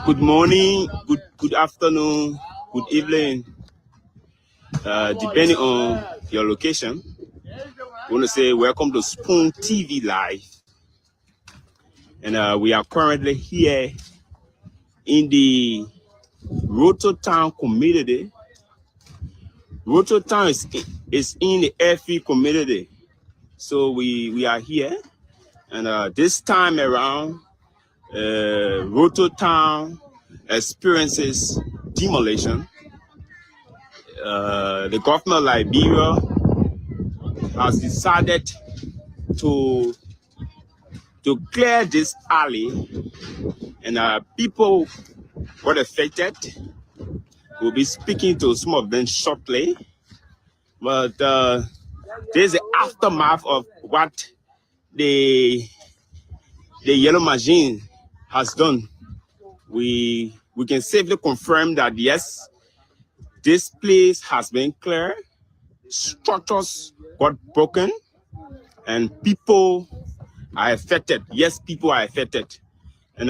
Good morning, good afternoon, good evening, depending on your location. I want to say welcome to Spoon TV Live. And we are currently here in the Rototown community. Rototown is in the Airfield community. So we are here. And this time around, Rototown experiences demolition. The government of Liberia has decided to clear this alley, and people got affected. We'll be speaking to some of them shortly, but there's the aftermath of what the yellow machine has done. We can safely confirm that yes, this place has been cleared, structures got broken, and people are affected. Yes, people are affected. And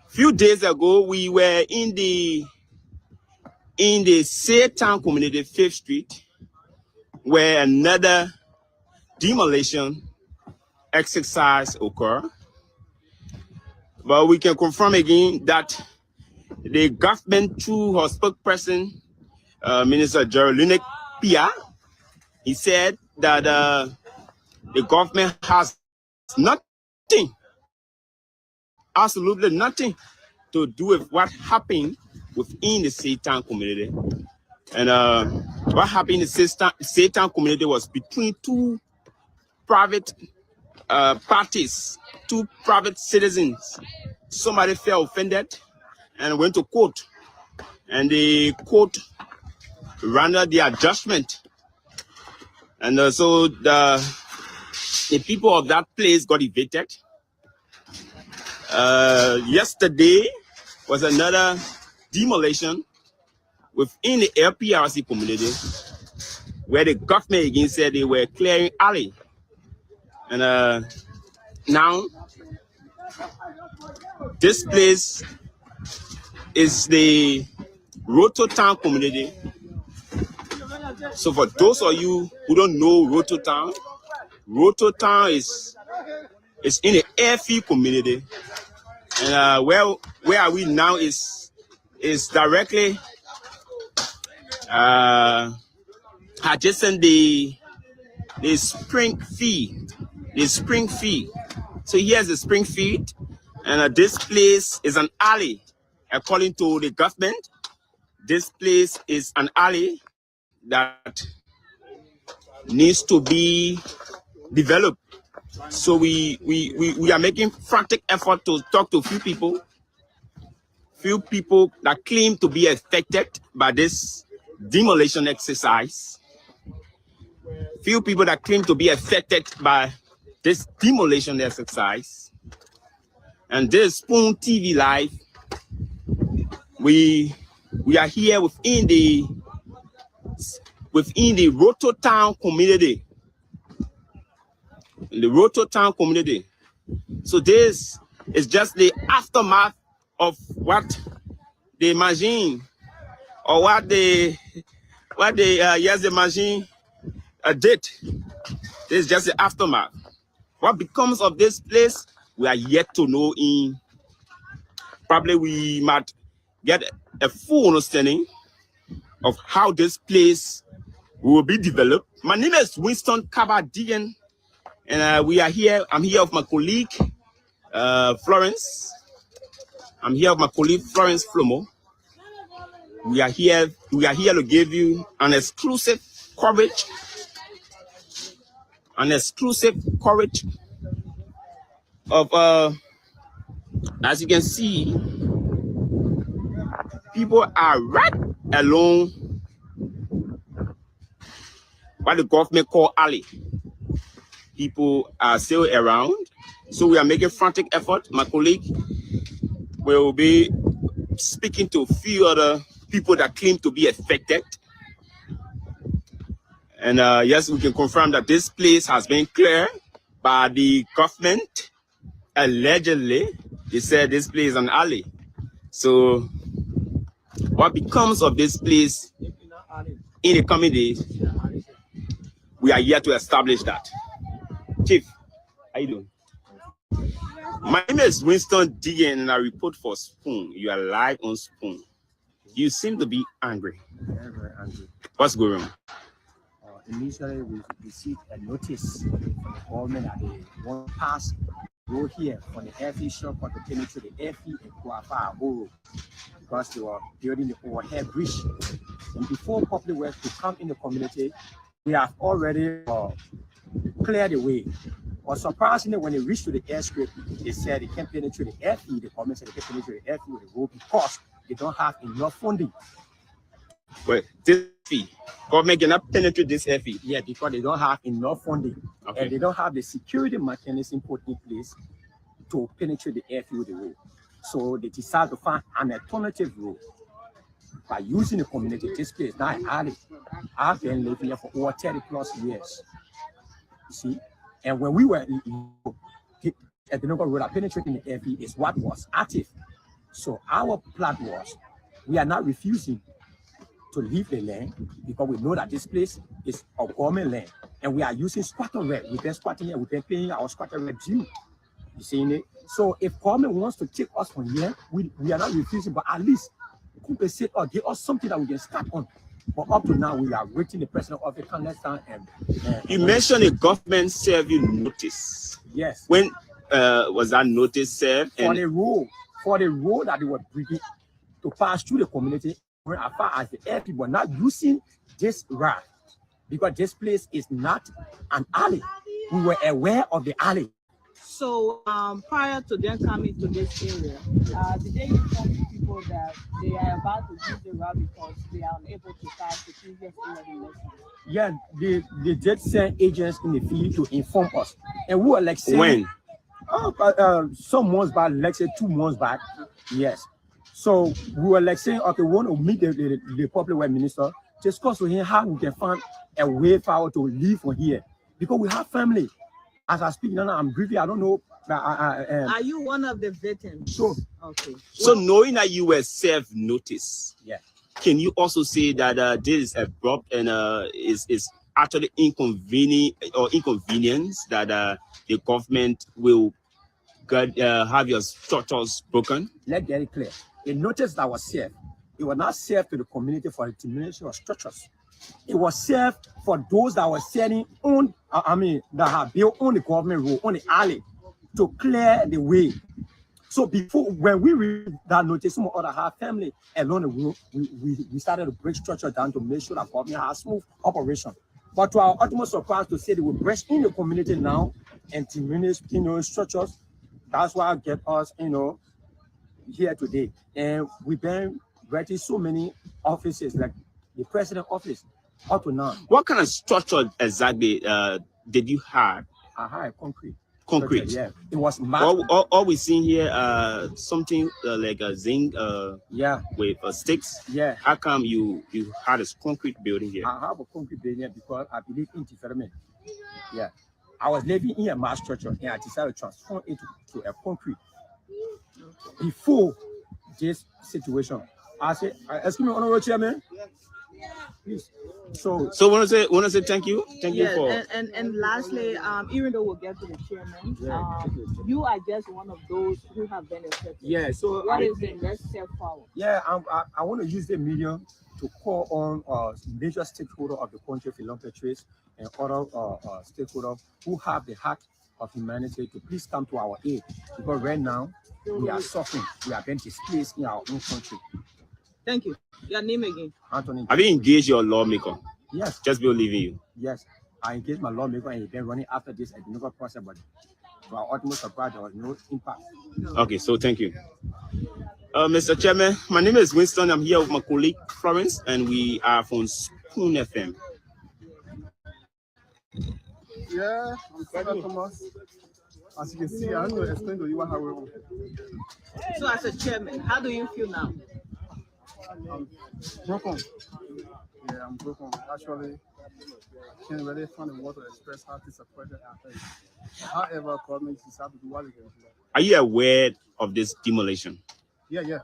few days ago, we were in the Saytown community, 5th Street, where another demolition exercise occurred. But we can confirm again that the government, through her spokesperson, Minister Geraldine Pia, he said that the government has nothing, absolutely nothing to do with what happened within the Saytown community. And what happened in the Saytown community was between two private parties, two private citizens. Somebody felt offended and went to court, and the court rendered their judgment. And so the people of that place got evicted. Yesterday was another demolition within the LPRC community, where the government again said they were clearing alley. And now this place is the Rototown community. So for those of you who don't know Rototown, Rototown is in the Airfield community. And where are we now is directly adjacent the spring feed. The spring feed. So here's the spring feed, and this place is an alley. According to the government, this place is an alley that needs to be developed. So we are making frantic effort to talk to few people that claim to be affected by this demolition exercise. Few people that claim to be affected by this demolition exercise. And this Spoon TV Live, we are here within the Rototown community. In the Rototown community. So this is just the aftermath of what the machine, or what the machine did. This is just the aftermath. What becomes of this place, we are yet to know. Probably we might get a full understanding of how this place will be developed. My name is Winston Kabadian, and we are here. I'm here with my colleague Florence. I'm here with my colleague Florence Flomo. We are here to give you an exclusive coverage. Of as you can see, people are right along what the government call alley. People are still around, so we are making frantic effort. My colleague will be speaking to a few other people that claim to be affected. And yes, we can confirm that this place has been cleared by the government, allegedly. they said this place is an alley. So what becomes of this place in the coming days, we are here to establish that. Chief, how you doing? My name is Winston Deegan, and I report for Spoon. You are live on Spoon. You seem to be angry. Very, very angry. What's going on? Initially, we received a notice from the government that they want to pass road here from the FE shop to penetrate the FE and Kuafa Oro because they were building the overhead bridge. And before public works to come in the community, we have already cleared the way. But surprisingly, when they reached to the airstrip, they said they can't penetrate the FE. The government said they can't penetrate the FE with the road because they don't have enough funding. Wait, this FE, government cannot penetrate this FE? Yeah, because they don't have enough funding. Okay. And they don't have the security mechanism put in place to penetrate the FE with the road. So they decided to find an alternative road by using the community. This place, now alley, I've been living here for over 30 plus years. You see? And when we were at the local road, penetrating the FE is what was active. So our plan was, we are not refusing to leave the land because we know that this place is a government land. And we are using squatter rent. We've been squatting here, we've been paying our squatter rent due. You see it? So if government wants to take us from here, we are not refusing, but at least compensate or give us something that we can start on. But up to now, we are waiting the president of the country and you mentioned a government serving notice. Yes. When was that notice served? For the road that they were bringing to pass through the community, as far as the air people not using this route because this place is not an alley. We were aware of the alley. So prior to them coming to this area, did they inform people that they are about to use the route because they are unable to pass the previous area? Yeah, they did send agents in the field to inform us, and we were like saying, when? Some months back, like say 2 months back, yes. So we were like saying, okay, we want to meet the public works minister, discuss with him how we can find a way forward to leave from here because we have family. As I speak now, I'm grieving. I don't know. Are you one of the victims? Sure. Okay. So knowing that you were served notice, yeah, can you also say that this is abrupt and is actually inconvenient or inconvenience that the government will have your structures broken? Let's get it clear. The notice that was served, it was not served to the community for the termination of structures. It was served for those that were selling on, that have built on the government road, on the alley, to clear the way. So before, when we read that notice, some other have family along the road, we started to break structure down to make sure that government has smooth operation. But to our utmost surprise to say they will break in the community now and diminish, structures. That's why I get us, here today. And we've been renting so many offices, like the president office, up to now. What kind of structure exactly did you have? I had concrete. Concrete. Structure, yeah, it was all we see here, something like a zinc, with sticks. Yeah. How come you had a concrete building here? I have a concrete building because I believe in development. Yeah. I was living in a mass structure and I decided to transform it to a concrete. Before this situation, I said, excuse me, Honorable Chairman. Please. So want to say thank you for and lastly, even though we'll get to the chairman, you are just one of those who have benefited. Yeah. So what is the next step forward? Yeah, I want to use the medium to call on major stakeholders of the country, philanthropists and other stakeholders who have the heart of humanity to please come to our aid because right now we are suffering. We are being displaced in our own country. Thank you. Your name again? Anthony. Have you engaged your lawmaker? Yes. Just believing you? Yes. I engaged my lawmaker and he's been running after this administrative process, but to our ultimate surprise, there was no impact. Okay, so thank you. Mr. Chairman, my name is Winston. I'm here with my colleague Florence, and we are from Spoon FM. Yeah, I'm Father Thomas. As you can see, I'm going to explain to you what happened. So as a chairman, how do you feel now? I'm broken. Yeah, I'm broken. Actually, I can't really find the word to express how disappointed I am. However, government decided to do what they can do. Are you aware of this demolition? Yeah.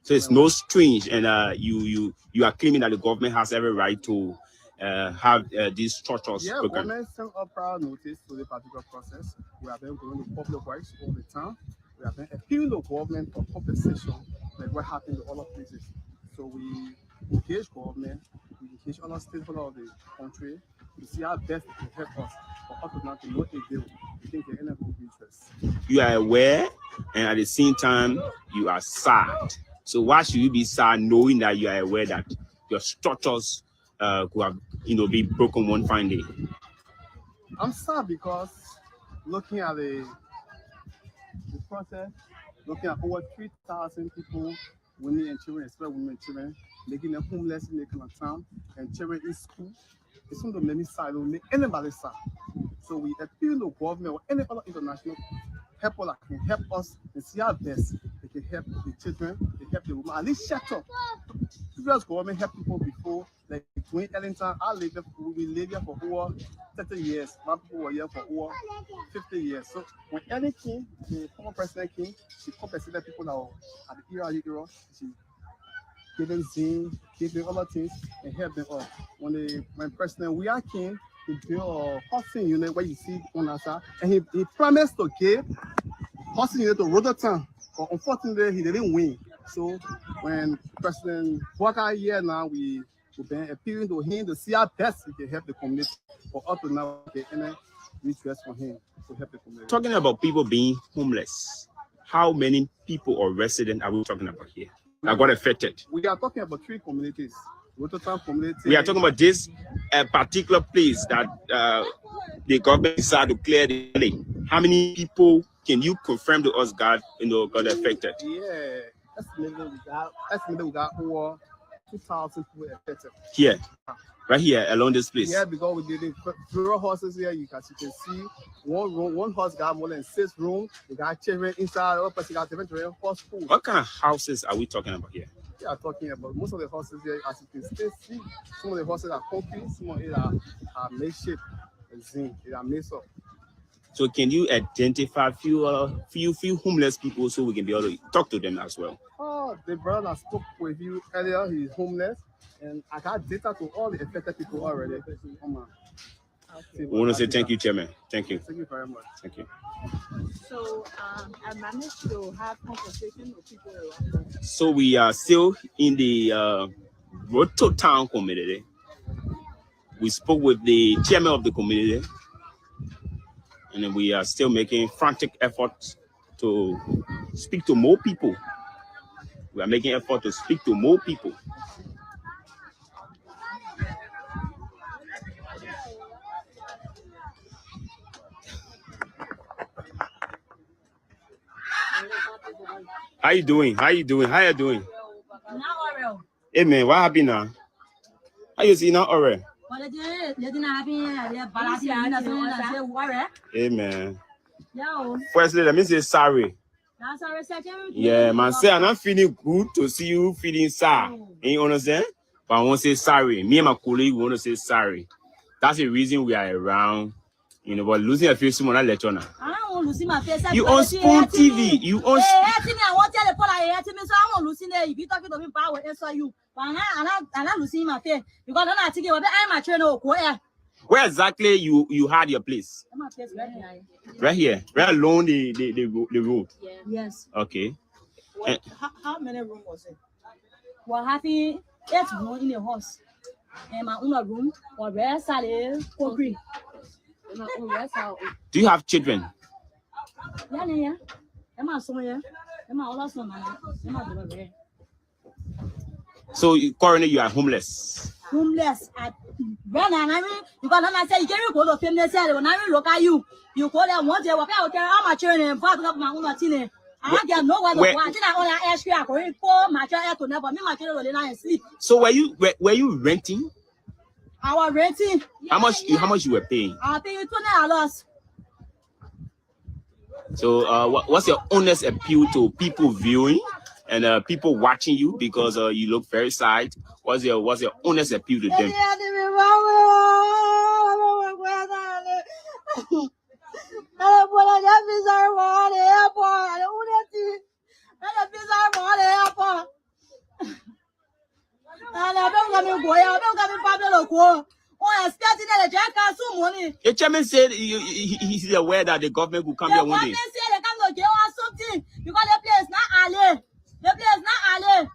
So it's no strange, and you are claiming that the government has every right to have these structures Yeah, broken. government sent up prior notice to the particular process. We have been going to public works all the time. We have been appealing to government for compensation, like what happened to other places. So we engage government, we engage other stakeholders of the country to see how best they can help us. For up to now, to know a deal, we think they're in a good interest. You are aware, and at the same time, you are sad. So why should you be sad knowing that you are aware that your structures could have, be broken one fine day? I'm sad because looking at the process, looking at over 3,000 people, women and children, especially women and children, making them homeless in the kind of town, and children in school. It's one of many sides, don't make anybody sad. So we appeal to government or any other international help that can help us and see how best they can help the children, they help the women, at least shelter. Previous government helped people before, like Dwayne Ellington, we lived here for over 30 years. My people were here for over 50 years. So when Ellen came, the former president came, she compensated people that were at the era. She gave them zinc, gave them other things, and helped them up. When President Weah came, he built a housing unit where you see on our side, and he promised to give housing unit to Rhodertown, but unfortunately he didn't win. So when President Walker here now, we've been appealing to him to see how best he can help the community. For up to now, we can request for him to help the community. Talking about people being homeless, how many people or residents are we talking about here that got affected? We are talking about 3 communities. Rhodertown community. We are talking about this particular place that the government decided to clear the lake. How many people can you confirm to us got affected? Yeah, estimated we got over 2,000 people affected. Here, right here along this place. Yeah, because we did rural houses here. You can see one house got more than 6 rooms. We got children inside. Other person got different house food. What kind of houses are we talking about here? We are talking about most of the houses here, as you can still see, some of the houses are concrete, some of it are makeshift, zinc, they are mixed up. So can you identify few homeless people so we can be able to talk to them as well? Oh, the brother that spoke with you earlier, he's homeless, and I got data to all the affected people already. We want to say thank you, Chairman. Thank you. Thank you very much. Thank you. So I managed to have conversation with people around. So we are still in the Rhodertown community. We spoke with the chairman of the community, and then we are still making frantic efforts to speak to more people. We are making effort to speak to more people. How you doing? How you doing? How you doing? Hey man, what happened now? How you see now, alright? Hey man. Firstly, let me say sorry. Yeah, man, say I'm not feeling good to see you feeling sad. You understand? But I want to say sorry. Me and my colleague want to say sorry. That's the reason we are around. But losing a few someone I let you know. You on Spoon TV. You on I want to tell the people I me, so I won't losing there. If you talking to me, I will answer you. But I'm not losing my face because I'm not taking I'm a trainer. Where exactly you had your place? My place right here. Right along the road. Yeah. Yes. Okay. How many rooms was it? We're having 8 rooms in the house. And my own room was very solid, concrete. Do you have children? Yeah. So currently you are homeless. Homeless. Because I say you can't go to family cell. When I look at you, you call them one day. What I tell all my children and father of my own teen. I get no one. I think I only ask you. I go in for my child to never. Me my children will not sleep. So were you renting? I was renting. How much you were paying? I pay you $20. So what's your honest appeal to people viewing and people watching you because you look very sad. What's your honest appeal to them? The chairman said he's aware that the government will come here one day. The government said they come to give us something because the place is not alley. The place is not alley.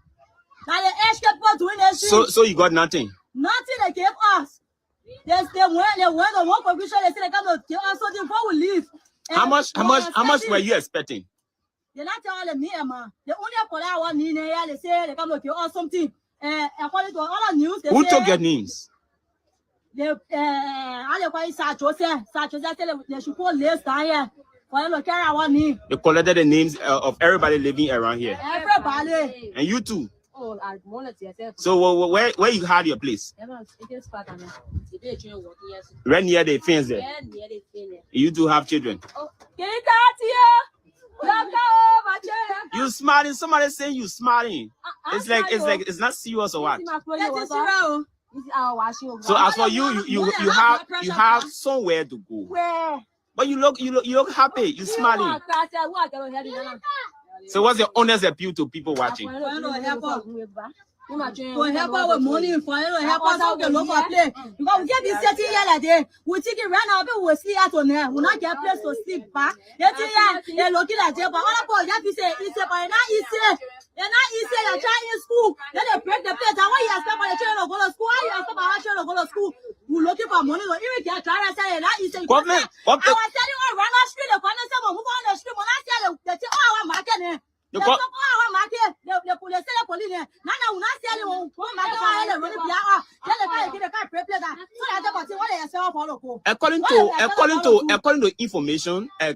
Now the escape for doing this. So you got nothing. Nothing they gave us. They went the one provision. They said they come to give us something before we leave. How much were you expecting? They not telling me, man. The only color I want in here, they say they come to give us something. According to all the news, Who took your names? They Sacho said they should put list down here. For them to carry our name. They collected the names of everybody living around here. Everybody. And you too. Oh, I wanted to say. So where you had your place? Right near the fence there. You two have children. You smiling? Somebody saying you smiling. It's like it's not serious or what? So as for you have somewhere to go. Where? But you look happy. You smiling. So what's your honest appeal to people watching? To help us with money, for help us out the local place. Because we can't be sitting here like that. We take it right now, but we'll sleep out on there. We'll not get a place to sleep back. They're looking at it, but all about that, you say, it's about not easy. They're not easy. They're trying in school. Then they break the place. And when you expect my children to go to school, how you expect my children to go to school? We're looking for money. So even get trying to say, not easy. I was telling you, run the street, the corner, someone who on the street, when I tell you, they say, oh, I'm market. The police according to information, the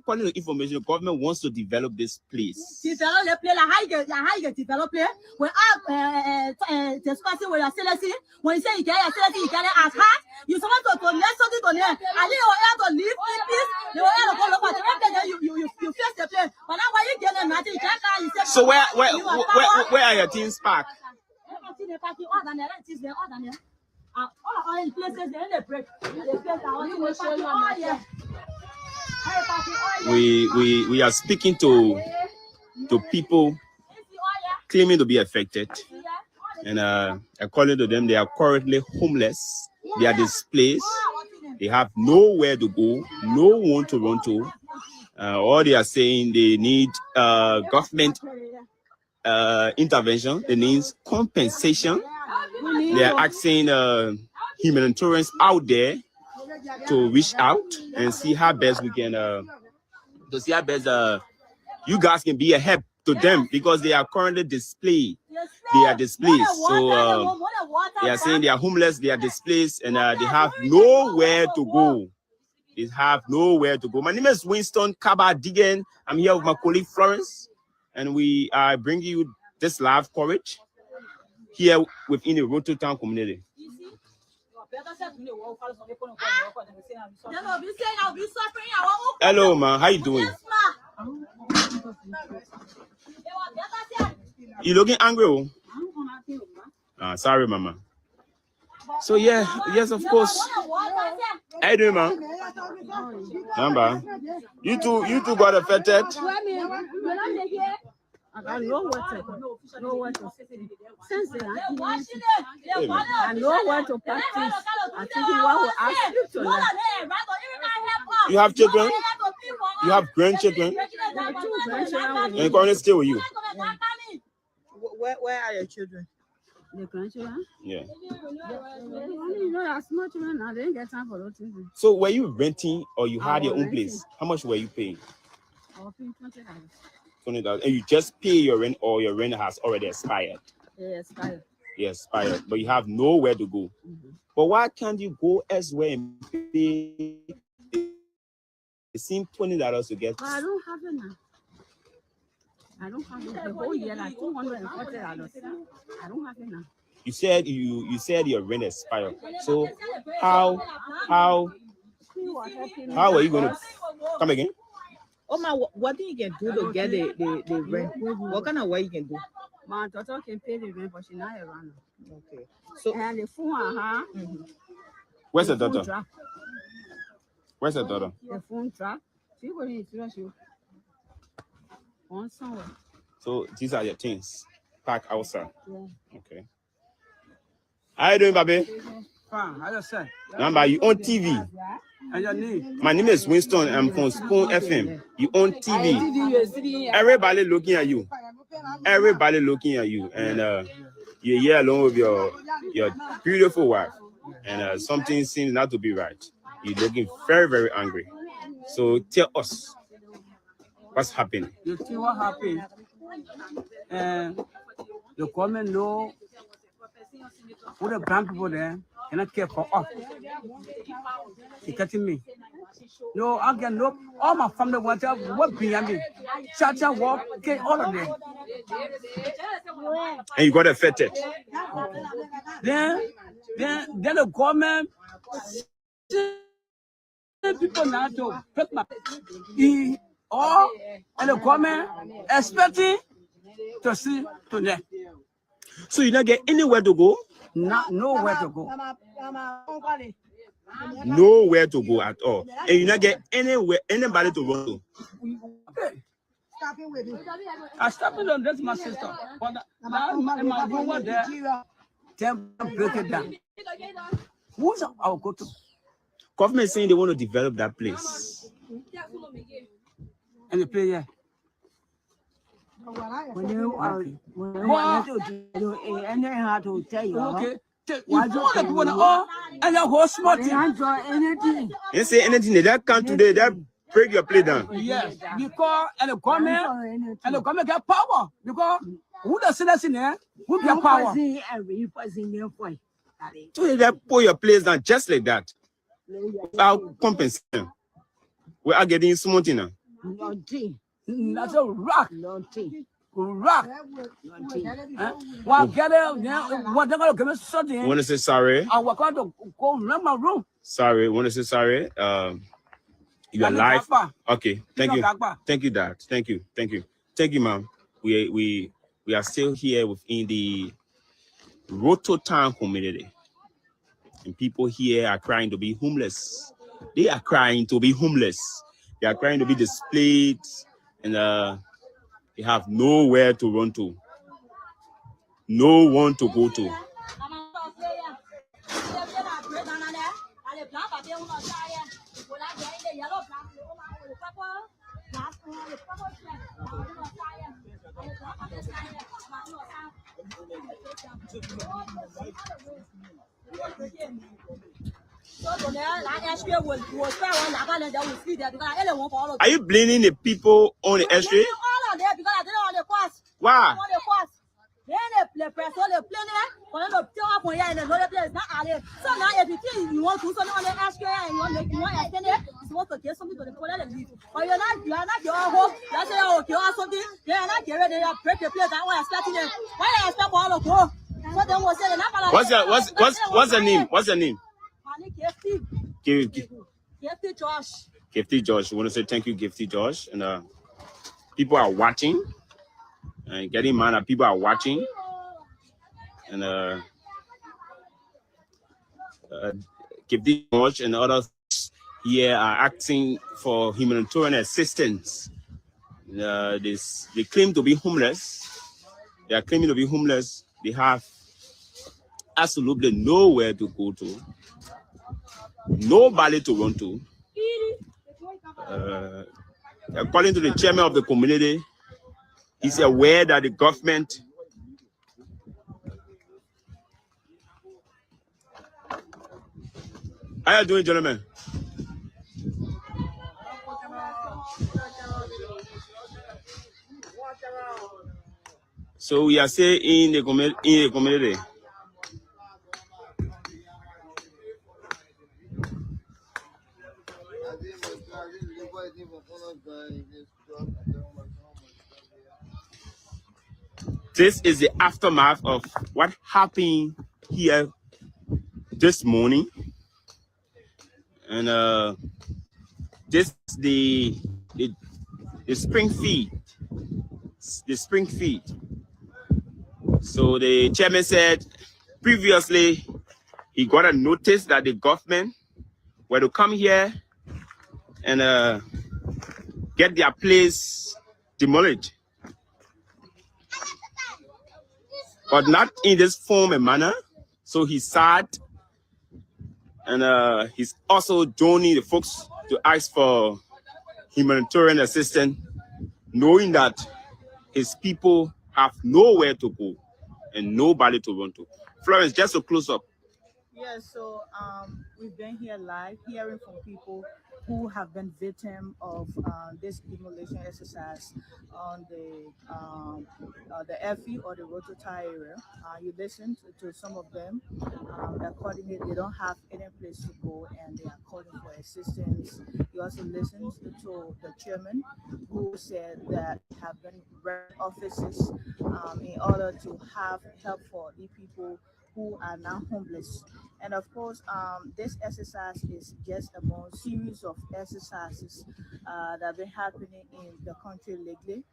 government wants to develop this place. Develop the place, how you develop it. We are discussing with your citizen. When you say you get a citizen, you get it as hard. You're supposed to connect something to them. And they will have to live in peace. They will have to go look at the you face the place. But now when you get them, nothing, you can't. So where are your teams parked? We are speaking to people claiming to be affected, and according to them, they are currently homeless. They are displaced. They have nowhere to go, no one to run to. All they are saying, they need government intervention. They need compensation. They are asking humanitarians out there to reach out and see how best we can you guys can be a help to them, because they are currently displaced. They are displaced. So they are saying they are homeless, they are displaced, and they have nowhere to go. They have nowhere to go. My name is Winston Kaba-Digen. I'm here with my colleague Florence, and we are bringing you this live coverage here within the Roto Town community. Hello, man. How you doing? You looking angry? Sorry, mama. So yes, of course. How you doing, man? Number. You two got affected. I know what to since I know what to practice. I think what will ask you to learn. You have children? You have grandchildren? And currently stay with you? Where are your children? The grandchildren? Yeah. You know, as much children, I didn't get time for those things. So were you renting or you had your own place? How much were you paying? I was paying $20. $20. And you just pay your rent, or your rent has already expired? Yeah, expired. Yeah, expired. But you have nowhere to go. But why can't you go elsewhere and pay? It seems $20 to get. But I don't have it now. I don't have it the whole year, like $240. I don't have it now. You said your rent expired. So how are you going to come again? Oh my, what do you can do to get the rent? What kind of work you can do? My daughter can pay the rent, but she's not a runner. Okay. So And the phone, Where's the phone daughter? trap. Where's the daughter? The phone trap. She go in you. On somewhere. So these are your things. Park outside. Yeah. Okay. How you doing, baby? Fine, how you say? Number, you on TV. And your name? My name is Winston. I'm from Spoon FM. You on TV. Everybody looking at you. Everybody looking at you. And you're here alone with your beautiful wife. And something seems not to be right. You're looking very, very angry. So tell us what's happening. You see what happened? And the government know who the brown people there cannot care for us. You getting me? No, I can no. All my family want to work behind me. Chacha work, get all of them. And you got affected. Then the government people now to pick my and the government expecting to see to them. So you don't get anywhere to go? Nowhere to go. Nowhere to go at all. And you don't get anybody to run to. Okay. I stopped on this my sister. But now my room was there. Then break it down. Who's I'll go to? Government saying they want to develop that place. And the player. When you want to do anyhow to tell you. Okay. Why do you want to and your whole smart Anything. They say anything that come today, that break your plate down. Yes, because and the government get power. Because who does this in there? Who get power? So they pull your place down just like that. I'll compensate them. We are getting smooth now. That's a rock. Rock. What get it? What they're gonna give us something? Want to say sorry? I was going to go run my room. Sorry. Want to say sorry? You are live. Okay. Thank you. Thank you, Dad. Thank you. Thank you. Thank you, Ma'am. We are still here within the Roto Town community, and people here are crying to be homeless. They are crying to be homeless. They are crying to be displayed, and they have nowhere to run to, no one to go to. Are you blaming the people on the airstrip? Why? So now if you think you want to do something on the SQL and you want to extend it, you're supposed to get something to the people that leave. But you're not your home, you say, oh, okay, or something, they're not getting ready to break the place. I want to expect them. Why do you expect all of them? So then we'll say, what's the name? What's the name? Gifty Josh. Gifty Josh. We want to say thank you, Gifty Josh. And people are watching and getting mad at people are watching. And Gifty Josh and others here are asking for humanitarian assistance. They claim to be homeless. They are claiming to be homeless. They have absolutely nowhere to go to, nobody to run to. According to the chairman of the community, he's aware that the government How are you doing, gentlemen? So we are saying in the community. This is the aftermath of what happened here this morning. And this is the the spring feed. The spring feed. So the chairman said previously he got a notice that the government were to come here and get their place demolished. But not in this form and manner. So he's sad. And he's also joining the folks to ask for humanitarian assistance, knowing that his people have nowhere to go and nobody to run to. Florence, just to close up. Yeah, so we've been here live, hearing from people who have been victim of this demolition exercise on the FE or the Rotota area. You listen to some of them. Accordingly, they don't have any place to go and they are calling for assistance. You also listen to the chairman who said that have been red offices in order to have help for the people who are now homeless. And of course, this exercise is just among series of exercises that have been happening in the country lately.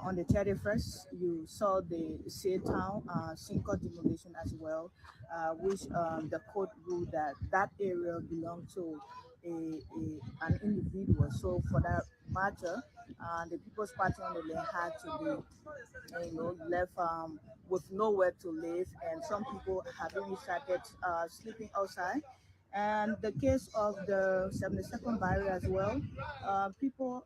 On the 31st, you saw the Town Cinco demolition as well, which the court ruled that that area belonged to an individual. So for that matter, the People's Party on the land had to be, left with nowhere to live, and some people have even started sleeping outside. And the case of the 72nd barrier as well, people,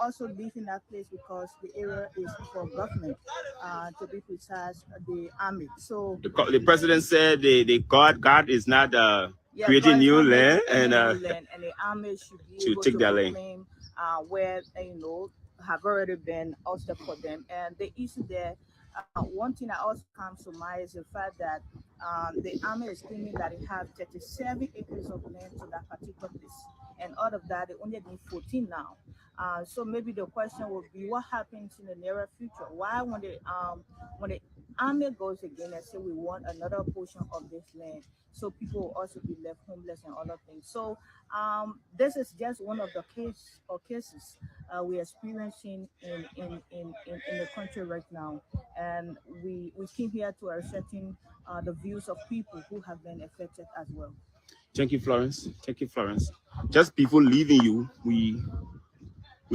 also leave in that place because the area is for government, to be precise, the army. So the president said God is not creating new land, and the army should be able take to their land. proclaim where have already been ousted for them. And the issue there, one thing that also comes to mind is the fact that the army is claiming that it has 37 acres of land to that particular place, and out of that, they only need 14 now. So maybe the question would be, what happens in the near future? Why when the army goes again and say we want another portion of this land, so people will also be left homeless and other things. So this is just one of the cases we're experiencing in the country right now, and we came here to ascertain the views of people who have been affected as well. Thank you, Florence. Thank you, Florence. Just before leaving you, we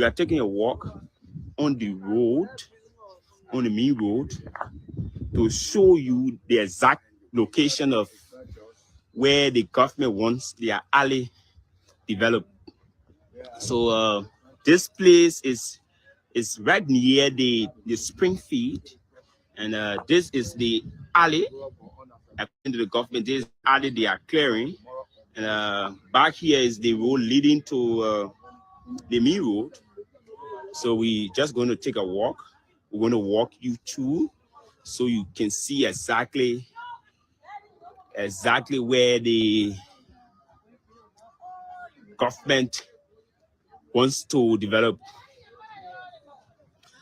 are taking a walk on the road, on the main road, to show you the exact location of where the government wants their alley developed. So this place is right near the spring feed, and this is the alley. According to the government, this alley they are clearing, and back here is the road leading to the main road. So we just going to take a walk. We're going to walk you through so you can see exactly where the government wants to develop.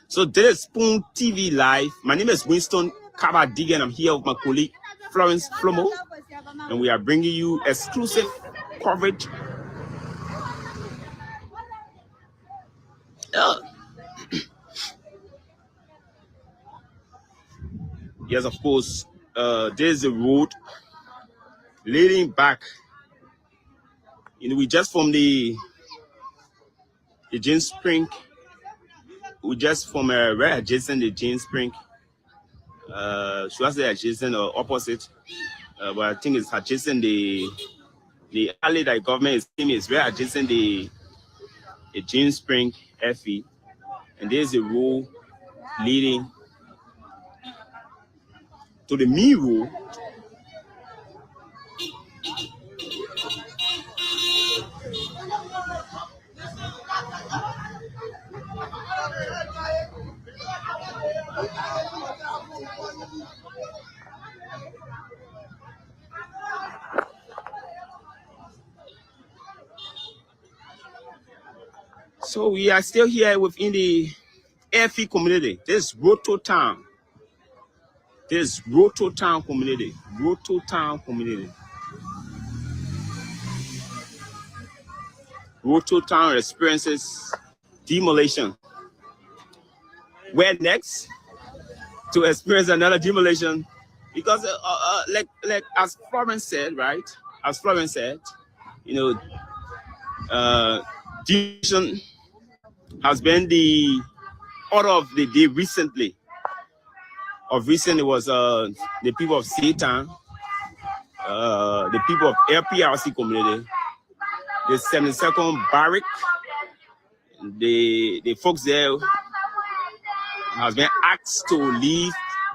So this is Spoon TV Live. My name is Winston Kabadigan. I'm here with my colleague Florence Flomo, and we are bringing you exclusive coverage. Yes, of course. There's a road leading back. We just from the James Spring. We just from right adjacent the James Spring. Should I say adjacent or opposite? But I think it's adjacent the alley that government is saying is right adjacent the James Spring FE, and there's a road leading to the main road. So we are still here within the FE community. This Roto Town. This Roto Town community. Roto Town community. Roto Town experiences demolition. Where next to experience another demolition? Because like as Florence said, right? As Florence said, you know, demolition has been the order of the day recently. Of recent, it was the people of Satan, the people of LPRC community, the 72nd Barrack, the folks there has been asked to leave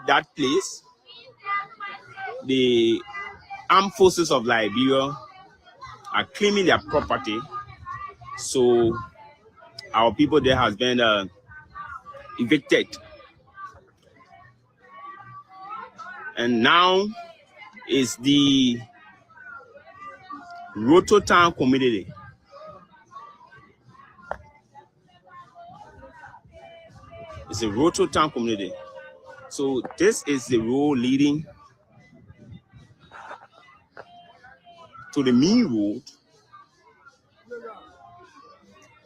that place. The armed forces of Liberia are claiming their property, so our people there has been evicted. And now is the Rototown community. It's a Rototown community. So this is the road leading to the main road.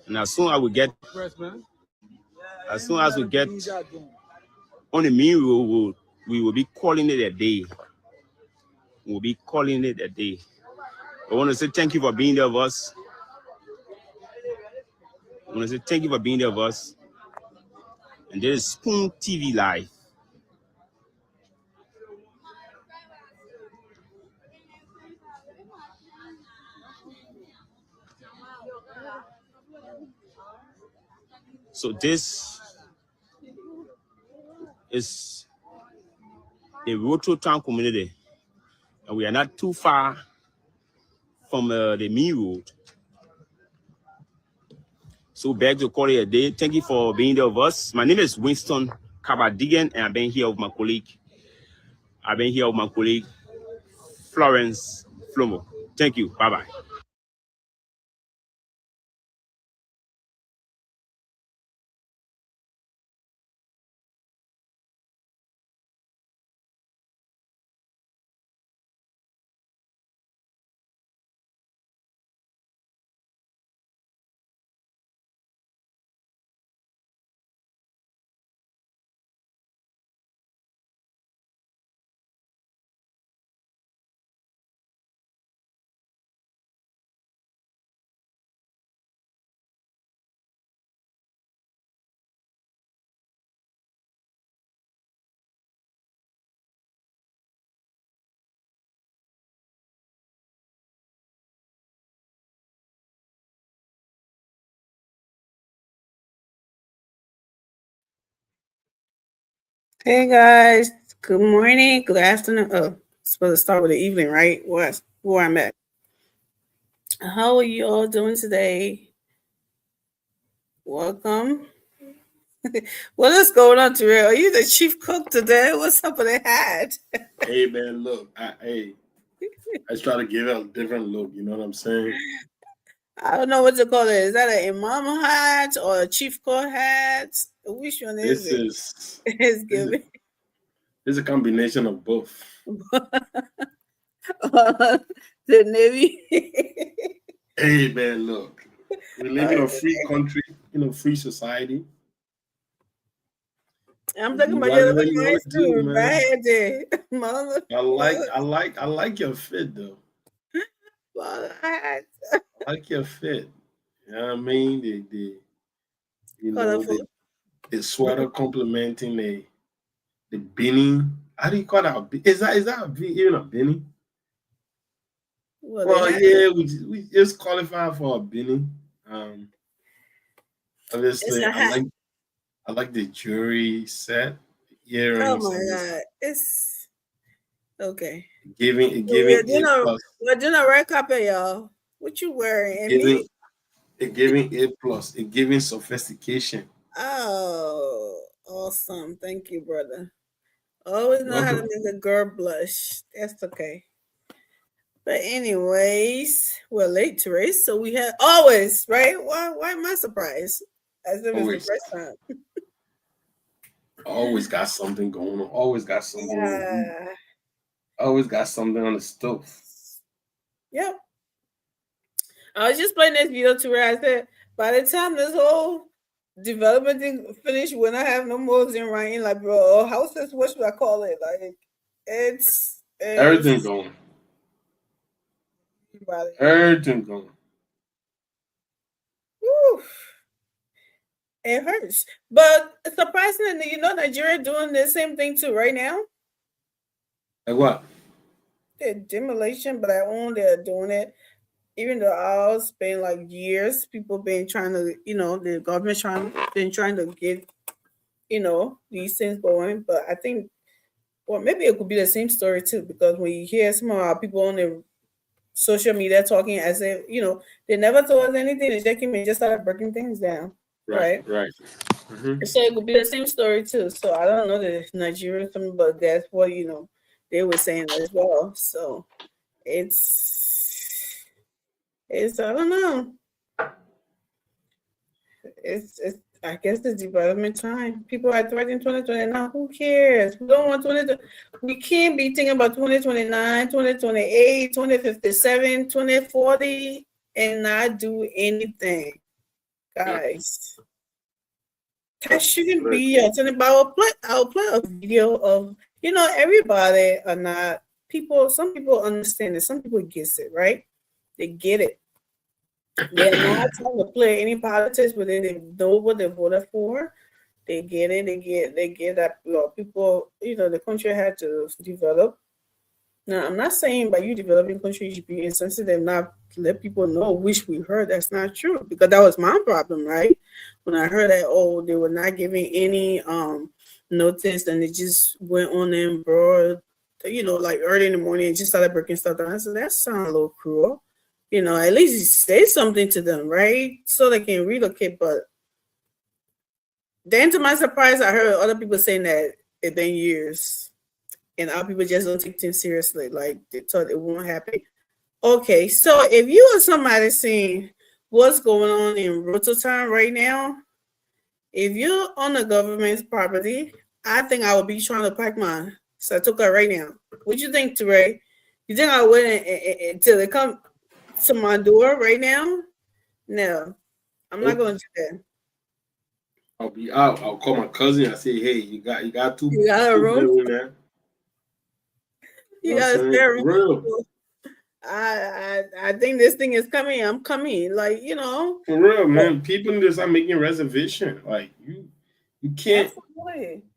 And as soon as we get on the main road, we will be calling it a day. We'll be calling it a day. I want to say thank you for being there with us. I want to say thank you for being there with us. And there is Spoon TV Live. So this is the Rototown community, and we are not too far from the main road. So back to call it a day. Thank you for being there with us. My name is Winston Kabadigan, and I've been here with my colleague. Florence Flomo. Thank you. Bye-bye. Hey guys, good morning, good afternoon. Oh, supposed to start with the evening, right? Where I'm at. How are you all doing today? Welcome. What is going on, Terrell? Are you the chief cook today? What's up with the hat? Hey man, look, I just try to give it a different look. You know what I'm saying? I don't know what to call it. Is that an imam hat or a chief cook hat? Which one is it? It's giving. It's a combination of both. The Navy. Hey man, look, we live in a free country, in a free society. I'm talking about your nice too, right? I like your fit though. I like your fit. You know what I mean? The sweater complementing the beanie. How do you call that? Is that even a beanie? Well, yeah, we just qualify for a beanie. Obviously, I like the jewelry set, earrings. Oh my god, it's okay. We're doing a red carpet, y'all. What you wearing? It giving A+. It giving sophistication. Oh, awesome! Thank you, brother. Always know how to make a girl blush. That's okay. But anyways, we're late to race, so we have always right. Why am I surprised? As if it's the first time. Always got something going on. Always got something. Always got something on the stove. Yep. I was just playing this video to where I said, by the time this whole development thing finished when I have no more in writing. Like, bro, houses, what should I call it? Like, it's everything going. Everything going. Whew. It hurts. But surprisingly, you know, Nigeria doing the same thing too right now. Like what? The demolition, but I own they're doing it. Even though ours been like years, people been trying to, you know, the government been trying to get, you know, these things going. But I think, well, maybe it could be the same story too, because when you hear some of our people on the social media talking as if, you know, they never told us anything, they just came and just started breaking things down. Right. Mm-hmm. So it could be the same story too. So I don't know the Nigerian thing, but that's what, you know, they were saying as well. So it's I don't know. It's I guess it's development time. People are threatening 2029. Who cares? We don't want 2020. We can't be thinking about 2029, 2028, 2057, 2040 and not do anything. Guys. That shouldn't be something. But I'll play a video of, you know, everybody are not people. Some people understand it. Some people get it, right? They get it. They're not trying to play any politics, but they know what they voted for. They get it. They get that, you know, people, you know, the country had to develop. Now, I'm not saying by you developing country, you should be insensitive, not let people know, which we heard that's not true, because that was my problem, right? When I heard that, oh, they were not giving any notice, and it just went on and broad, you know, like early in the morning and just started breaking stuff down. I said, that sounds a little cruel. You know, at least you say something to them, right? So they can relocate. But then to my surprise, I heard other people saying that it's been years. And our people just don't take things seriously. Like they thought it won't happen. Okay, so if you or somebody seeing what's going on in Rototown right now, if you're on the government's property, I think I would be trying to pack my Satoka right now. What you think, Teray? You think I would until they come to my door right now? No, I'm not going to do that. I'll be out. I'll call my cousin. I say, hey, you got two. You got a room there. You got a spare room. I think this thing is coming. I'm coming. Like, you know. For real, man. People need to start making reservation. Like you can't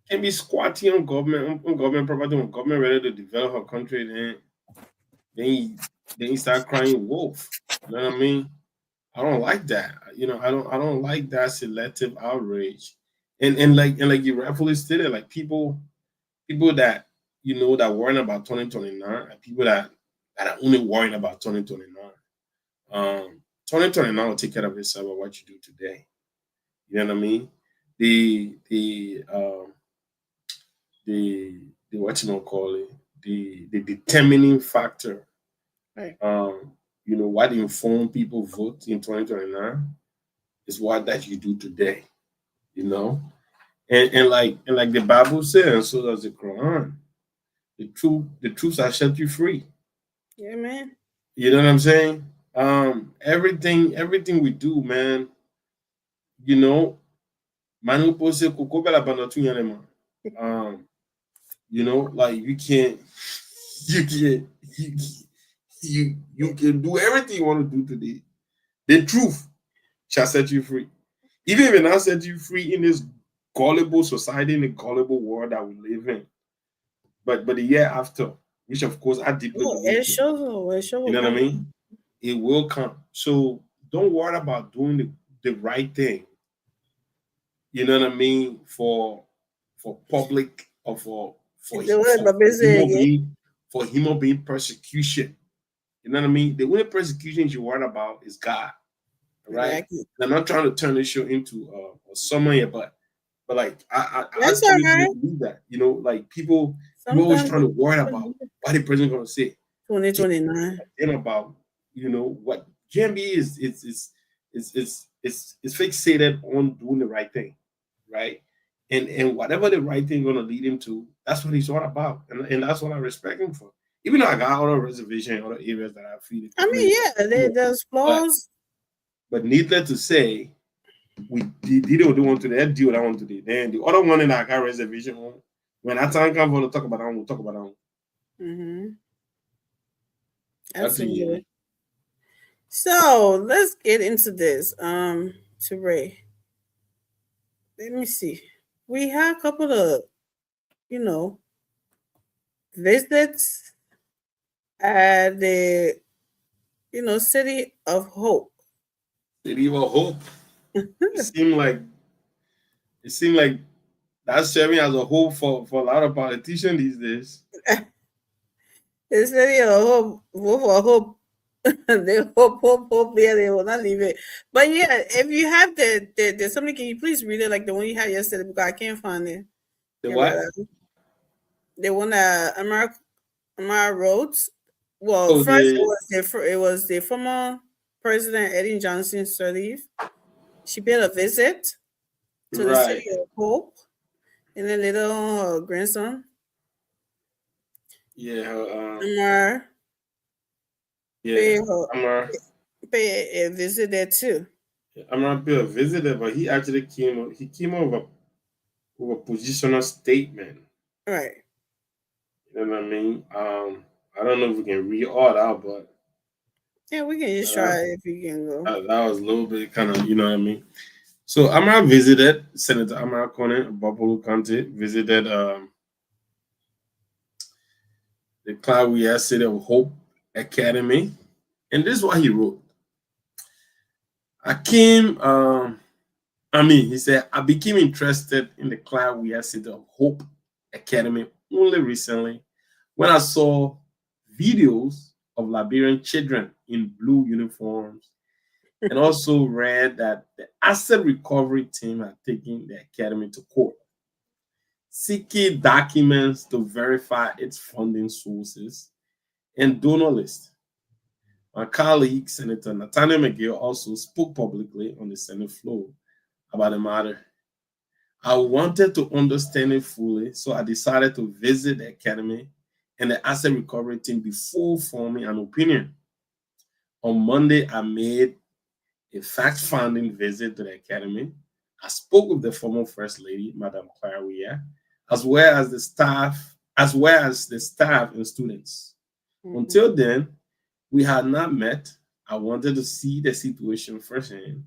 be squatting on government property when government ready to develop her country, then you start crying wolf. You know what I mean? I don't like that. You know, I don't like that selective outrage. And like you rightfully stated, like people that, you know, that worrying about 2029 and people that are only worrying about 2029. 2029 will take care of itself of what you do today. You know what I mean? The what you call it, the determining factor, right? You know, what inform people vote in 2029 is what that you do today. You know, and like the Bible says, and so does the Quran. The truth shall set you free. Yeah, man. You know what I'm saying? Everything we do, man. You know, you know, like you can do everything you want to do today. The truth shall set you free. Even if it not set you free in this gullible society, in the gullible world that we live in. But the year after, which of course I deeply believe, it shows. You know what I mean? It will come. So don't worry about doing the right thing. You know what I mean? For public or for human being persecution. You know what I mean? The only persecution you worry about is God. Right? Exactly. I'm not trying to turn this show into a summer here, but like I believe that, you know, like people always trying to worry about what the president gonna say 2029 and about, you know, what GMB is fixated on doing the right thing, right? And whatever the right thing gonna lead him to, that's what he's all about, and that's what I respect him for. Even though I got other reservation, other areas that I feel. I mean, yeah, there's flaws. But needless to say, we did the one today. Let's deal that one today. Then the other one in that I got reservation on. When that time comes for to talk about that one, we'll talk about that one. Mm-hmm. That's Absolutely. So let's get into this. To Ray. Let me see. We have a couple of, visits at the, City of Hope. City of Hope. It seemed like that's serving as a hope for a lot of politicians these days. The City of Hope, vote for hope. They hope, yeah, they will not leave it. But yeah, if you have the somebody, can you please read it like the one you had yesterday because I can't find it. The what? The one that Amara wrote. Well, first it was the former President Eddie Johnson Sirleaf. She paid a visit to the City of Hope, and then later on her grandson. Yeah, Amara. Yeah, pay a visit there too. Amara paid a visit there, but he actually came up with a positional statement. Right. You know what I mean? I don't know if we can read all that, but yeah, we can just try if you can go. That was a little bit kind of, you know what I mean? So Amara visited Senator Amara Conan, Bapolu County, visited the Clawea City of Hope Academy. And this is what he wrote. He said, I became interested in the Clawea City of Hope Academy only recently when I saw videos of Liberian children in blue uniforms and also read that the asset recovery team had taken the academy to court, seeking documents to verify its funding sources and donor list. My colleague, Senator Nathaniel McGill, also spoke publicly on the Senate floor about the matter. I wanted to understand it fully, so I decided to visit the academy and the asset recovery team before forming an opinion. On Monday, I made a fact-finding visit to the academy. I spoke with the former First Lady, Madam Clawea, as well as the staff and students. Mm-hmm. Until then, we had not met. I wanted to see the situation firsthand.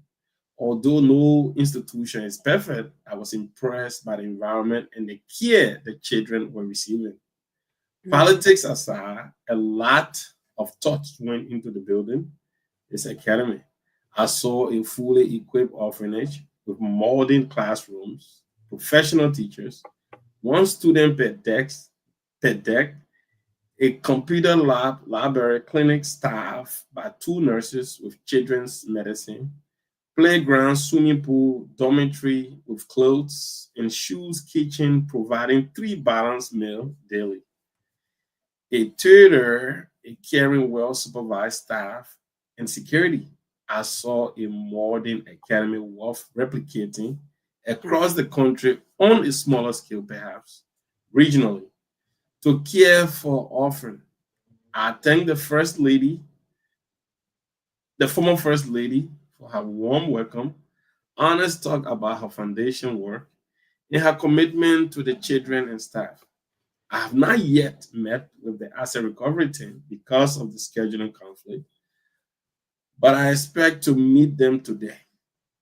Although no institution is perfect, I was impressed by the environment and the care the children were receiving. Mm-hmm. Politics aside, a lot of thought went into the building, this academy. I saw a fully equipped orphanage with modern classrooms, professional teachers, one student per deck, a computer lab, library, clinic staff by 2 nurses with children's medicine, playground, swimming pool, dormitory with clothes and shoes, kitchen providing 3 balanced meals daily, a tutor, a caring, well-supervised staff, and security. I saw a modern academy worth replicating across the country on a smaller scale, perhaps regionally, to care for orphans. I thank the former First Lady, for her warm welcome, honest talk about her foundation work, and her commitment to the children and staff. I have not yet met with the asset recovery team because of the scheduling conflict, but I expect to meet them today.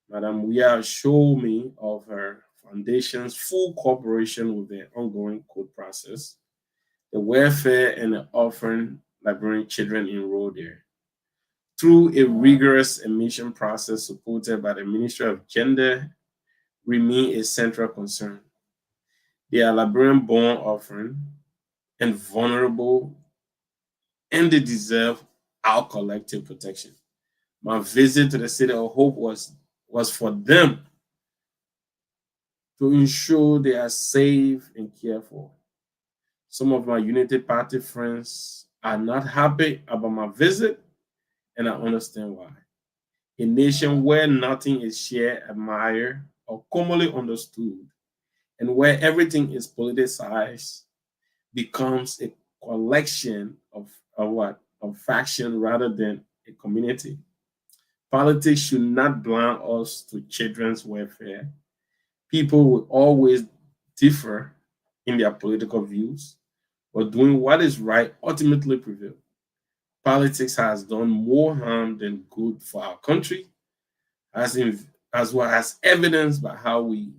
Madam Weah assured me of her foundation's full cooperation with the ongoing court process, the welfare and the orphan Liberian children enrolled there, through a rigorous admission process supported by the Ministry of Gender, remain a central concern. They are Liberian-born orphan and vulnerable, and they deserve our collective protection. My visit to the City of Hope was for them to ensure they are safe and cared for. Some of my Unity Party friends are not happy about my visit, and I understand why. A nation where nothing is shared, admired, or commonly understood, and where everything is politicized, becomes a collection of faction rather than a community. Politics should not blind us to children's welfare. People will always differ in their political views, but doing what is right ultimately prevails. Politics has done more harm than good for our country, as well as evidenced by how we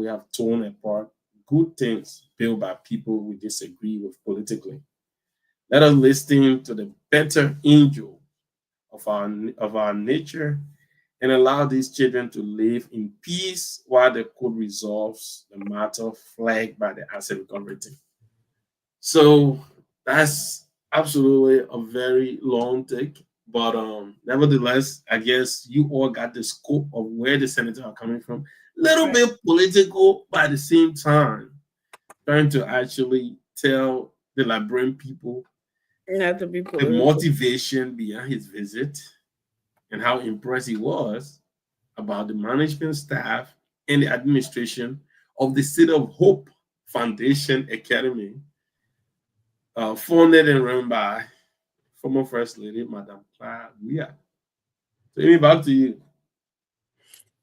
have torn apart good things built by people we disagree with politically. Let us listen to the better angel of our nature and allow these children to live in peace while the court resolves the matter flagged by the asset recovery team. So that's absolutely a very long take, but nevertheless, I guess you all got the scope of where the senators are coming from. Little Right. bit political, but at the same time, trying to actually tell the Liberian people Not to be the political. motivation behind his visit and how impressed he was about the management staff and the administration of the City of Hope Foundation Academy, funded and run by former First Lady Madame Clara Guia. So, Amy, back to you.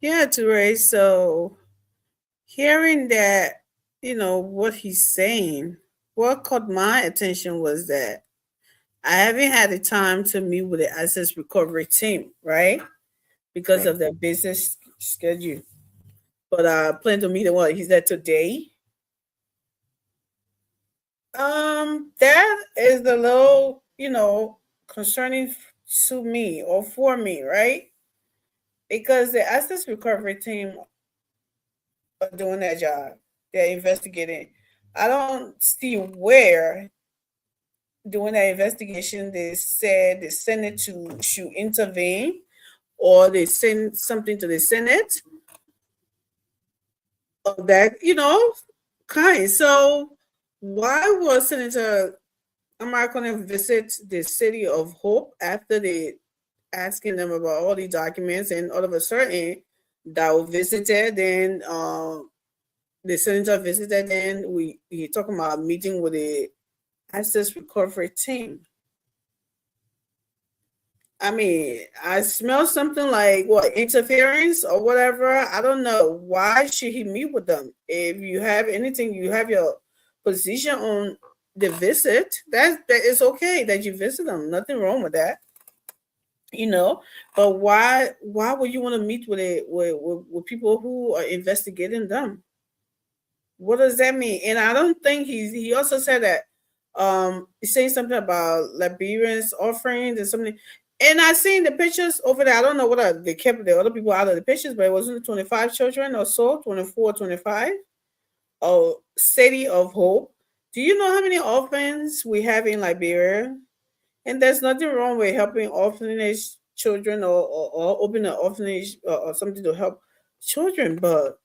Yeah, Ture. So hearing that, what he's saying, what caught my attention was that I haven't had the time to meet with the Access Recovery team, right? Because of their business schedule. But I plan to meet him. What, he said today? That is the little, concerning to me or for me, right? Because the Access Recovery team are doing their job. They're investigating. I don't see where doing that investigation they said the Senate should intervene or they send something to the Senate of that, kind. So why was Senator Amarcon visit the City of Hope after they asking them about all the documents, and all of a sudden that we visited, then the senator visited, then he talking about meeting with the Access Recovery team. I mean, I smell something like what, interference or whatever. I don't know. Why should he meet with them? If you have anything, you have your position on the visit. That is okay that you visit them. Nothing wrong with that. But why would you want to meet with people who are investigating them? What does that mean? And I don't think he also said that he's saying something about Liberians offerings and something. And I seen the pictures over there. I don't know what they kept the other people out of the pictures, but it was only 25 children or so, 24, 25. Oh, City of Hope. Do you know how many orphans we have in Liberia? And there's nothing wrong with helping orphanage children or open an orphanage or something to help children. But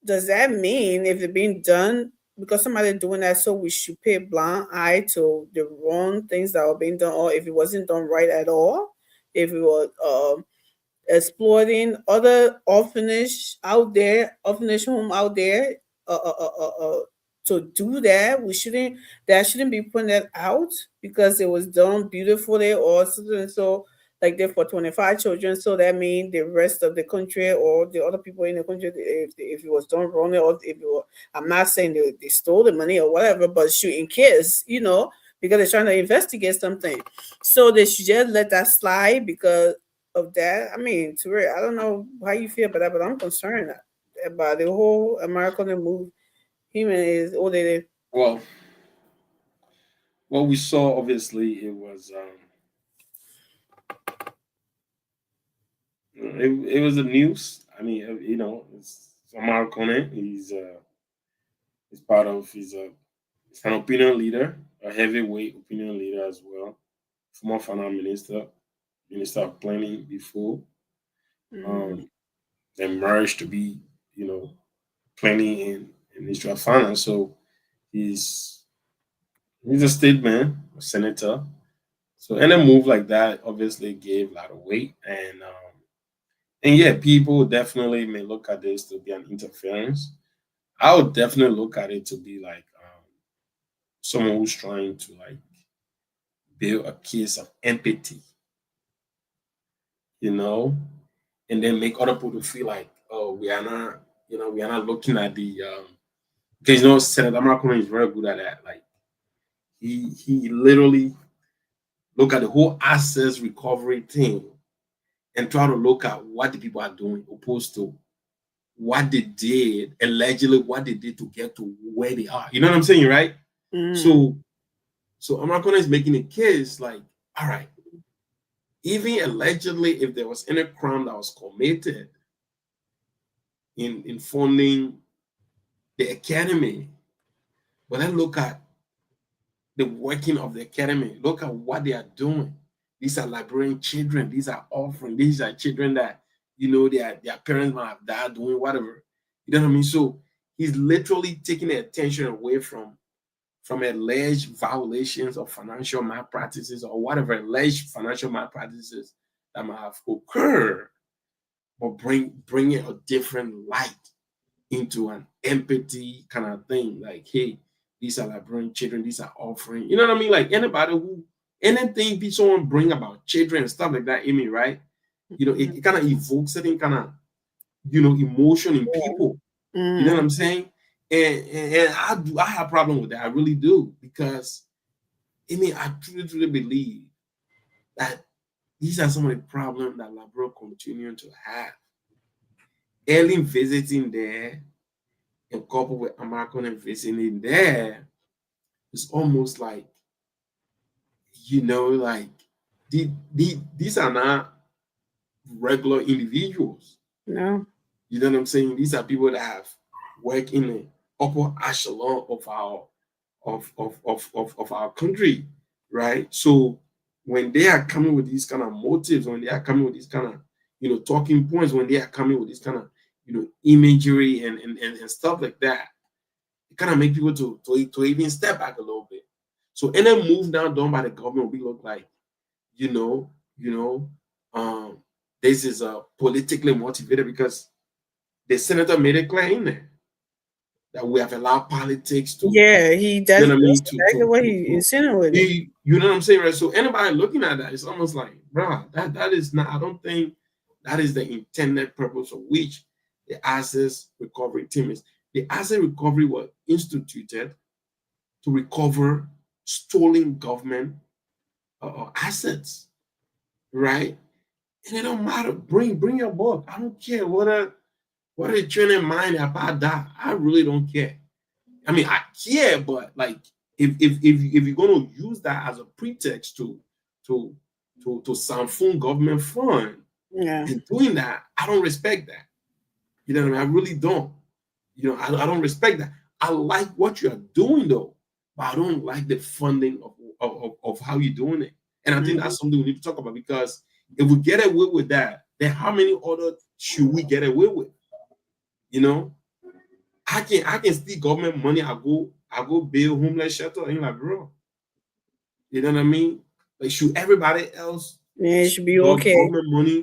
does that mean if they're being done because somebody doing that, so we should pay a blind eye to the wrong things that are being done, or if it wasn't done right at all, if it was exploiting other orphanage home out there, to do that, that shouldn't be putting that out because it was done beautifully or something. So like there for 25 children, so that means the rest of the country or the other people in the country, if it was done wrong, or if it was, I'm not saying they stole the money or whatever, but shooting kids, because they're trying to investigate something, so they should just let that slide because of that. I mean, I don't know how you feel about that, but I'm concerned about the whole American move. Him and his old lady. Well, what we saw, obviously, it was it was the news. I mean, it's Omar Kone. He's part of he's an opinion leader, a heavyweight opinion leader as well. Former finance minister of planning before. Then merged to be, planning in Ministry of Finance. So he's a state man, a senator. So any move like that obviously gave a lot of weight, and yeah, people definitely may look at this to be an interference. I would definitely look at it to be like someone who's trying to like build a case of empathy, and then make other people feel like, oh, we are not, we are not looking at the because Senator Marconi is very good at that. Like he literally look at the whole assets recovery thing and try to look at what the people are doing opposed to what they did, allegedly what they did to get to where they are. You know what I'm saying, right? So Amarcona is making a case like, all right, even allegedly, if there was any crime that was committed in funding the academy, but then look at the working of the academy. Look at what they are doing. These are Liberian children. These are orphans. These are children that, their parents might have died doing whatever. You know what I mean? So he's literally taking the attention away from alleged violations of financial malpractices or whatever alleged financial malpractices that might have occurred, but bring a different light into an empathy kind of thing. Like, hey, these are Liberian children, these are offering. You know what I mean? Like anything someone bring about children and stuff like that, Amy, right? It kind of evokes certain kind of, emotion in people. You know what I'm saying? And I have a problem with that. I really do, because I truly believe that these are some of the problems that Liberia continue to have. Early visiting there and coupled with American visiting there, it's almost like, like these are not regular individuals. No. You know what I'm saying? These are people that have worked in the upper echelon of our country, right? So when they are coming with these kind of motives, when they are coming with these kind of talking points, when they are coming with this kind of imagery and stuff like that, it kind of make people to even step back a little bit. So any move now done by the government will look like, this is politically motivated, because the senator made it clear in there that we have allowed politics to. Yeah, he does. You know what I mean? Exactly what he insinuated. You know what I'm saying, right? So anybody looking at that, it's almost like, bro, that is not. I don't think that is the intended purpose of which the assets recovery team is. The asset recovery was instituted to recover stolen government assets, right? And it don't matter. Bring your book. I don't care what are they training mind about that. I really don't care. I mean, I care, but like, if you're gonna use that as a pretext to sanfun government fund, and doing that, I don't respect that. You know what I mean? I really don't. I don't respect that. I like what you're doing though, but I don't like the funding of how you're doing it. And I think that's something we need to talk about, because if we get away with that, then how many other should we get away with? I can steal government money. I go build homeless shelter in Liberia. You know what I mean? Like, should everybody else? Yeah, it should be okay. Government money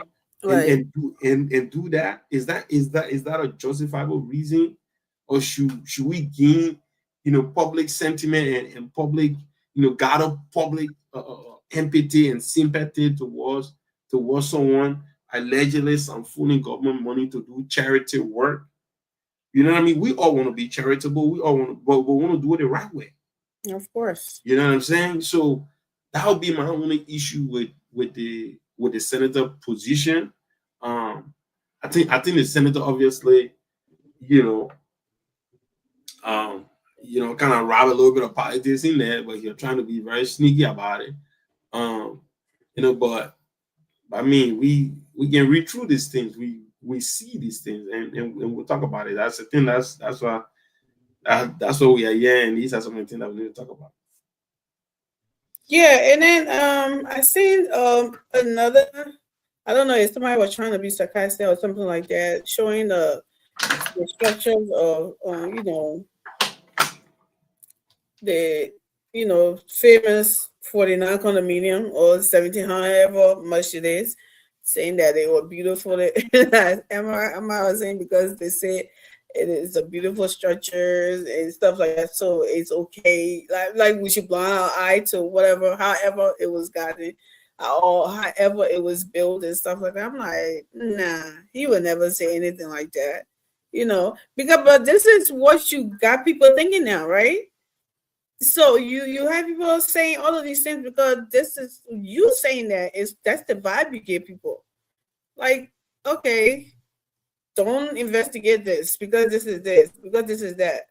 and do that? Is that a justifiable reason, or should we gain public sentiment and public gather public empathy and sympathy towards someone allegedly sanfooning government money to do charity work? You know what I mean? We all want to be charitable. We all want to, but we want to do it the right way. Of course. You know what I'm saying? So that would be my only issue with the senator position. I think the senator obviously, kind of rob a little bit of politics in there, but you're trying to be very sneaky about it. But I mean, we can read through these things. We see these things and we'll talk about it. That's the thing. That's why we are here, and these are some of the things that we need to talk about. Yeah, and then I seen another, I don't know if somebody was trying to be sarcastic or something like that, showing the structures of the famous 49 condominium or 1700, however much it is, saying that they were beautiful. Am I saying, because they say it is a beautiful structures and stuff like that, so it's okay. Like we should blind our eye to whatever, however it was gotten. or however it was built and stuff like that. I'm like, nah, he would never say anything like that, you know, because but this is what you got people thinking now, right? So you have people saying all of these things because this is you saying that's the vibe you give people. Like, okay, don't investigate this because this is that.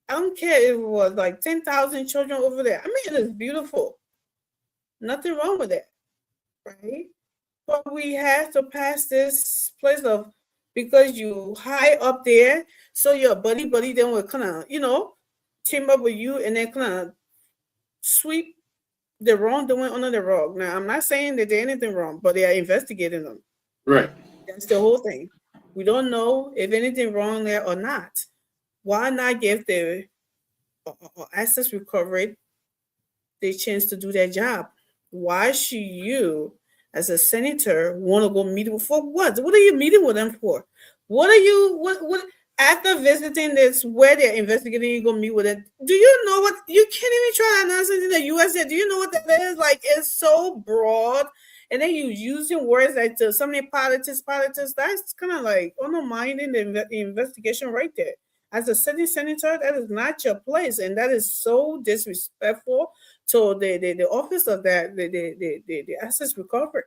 I don't care if it was like 10,000 children over there. I mean, it is beautiful. Nothing wrong with that, right? But we have to pass this place of because you high up there, so your buddy then will kind of, you know, team up with you and then kind of sweep the wrongdoing under the rug. Now, I'm not saying that there's anything wrong, but they are investigating them. Right. That's the whole thing. We don't know if anything wrong there or not. Why not give the assets recovery the chance to do their job? Why should you, as a senator, want to go meet with for what? What are you meeting with them for? What are you what after visiting this where they're investigating, you go meet with it? Do you know what you can't even try to announce it in the US yet? Do you know what that is? Like it's so broad. And then you using words like so many politics, that's kind of like undermining the investigation right there. As a sitting senator, that is not your place, and that is so disrespectful to the office of that the assets recovery.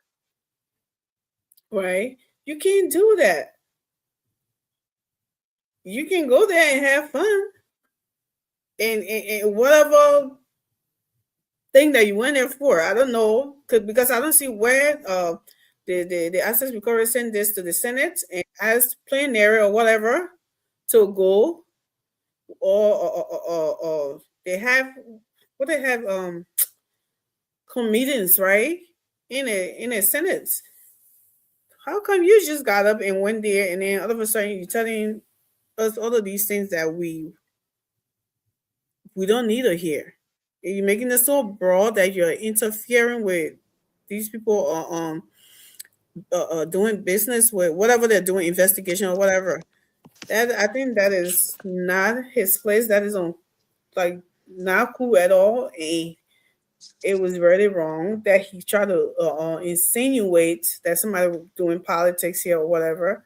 Right? You can't do that. You can go there and have fun, and whatever thing that you went there for. I don't know, because I don't see where the assets recovery sent this to the Senate and asked plenary or whatever to go, or they have committees, right, in a Senate. How come you just got up and went there and then all of a sudden you're telling us all of these things that we don't need to hear? You're making it so broad that you're interfering with these people doing business with whatever they're doing, investigation or whatever. That I think that is not his place. That is like not cool at all. And it was really wrong that he tried to insinuate that somebody was doing politics here or whatever.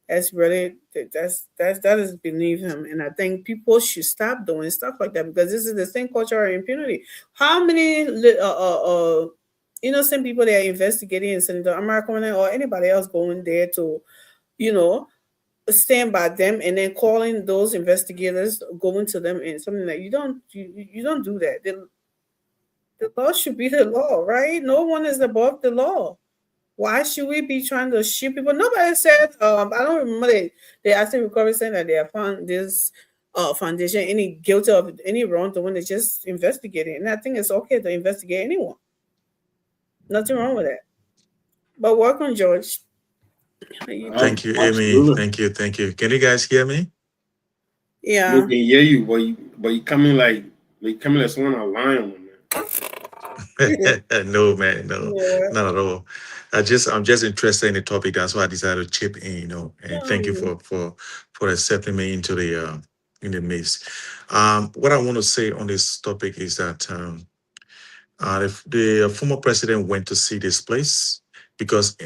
That's really that is beneath him, and I think people should stop doing stuff like that because this is the same culture of impunity. How many innocent people they are investigating in Senator American or anybody else going there to, stand by them and then calling those investigators, going to them and something that you don't do that. The law should be the law, right? No one is above the law. Why should we be trying to shoot people? Nobody said, I don't remember they actually recovery saying that they have found this foundation any guilty of any wrongdoing. They just investigating. And I think it's okay to investigate anyone. Nothing wrong with that. But welcome, George. Thank you, Amy. Thank you. Can you guys hear me? Yeah. We can hear you, but you coming like someone a lion, man. No, man, no, not at all. I'm just interested in the topic. That's why I decided to chip in, and thank you for accepting me into the in the midst. What I want to say on this topic is that the former president went to see this place. Because,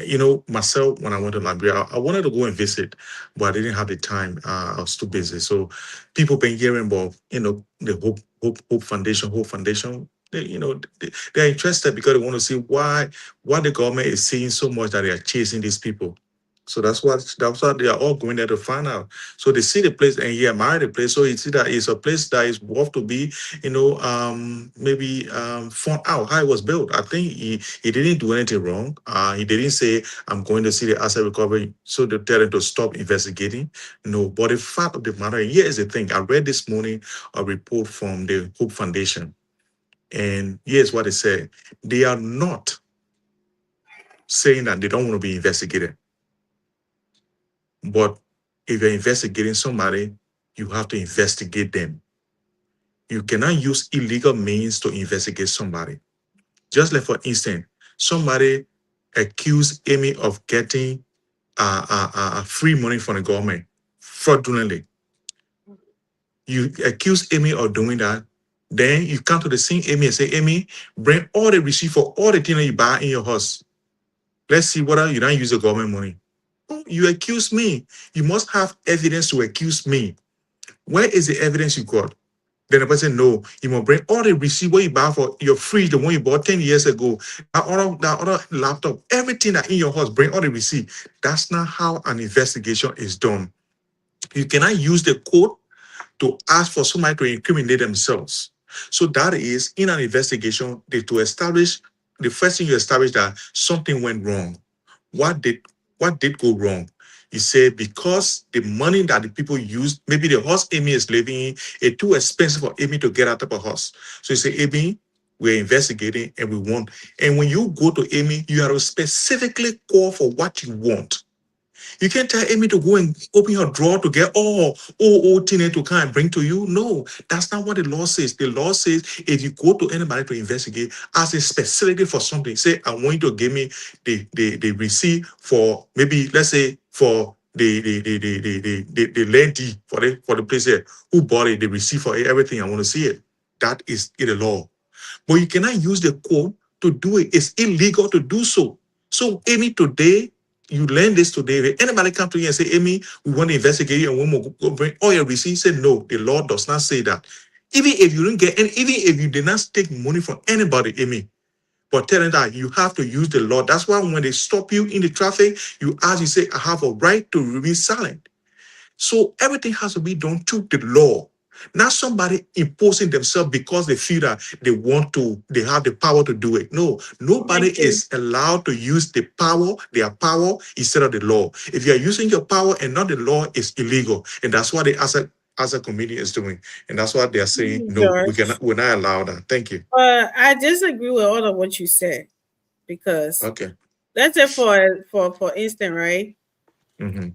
myself, when I went to Liberia, I wanted to go and visit, but I didn't have the time. I was too busy. So people been hearing about, the Hope Foundation. They're interested because they want to see why the government is seeing so much that they are chasing these people. So that's why they are all going there to find out. So they see the place and he admired the place. So he see that it's a place that is worth to be, maybe found out how it was built. I think he didn't do anything wrong. He didn't say, I'm going to see the asset recovery. So they tell him to stop investigating. No, but the fact of the matter, here is the thing. I read this morning a report from the Hope Foundation. And here's what they said. They are not saying that they don't want to be investigated. But if you're investigating somebody, you have to investigate them. You cannot use illegal means to investigate somebody. Just like, for instance, somebody accused Amy of getting free money from the government fraudulently. You accuse Amy of doing that, Then you come to the same Amy and say, Amy, bring all the receipt for all the things that you buy in your house. Let's see whether you don't use the government money. Oh, you accuse me. You must have evidence to accuse me. Where is the evidence you got? Then the person, no, you must bring all the receipt what you buy for your fridge, the one you bought 10 years ago, that other laptop, everything that in your house, bring all the receipt. That's not how an investigation is done. You cannot use the code to ask for somebody to incriminate themselves. So that is, in an investigation, to establish, the first thing you establish that something went wrong. What did go wrong? You say because the money that the people used, maybe the house Amy is living in, it's too expensive for Amy to get out of a house. So you say, Amy, we're investigating and we want. And when you go to Amy, you have to specifically call for what you want. You can't tell Amy to go and open your drawer to get all things to come and bring to you. No, that's not what the law says. The law says if you go to anybody to investigate, ask it specifically for something. Say, I want you to give me the receipt for maybe, let's say, for the land deed for the place there. Who bought it? The receipt for it, everything. I want to see it. That is in the law. But you cannot use the code to do it. It's illegal to do so. So, Amy, today, you learn this today. If anybody come to you and say, Amy, we want to investigate you and we will go bring all your receipts, say, no, the law does not say that. Even if you didn't get, and even if you did not take money from anybody, Amy, but tell them that you have to use the law. That's why when they stop you in the traffic, you ask, you say, I have a right to remain silent. So everything has to be done to the law. Not somebody imposing themselves because they feel that they have the power to do it. No, nobody is allowed to use their power instead of the law. If you are using your power and not the law, it's illegal. And that's what the ASA committee is doing. And that's what they are saying. No, we're not allowed that. Thank you. I disagree with all of what you said because let's say for instance, right? Mm-hmm.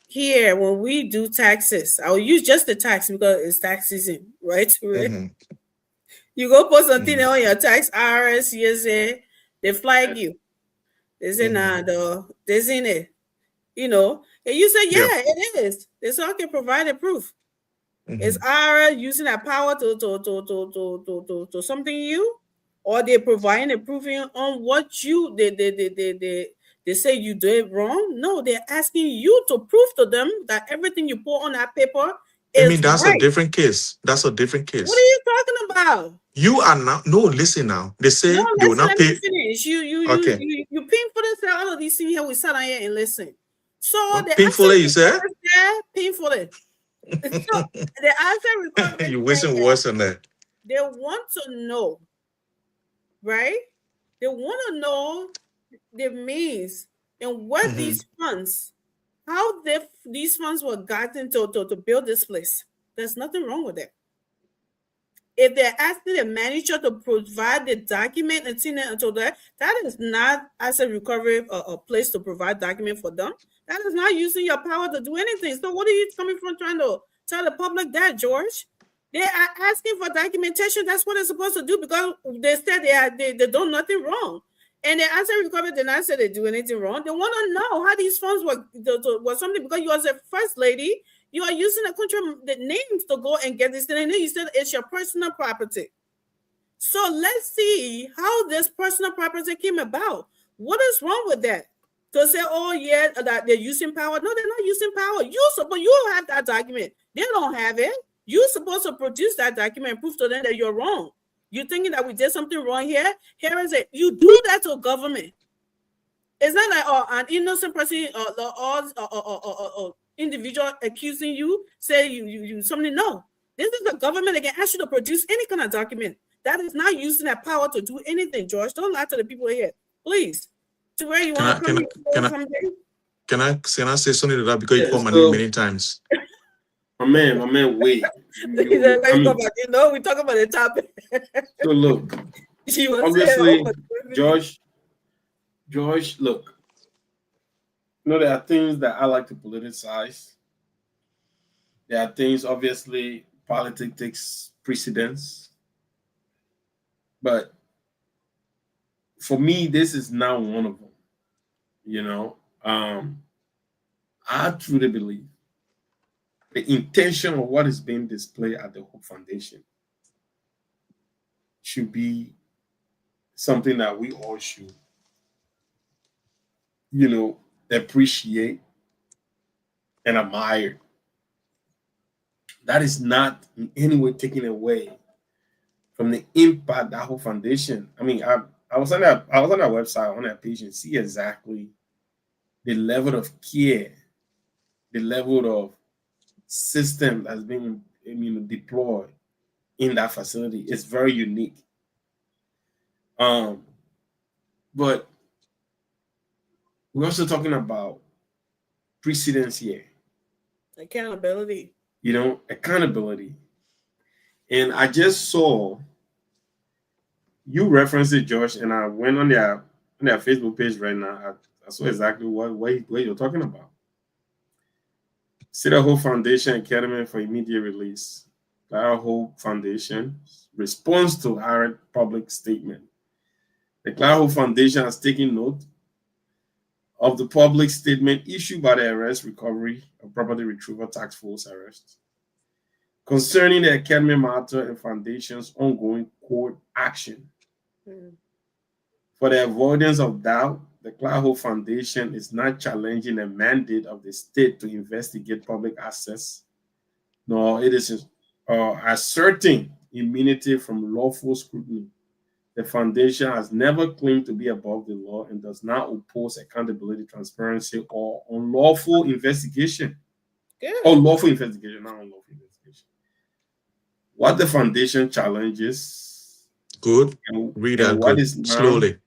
Here, when we do taxes, I'll use just the tax because it's tax season, right? Mm-hmm. You go put something on your tax, IRS, CSA, they flag you. They say, nah, this ain't it. You know, and you say, it is. They say, okay, provide a proof. Mm-hmm. Is IRS using that power to something you, or they providing a proof on what they say you did wrong? No, they're asking you to prove to them that everything you put on that paper is right. That's a different case. That's a different case. What are you talking about? You are not. No, listen now. They say they will not pay. Finish. You painfully say all of these things here. We sat on here and listen. So painfully, you say? Painfully. So the answer you're wasting words on that. They want to know, right? They want to know the means and what these funds, how these funds were gotten to build this place. There's nothing wrong with that. If they're asking the manager to provide the document and that is not as a recovery a place to provide document for them. That is not using your power to do anything. So what are you coming from trying to tell the public that, George? They are asking for documentation. That's what they're supposed to do because they said they done nothing wrong. And the answer recovery did not say they do anything wrong. They want to know how these funds were something because you as a first lady, you are using the names to go and get this thing. And then you said it's your personal property. So let's see how this personal property came about. What is wrong with that? To say, oh yeah, that they're using power. No, they're not using power. You have that document. They don't have it. You're supposed to produce that document and prove to them that you're wrong. You're thinking that we did something wrong here? Here is it. You do that to government. It's not like an innocent person or individual accusing you, say you something. No. This is the government. They can ask you to produce any kind of document. That is not using that power to do anything, George. Don't lie to the people here. Please. To where you want to come Can I say something to that because you called my name many times? My man, wait. We talk about the topic. So look, obviously, George, look. There are things that I like to politicize. There are things, obviously, politics takes precedence. But for me, this is now one of them. I truly believe the intention of what is being displayed at the Hope Foundation should be something that we all should, appreciate and admire. That is not in any way taken away from the impact that whole foundation. I mean, I was on that website, on that page, and see exactly the level of care, the level of system that's being deployed in that facility. It's very unique. But we're also talking about precedence here. Accountability. Accountability. And I just saw you referenced it, Josh, and I went on their Facebook page right now. I saw exactly what you're talking about. Cedar Hope Foundation Academy for immediate release. Clara Hope Foundation response to our public statement. The Clara Hope Foundation has taken note of the public statement issued by the Arrest, Recovery, and Property Retrieval Task Force arrest concerning the Academy matter and Foundation's ongoing court action. For the avoidance of doubt, the Clara Hope Foundation is not challenging the mandate of the state to investigate public assets, nor it is asserting immunity from lawful scrutiny. The foundation has never claimed to be above the law and does not oppose accountability, transparency, or unlawful investigation. Or lawful investigation, not unlawful investigation. What the foundation challenges. Good. Read that good. Slowly.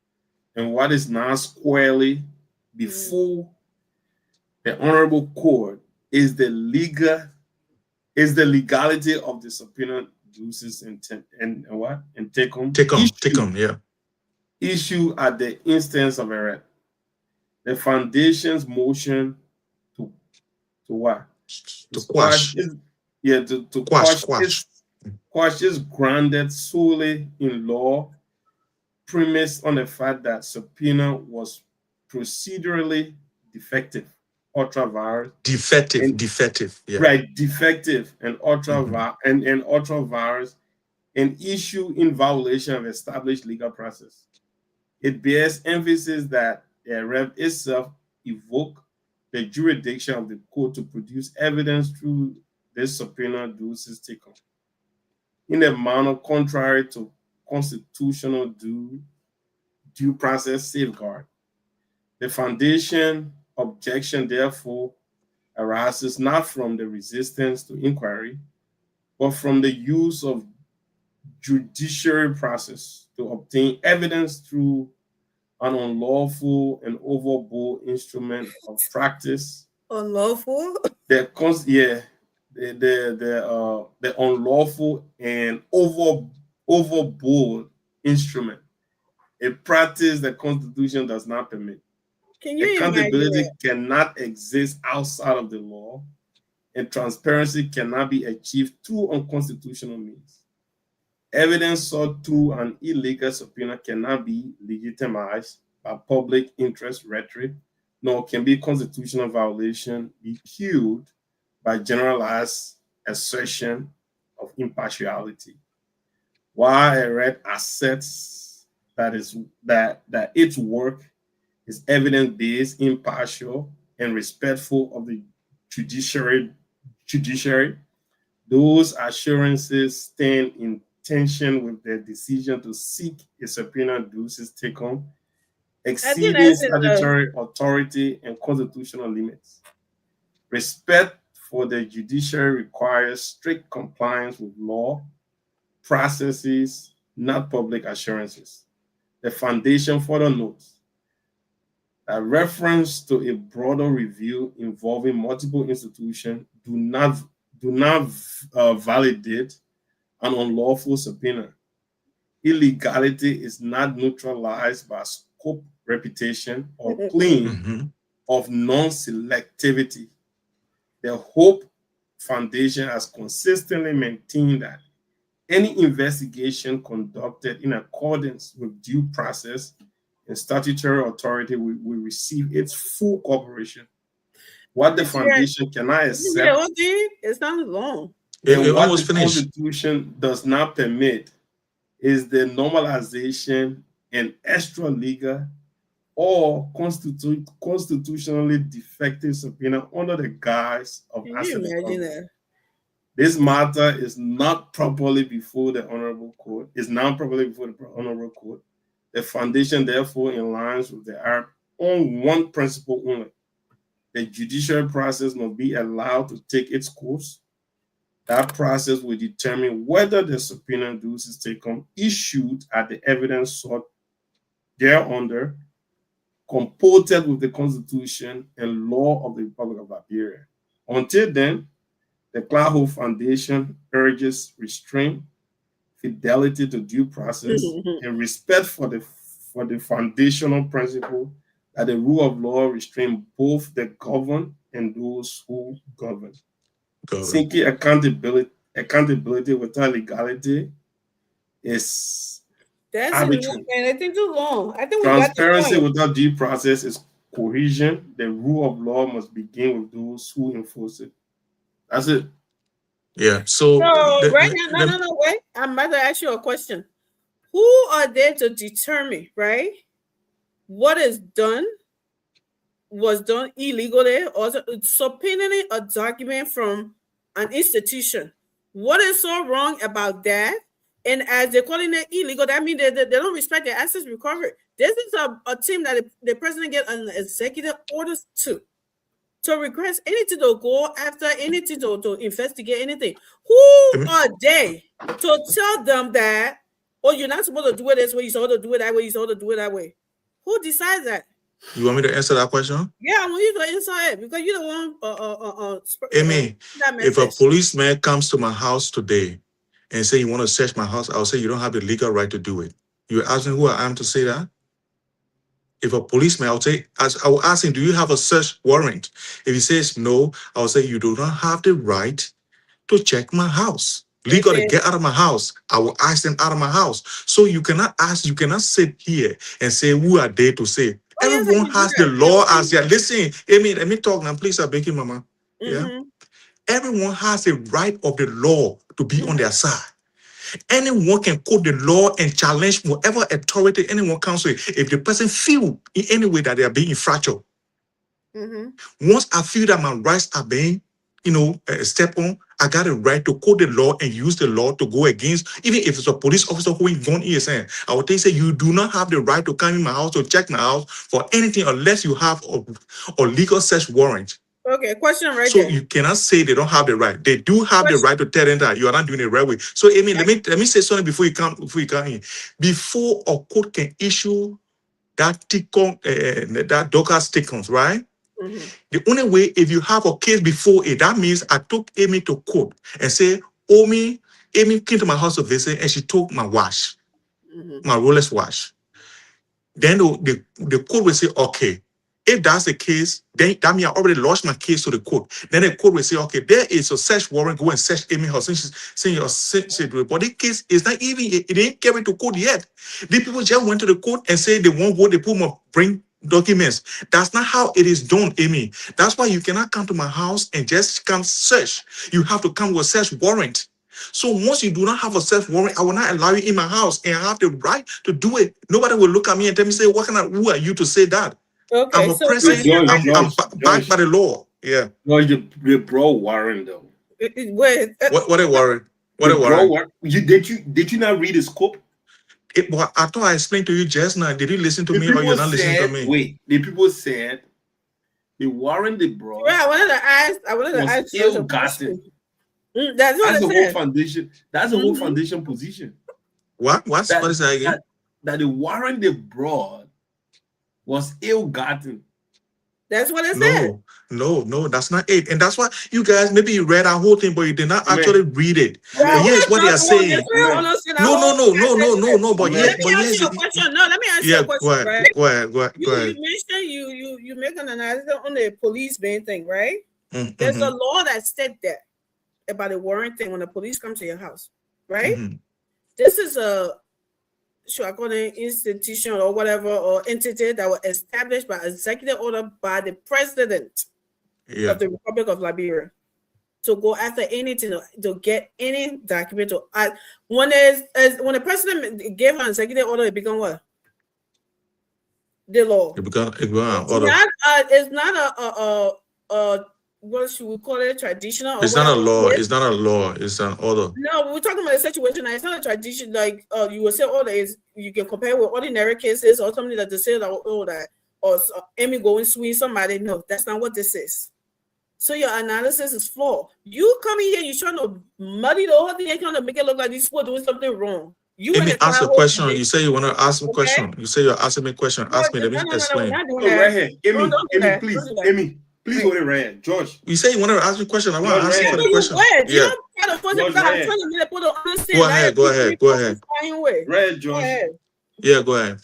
And what is now squarely before the honorable court is the legality of the subpoena duces and take home, yeah. Issue at the instance of a the foundation's motion to what? To quash. Quash is grounded solely in law, premised on the fact that subpoena was procedurally defective. Ultra-virus. Defective. Yeah. Right, defective and ultra-virus, an issue in violation of established legal process. It bears emphasis that the REV itself evoked the jurisdiction of the court to produce evidence through this subpoena duces taken in a manner contrary to constitutional due process safeguard. The foundation objection, therefore, arises not from the resistance to inquiry, but from the use of judiciary process to obtain evidence through an unlawful and overboard instrument of practice. Unlawful? The unlawful and overboard instrument, a practice the Constitution does not permit. Accountability cannot exist outside of the law, and transparency cannot be achieved through unconstitutional means. Evidence sought through an illegal subpoena cannot be legitimized by public interest rhetoric, nor can be constitutional violation be cued by generalized assertion of impartiality. While a RED asserts that its work is evidence-based, impartial, and respectful of the judiciary, those assurances stand in tension with their decision to seek a subpoena duces take home, exceeding statutory authority and constitutional limits. Respect for the judiciary requires strict compliance with law, processes, not public assurances. The foundation further notes that reference to a broader review involving multiple institutions do not validate an unlawful subpoena. Illegality is not neutralized by scope, reputation, or claim of non-selectivity. The Hope Foundation has consistently maintained that any investigation conducted in accordance with due process and statutory authority will receive its full cooperation. What the foundation cannot accept, it sounds long. And what the Constitution does not permit is the normalization and extra legal or constitutionally defective subpoena under the guise of Can you asset imagine recovery. that? This matter is not properly before the Honorable Court, is now properly before the Honorable Court. The foundation, therefore, aligns with the Act on one principle only. The judicial process must be allowed to take its course. That process will determine whether the subpoena dues taken issued at the evidence sought thereunder comported with the Constitution and law of the Republic of Liberia. Until then, the Claho Foundation urges restraint, fidelity to due process, and respect for the foundational principle that the rule of law restrain both the governed and those who govern. Seeking accountability without legality is arbitrary. I think too long. I think Transparency without due process is cohesion. The rule of law must begin with those who enforce it. That's it. Yeah. So right now, no, wait. I'm about to ask you a question. Who are there to determine, right? What is done was done illegally, or subpoenaing a document from an institution. What is so wrong about that? And as they're calling it illegal, that means they don't respect the assets recovery. This is a team that the president get an executive orders to request anything to go after, anything to investigate anything. Who are they to tell them that, oh, you're not supposed to do it this way, you're supposed to do it that way, you're supposed to do it that way? Who decides that? You want me to answer that question? Yeah, I want you to answer it because you're the one. Amy, if a policeman comes to my house today and say you want to search my house, I'll say you don't have the legal right to do it. You're asking who I am to say that? If a policeman, I will ask him, do you have a search warrant? If he says no, I'll say you do not have the right to check my house. Legally, get out of my house. I will ask them out of my house. So you cannot sit here and say who are they to say. Everyone has the law as their. Listen, Amy, let me talk now. Please, I beg you, Mama. Yeah. Everyone has the right of the law to be on their side. Anyone can quote the law and challenge whatever authority anyone comes with. If the person feel in any way that they are being infracted. Once I feel that my rights are being, stepped on, I got a right to quote the law and use the law to go against, even if it's a police officer who is gone here saying, I would say you do not have the right to come in my house to check my house for anything unless you have a legal search warrant. Okay, question right so there. So you cannot say they don't have the right. They do have the right to tell them that you are not doing it the right way. So Amy, let me say something before you come in. Before a court can issue that that DOCA stickers, right? The only way, if you have a case before it, that means I took Amy to court and say, Amy came to my house to visit and she took my watch, my Rolex watch. Then the court will say, okay, if that's the case, then that means I already lodged my case to the court. Then the court will say, okay, there is a search warrant, go and search Amy's house. Since you're saying but the case is not even, it didn't carry to court yet. The people just went to the court and say they won't go, they put more bring documents. That's not how it is done, Amy. That's why you cannot come to my house and just come search. You have to come with a search warrant. So once you do not have a search warrant, I will not allow you in my house and I have the right to do it. Nobody will look at me and tell me, say, who are you to say that? Okay, I'm a president. I'm backed by the law. Yeah. No, you bro warrant though. Wait. What a warrant? What a warrant? Did you not read the scope? But I thought I explained to you just now. Did you listen to me or you're not listening to me? Wait, the people said the warrant they brought. Well, I wanted to ask ill-gotten. That's what the whole foundation. That's the whole foundation position. What is that again? That the warrant they brought was ill-gotten. That's what it said. No, that's not it. And that's why you guys, maybe you read our whole thing, but you did not actually read it. Well, here's what they are saying. No. But let me ask you a question. No, let me ask you a question. Go ahead. You mentioned you make an analysis on the police ban thing, right? There's a law that said that about the warrant thing when the police come to your house, right? This is I call it an institution or whatever, or entity that was established by executive order by the president of the Republic of Liberia to go after anything to get any document. When the president gave an executive order, it become what? The law. It began order. It's not a what should we call it? Traditional. It's not a law. It's not a law. It's an order. No, we're talking about a situation. It's not a tradition. Like you will say, order is you can compare with ordinary cases or something that they say that or Amy going sweet somebody. No, that's not what this is. So your analysis is flawed. You come in here, you're trying to muddy the whole thing. You're trying to make it look like these people doing something wrong. Let me ask a question. You say you want to ask a question. You say you're asking me a question. Ask me. Let me explain. Right here, Amy, please, Amy. Please hold it right here. George. You say you want to ask me a question. I want to ask you the question. Yeah. Go ahead. Right, George. Yeah, go ahead.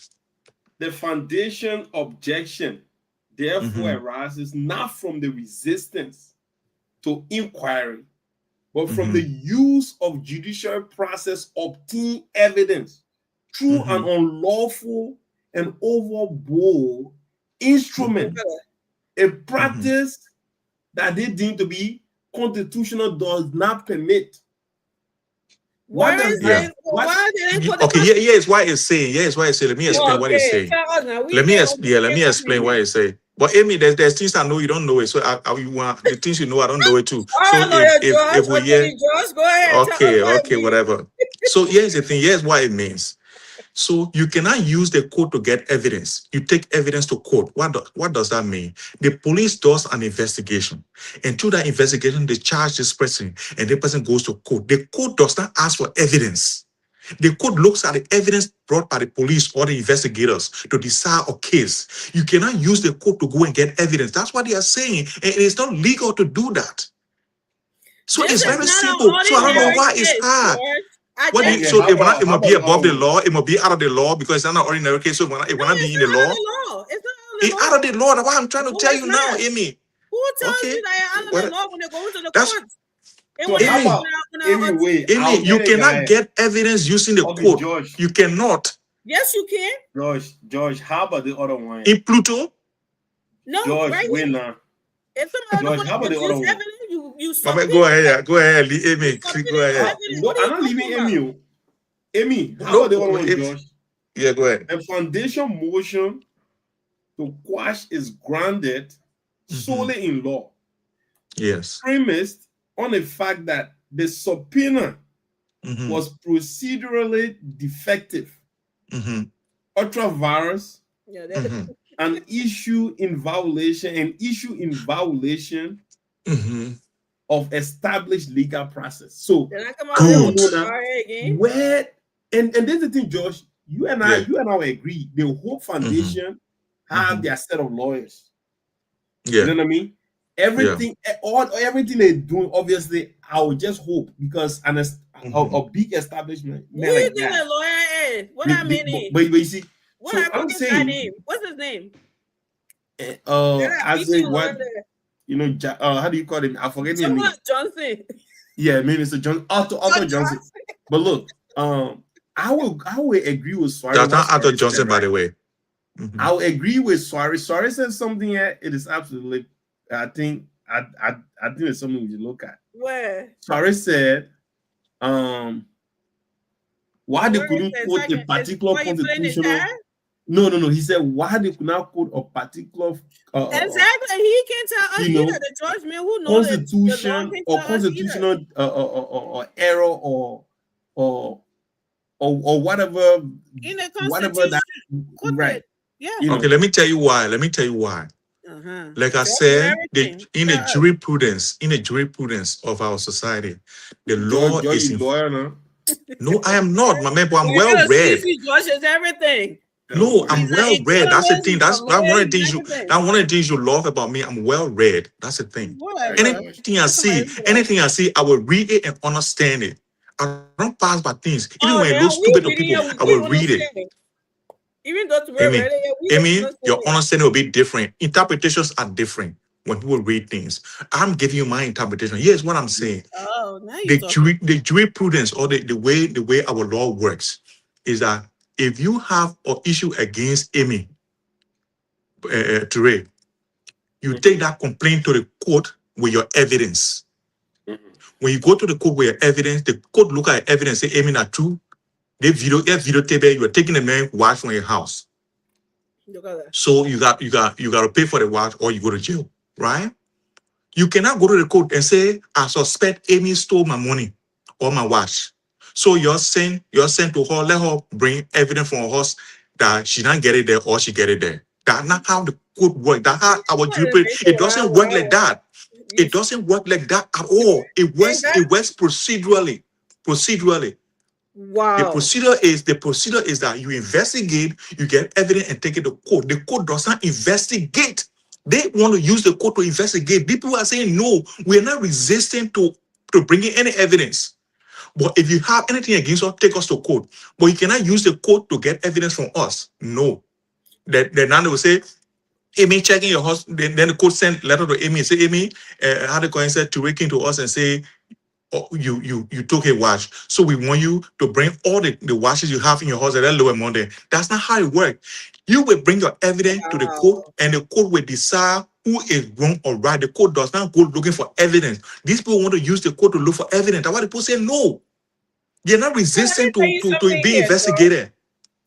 The foundation objection therefore arises not from the resistance to inquiry, but from the use of judicial process obtain evidence through an unlawful and overboard instrument. A practice that they deem to be constitutional does not permit. Why does that? Here's why it's saying. Here's why it's saying. Let me explain what it's saying. Let me explain what it's saying. But Amy, there's things I know you don't know it. So you want the things you know I don't know it too. So if we hear, okay, whatever. So here's the thing. Here's what it means. So you cannot use the court to get evidence. You take evidence to court. What does that mean? The police does an investigation. And through that investigation, they charge this person and the person goes to court. The court does not ask for evidence. The court looks at the evidence brought by the police or the investigators to decide a case. You cannot use the court to go and get evidence. That's what they are saying. And it is not legal to do that. So it's very simple. So I don't know why it's hard. It must be above the law. It must be out of the law because it's not an ordinary case. So it will not be in the law. It's out of the law. That's what I'm trying to tell you now, Amy. Who tells you that out of the law when they go into the court? Amy, you cannot get evidence using the court. George. You cannot. Yes, you can. George, how about the other one? In Pluto? No, George, right wait now. If somebody how about the other one? Go ahead, Amy. Go ahead. No, I'm not leaving Amy. Amy, how about the other one, George? Yeah, go ahead. A foundation motion to quash is grounded solely in law. Yes. Premised on the fact that the subpoena was procedurally defective, ultra-virus, an issue in violation, of established legal process. So where and there's the thing, Josh, you and I agree. The whole foundation have their set of lawyers. Yeah. You know what I mean? Everything they're doing, obviously, I would just hope because a big establishment. Who do you think the lawyer is? What I mean? But you see, what I'm saying, what's his name? I say what. You know, how do you call him? I forget his name. Johnson. Yeah, Minister John Arthur Johnson. But look, I will agree with Suarez. That's not Arthur Johnson, by the way. I will agree with Suarez. Suarez said something here. It is absolutely. I think it's something we should look at. Where Suarez said, why they couldn't quote a particular constitutional. No. He said why they could not quote a particular exactly. He can't tell us either. The judgment who knows constitution or constitutional or error or whatever. In the constitution, that right. Yeah. Okay. Let me tell you why. Like I said, in the jurisprudence of our society, the law is in. No, I am not, my man. But I'm well read. George is everything. No, I'm well read. That's the thing. That's one of the things you love about me. I'm well read. That's the thing. Anything I see, I will read it and understand it. I don't pass by things. Even when it looks stupid to people, I will read it. Even though Amy, your understanding will be different. Interpretations are different when people read things. I'm giving you my interpretation. Here's what I'm saying. Oh, now the jurisprudence or the way our law works is that if you have an issue against Amy Toure, you take that complaint to the court with your evidence. When you go to the court with your evidence, the court look at your evidence and say, Amy, not true. They videotape you are taking the man watch from your house. Look at that. So you got to pay for the watch or you go to jail, right? You cannot go to the court and say, I suspect Amy stole my money or my watch. So you're sent to her, let her bring evidence from her house that she didn't get it there or she get it there. That's not how the court works. That's how our jury. It doesn't work like that. It doesn't work like that at all. It works procedurally. Wow. The procedure is that you investigate, you get evidence, and take it to court. The court does not investigate. They want to use the court to investigate. People are saying, no, we're not resisting to bringing any evidence. But if you have anything against us, take us to court. But you cannot use the court to get evidence from us. No. Then now they will say, Amy, checking your house. Then the court send letter to Amy and say, Amy, had the coincidence to break into us and say, oh, you took a watch. So we want you to bring all the watches you have in your house at that lower Monday. That's not how it works. You will bring your evidence to the court, and the court will decide who is wrong or right. The court does not go looking for evidence. These people want to use the court to look for evidence. That's why the people say no. They're not resisting to be investigated.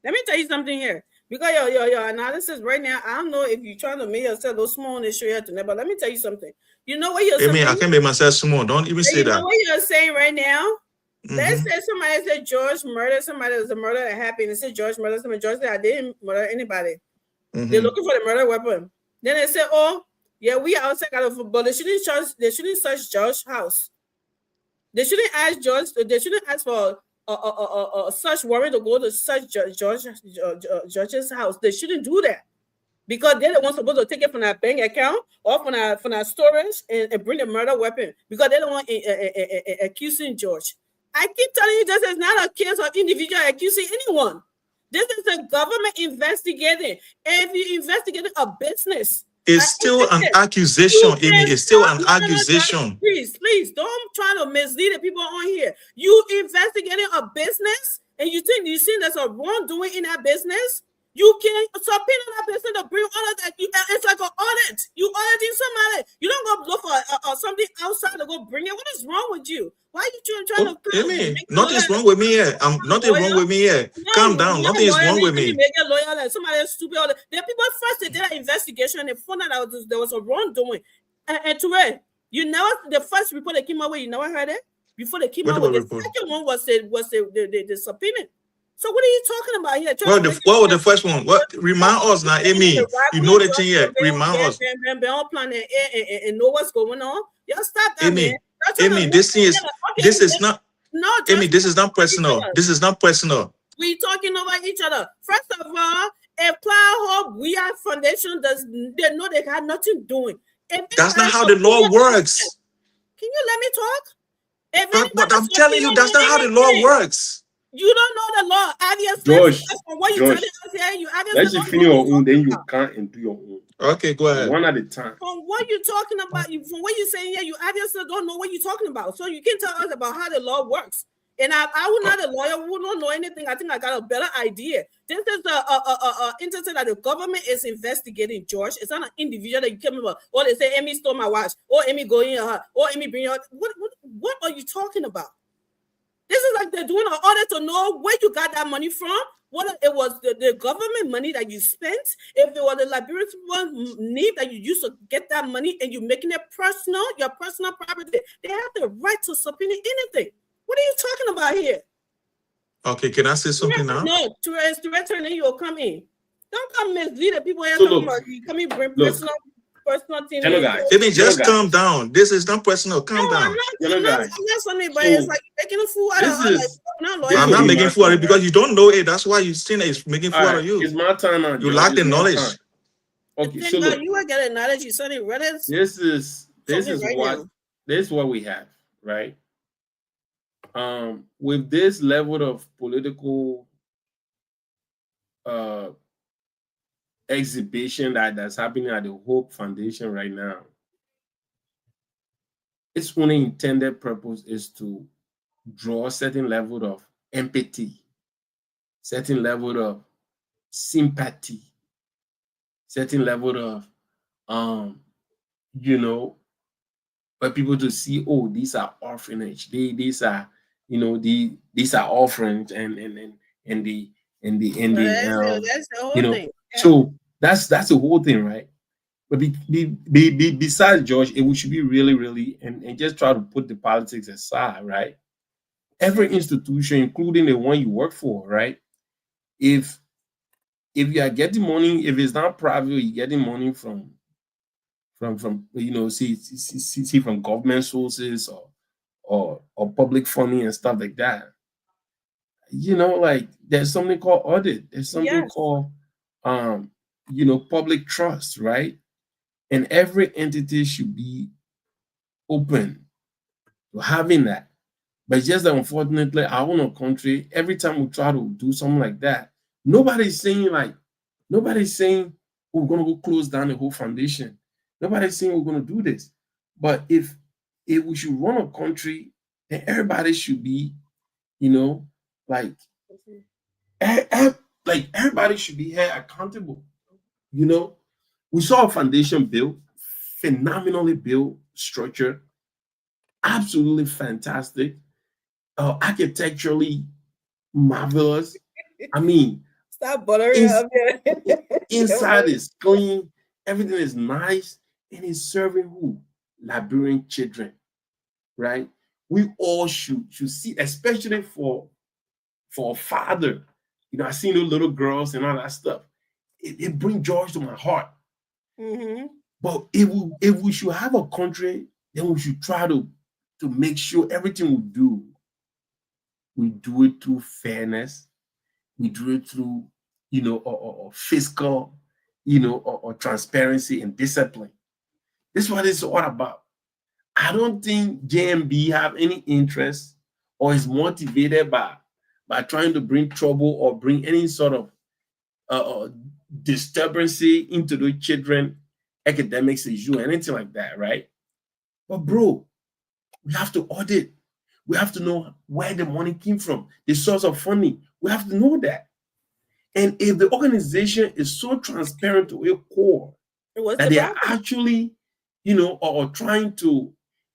Let me tell you something here. Because your analysis right now, I don't know if you're trying to make yourself look small on the show tonight, but let me tell you something. You know what you're saying? I can't make myself small. Don't even say that. You know what you're saying right now? Let's say somebody said George murdered somebody. There's a murder that happened. They said George murdered somebody. George said I didn't murder anybody. They're looking for the murder weapon. Then they said, oh, yeah, we outside out of, but they shouldn't search George's house. They shouldn't ask George. They shouldn't ask for a search warrant to go to search George's house. They shouldn't do that because they're the ones supposed to take it from that bank account or from that storage and bring the murder weapon because they don't want accusing George. I keep telling you, this is not a case of individual accusing anyone. This is a government investigating. If you investigating a business, it's still an accusation, Amy. It's still an accusation. Please, don't try to mislead the people on here. You investigating a business and you think there's a wrongdoing in that business? You can subpoena that person to bring all of that. It's like an audit. You auditing somebody. You don't go look for something outside to go bring it. What is wrong with you? Why are you trying to? Amy, nothing's wrong with me here. Nothing wrong with me here. Calm down. Nothing is wrong with me. You make a lawyer like somebody else stupid. The people first they did an investigation and they found out there was a wrongdoing. And to it, you never the first report that came out with, you never heard it before they came out with the second one was the subpoena. So what are you talking about here? What was the first one? What remind us now, Amy? You know the thing here. Remind us. And know what's going on. Y'all stop that, Amy. man. Amy, this is not. Amy, this is not personal. This is not personal. We talking over each other. First of all, if Cloud Hope We Are Foundation they know they got nothing doing. That's not how the law works. Can you let me talk? But I'm telling you, that's not how the law works. You don't know the law, obviously. Josh, from what you're telling us here, you obviously let's just finish your own, then you can't do your own. Okay, go ahead. One at a time. From what you're talking about, from what you're saying here, you obviously don't know what you're talking about. So you can tell us about how the law works. And I would not a lawyer who don't know anything. I think I got a better idea. This is the instance that the government is investigating, George. It's not an individual that you came about. Or they say, Amy stole my watch. Or Amy going in her. Or Amy bring her. What are you talking about? This is like they're doing an audit to know where you got that money from. What it was the government money that you spent. If it was the Liberian need that you used to get that money and you're making it personal, your personal property, they have the right to subpoena anything. What are you talking about here? Okay, can I say something now? No, to return, then you'll come in. Don't come mislead the people here. You come in, bring personal things. Amy, just calm down. This is not personal. Calm down. I'm not funny, but it's like making a fool out of her. I'm not making fool out of you because you don't know it. That's why you think it's making fool out of you. It's my time now. You lack the knowledge. Okay, so look, you are getting knowledge. You suddenly read it. This is what we have, right? With this level of political exhibition that's happening at the Hope Foundation right now, its only intended purpose is to draw a certain level of empathy, certain level of sympathy, certain level of but people to see, oh, these are orphanage, these are, you know, these are orphans, and the That's the you whole know, thing. Yeah. so that's the whole thing, right? But besides George, we should be really and just try to put the politics aside, right? Every institution, including the one you work for, right? If you are getting money, if it's not private, you're getting money from you know, see from government sources or public funding and stuff like that. You know, like there's something called audit. There's something called you know, public trust, right? And every entity should be open to having that. But just that, unfortunately, our own country, every time we try to do something like that, nobody's saying we're gonna go close down the whole foundation. Nobody's saying we're gonna do this. But if we should run a country, then everybody should be, you know, like like everybody should be held accountable. You know, we saw a foundation built, phenomenally built structure, absolutely fantastic, architecturally marvelous. I mean, stop buttering up. Inside is clean, everything is nice, and it's serving who? Liberian children, right? We all should see, especially for a father. You know, I seen those little girls and all that stuff. It brings joy to my heart. Mm-hmm. But if we should have a country, then we should try to make sure everything we do it through fairness. We do it through, you know, or fiscal, you know, or transparency and discipline. This is what it's all about. I don't think JMB have any interest or is motivated by trying to bring trouble or bring any sort of disturbance into the children academics issue, anything like that, right? But bro, we have to audit. We have to know where the money came from, the source of funding. We have to know that. And if the organization is so transparent to a core that they are actually, you know, or trying to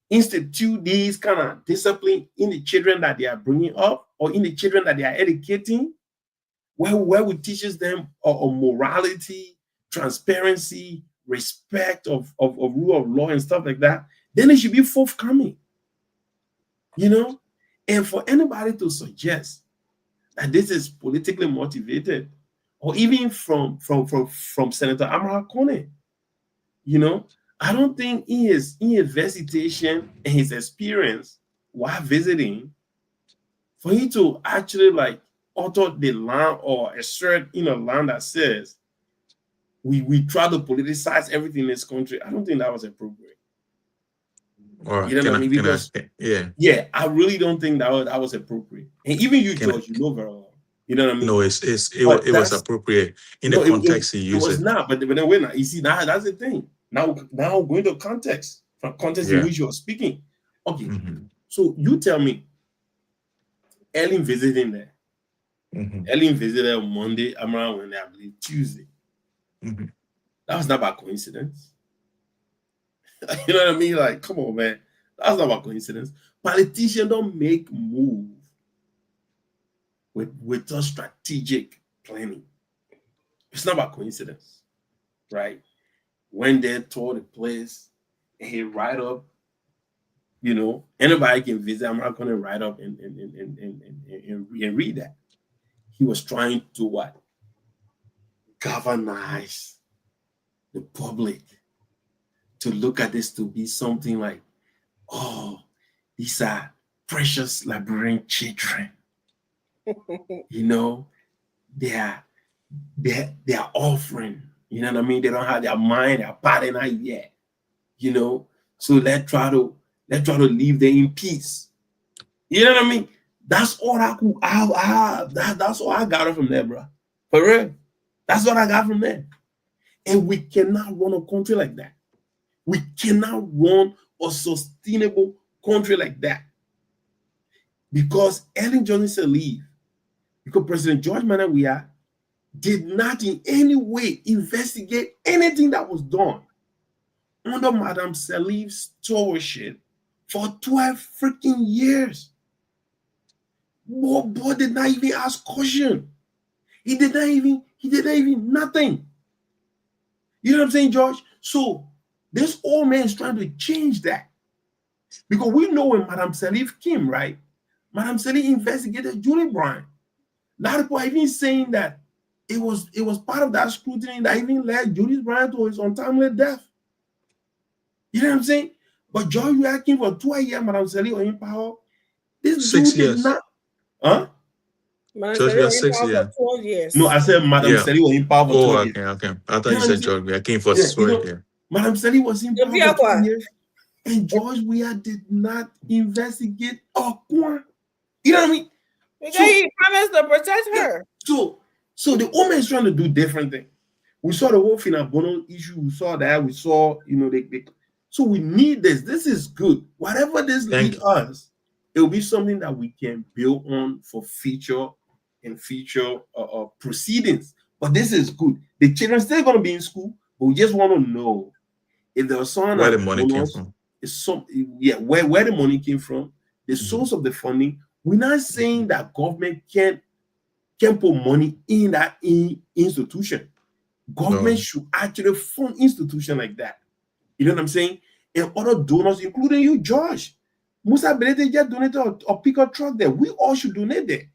institute these kind of discipline in the children that they are bringing up or in the children that they are educating, where we teaches them of morality, transparency, respect of rule of law and stuff like that, then it should be forthcoming. You know, and for anybody to suggest that this is politically motivated, or even from Senator Amara Kone, you know, I don't think in his visitation and his experience while visiting, for him to actually like author the line or assert in a line that says we try to politicize everything in this country, I don't think that was appropriate. All right. You know what I mean? Because yeah, I really don't think that was appropriate. And even you, George, you know very well. You know what I mean? No, it was appropriate in the context he used. It was not, but then we're not. You see, now that's the thing. Now going to context, from context in which you're speaking. Okay, so you tell me, Ellen visiting there. Ellen visited on Monday, Amara went there, I believe, Tuesday. That was not by coincidence. You know what I mean? Like, come on, man. That's not by coincidence. Politicians don't make moves with a strategic planning. It's not by coincidence, right? When they tour the place, and he write up, you know, anybody can visit. I'm not going to write up and read that. He was trying to what? Galvanize the public to look at this to be something like, oh, these are precious Liberian children. You know, they are offering. You know what I mean? They don't have their mind, their body not yet. You know, so let's try to leave them in peace. You know what I mean? That's all that's all I got from there, bro. For real. That's what I got from there. And we cannot run a country like that. We cannot run a sustainable country like that. Because Ellen Johnson Sirleaf, because President George Maina Weah did not in any way investigate anything that was done under Madam Salif's stewardship for 12 freaking years. Boy did not even ask question. He did not even nothing. You know what I'm saying, George? So this old man is trying to change that. Because we know when Madam Salif came, right? Madam Salif investigated Julie Bryant. A lot of people are even saying that it was part of that scrutiny that even led Julie Bryant to his untimely death. You know what I'm saying? But George, we are for 12 years, Madam Salif was in power. This 6 dude years. did not. Huh? George, we are 6 years. 12 years. No, I said Madam Salif was in power for 12 years. Okay. I thought you said George. We came for 12 years. Madam Salif was in power for 12 years. And George Weah did not investigate Okwa. You know what I mean? Because he promised to protect her. So the woman is trying to do different things. We saw the whole Finabono issue. We saw that. We saw, so we need this. This is good. Whatever this leads us, it will be something that we can build on for future proceedings. But this is good. The children are still going to be in school, but we just want to know if there was someone where the money came from. Where the money came from, the source of the funding. We're not saying that government can't put money in that institution. Government should actually fund institution like that. You know what I'm saying? And other donors, including you, George. Musa Belete just donated a pickup truck there. We all should donate there.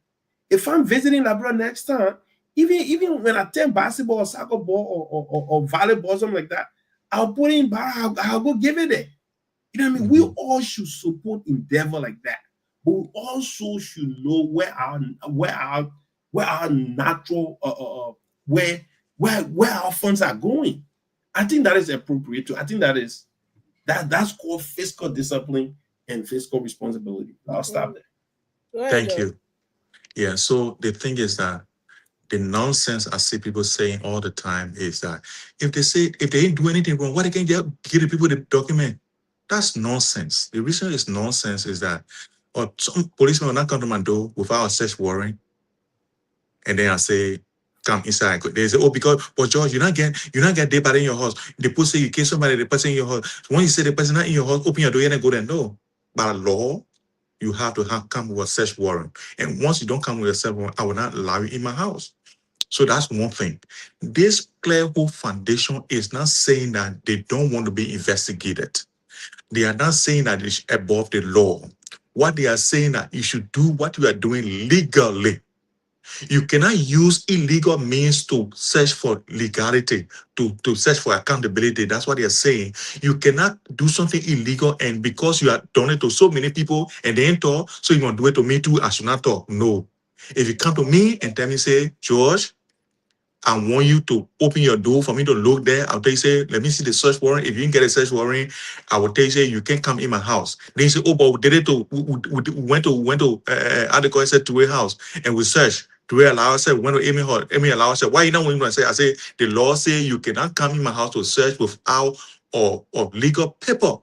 If I'm visiting Labrador next time, even when I attend basketball or soccer ball or volleyball or something like that, I'll put in bar, I'll go give it there. You know what I mean? We all should support endeavor like that. But we also should know where our natural where our funds are going. I think that is appropriate too. I think that's called fiscal discipline and fiscal responsibility. I'll stop there. Thank you. Yeah. So the thing is that the nonsense I see people saying all the time is that if they ain't do anything wrong, why they can't just give the people the document? That's nonsense. The reason it's nonsense is that some policemen will not come to my door without a search warrant, and then I say, come inside. They say, but George, you're not get dead body in your house. The police say you kill somebody, the person in your house. When you say the person not in your house, open your door and go there. No. By law, you have to come with a search warrant. And once you don't come with a search warrant, I will not allow you in my house. So that's one thing. This Clear Hope Foundation is not saying that they don't want to be investigated. They are not saying that it's above the law. What they are saying that you should do what you are doing legally. You cannot use illegal means to search for legality, to search for accountability. That's what they are saying. You cannot do something illegal, and because you have done it to so many people and they ain't talk, so you're going to do it to me too, I should not talk. No. If you come to me and tell me, say, George, I want you to open your door for me to look there. I'll tell you, say, let me see the search warrant. If you didn't get a search warrant, I will tell you, say, you can't come in my house. Then you say, but we did it to, we went to Adequate said to a house and we searched. Do we allow ourselves? When we Amy allow ourselves? Why you not when I say the law say you cannot come in my house to search without or legal paper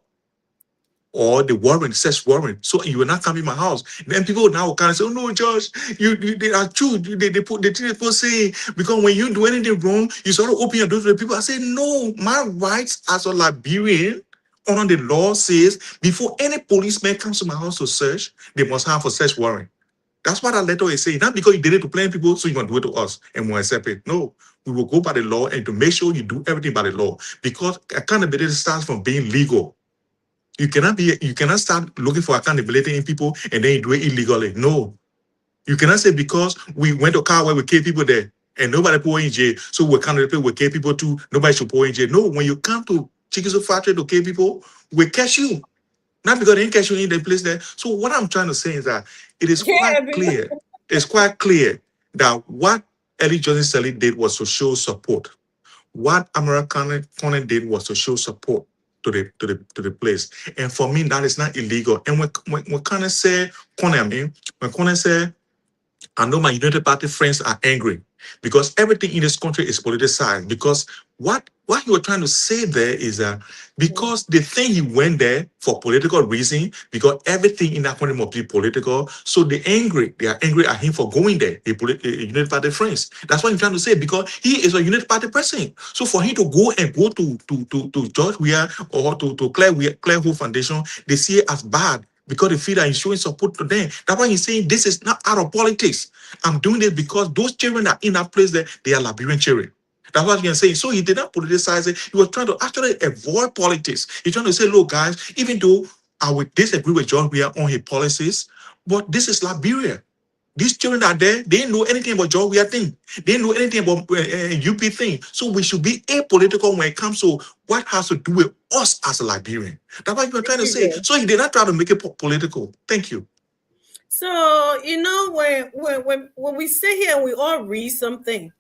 or the warrant, search warrant. So you will not come in my house. Then people now kind of say, oh no, Judge, they are true. They put the thing people say because when you do anything wrong, you sort of open your door to the people. I say, no, my rights as a Liberian under the law says before any policeman comes to my house to search, they must have a search warrant. That's what that letter is saying. Not because you did it to plenty people, so you want to do it to us and we'll accept it. No, we will go by the law and to make sure you do everything by the law. Because accountability starts from being legal. You cannot start looking for accountability in people and then you do it illegally. No. You cannot say because we went to a car where we kill people there and nobody put in jail, so we're accountable, we kill people too, nobody should put in jail. No, when you come to Chicken Factory to kill people, we catch you. Not because they didn't catch you in the place there. So what I'm trying to say is that it is quite clear. It's quite clear that what Ellie Johnson Sirleaf did was to show support. What American Conan did was to show support to the place. And for me, that is not illegal. And when Conan said, when Conan said I know my United Party friends are angry because everything in this country is politicized. Because what you were trying to say there is that because they think he went there for political reason, because everything in that country must be political, so they're angry. They are angry at him for going there. United Party friends. That's what I'm trying to say, because he is a United Party person. So for him to go to George Weah or to Claire Hope Foundation, they see it as bad, because they feel that he's showing support to them. That's why he's saying this is not out of politics. I'm doing this because those children that are in that place there, they are Liberian children. That's what he's saying. So he did not politicize it. He was trying to actually avoid politics. He's trying to say, look, guys, even though I would disagree with John Weah on his policies, but this is Liberia. These children are there. They didn't know anything about John Weah thing. They didn't know anything about UP thing. So we should be apolitical when it comes to what has to do with us as a Liberian. That's what you're trying to say. So he did not try to make it political. Thank you. So, you know, when we sit here and we all read something,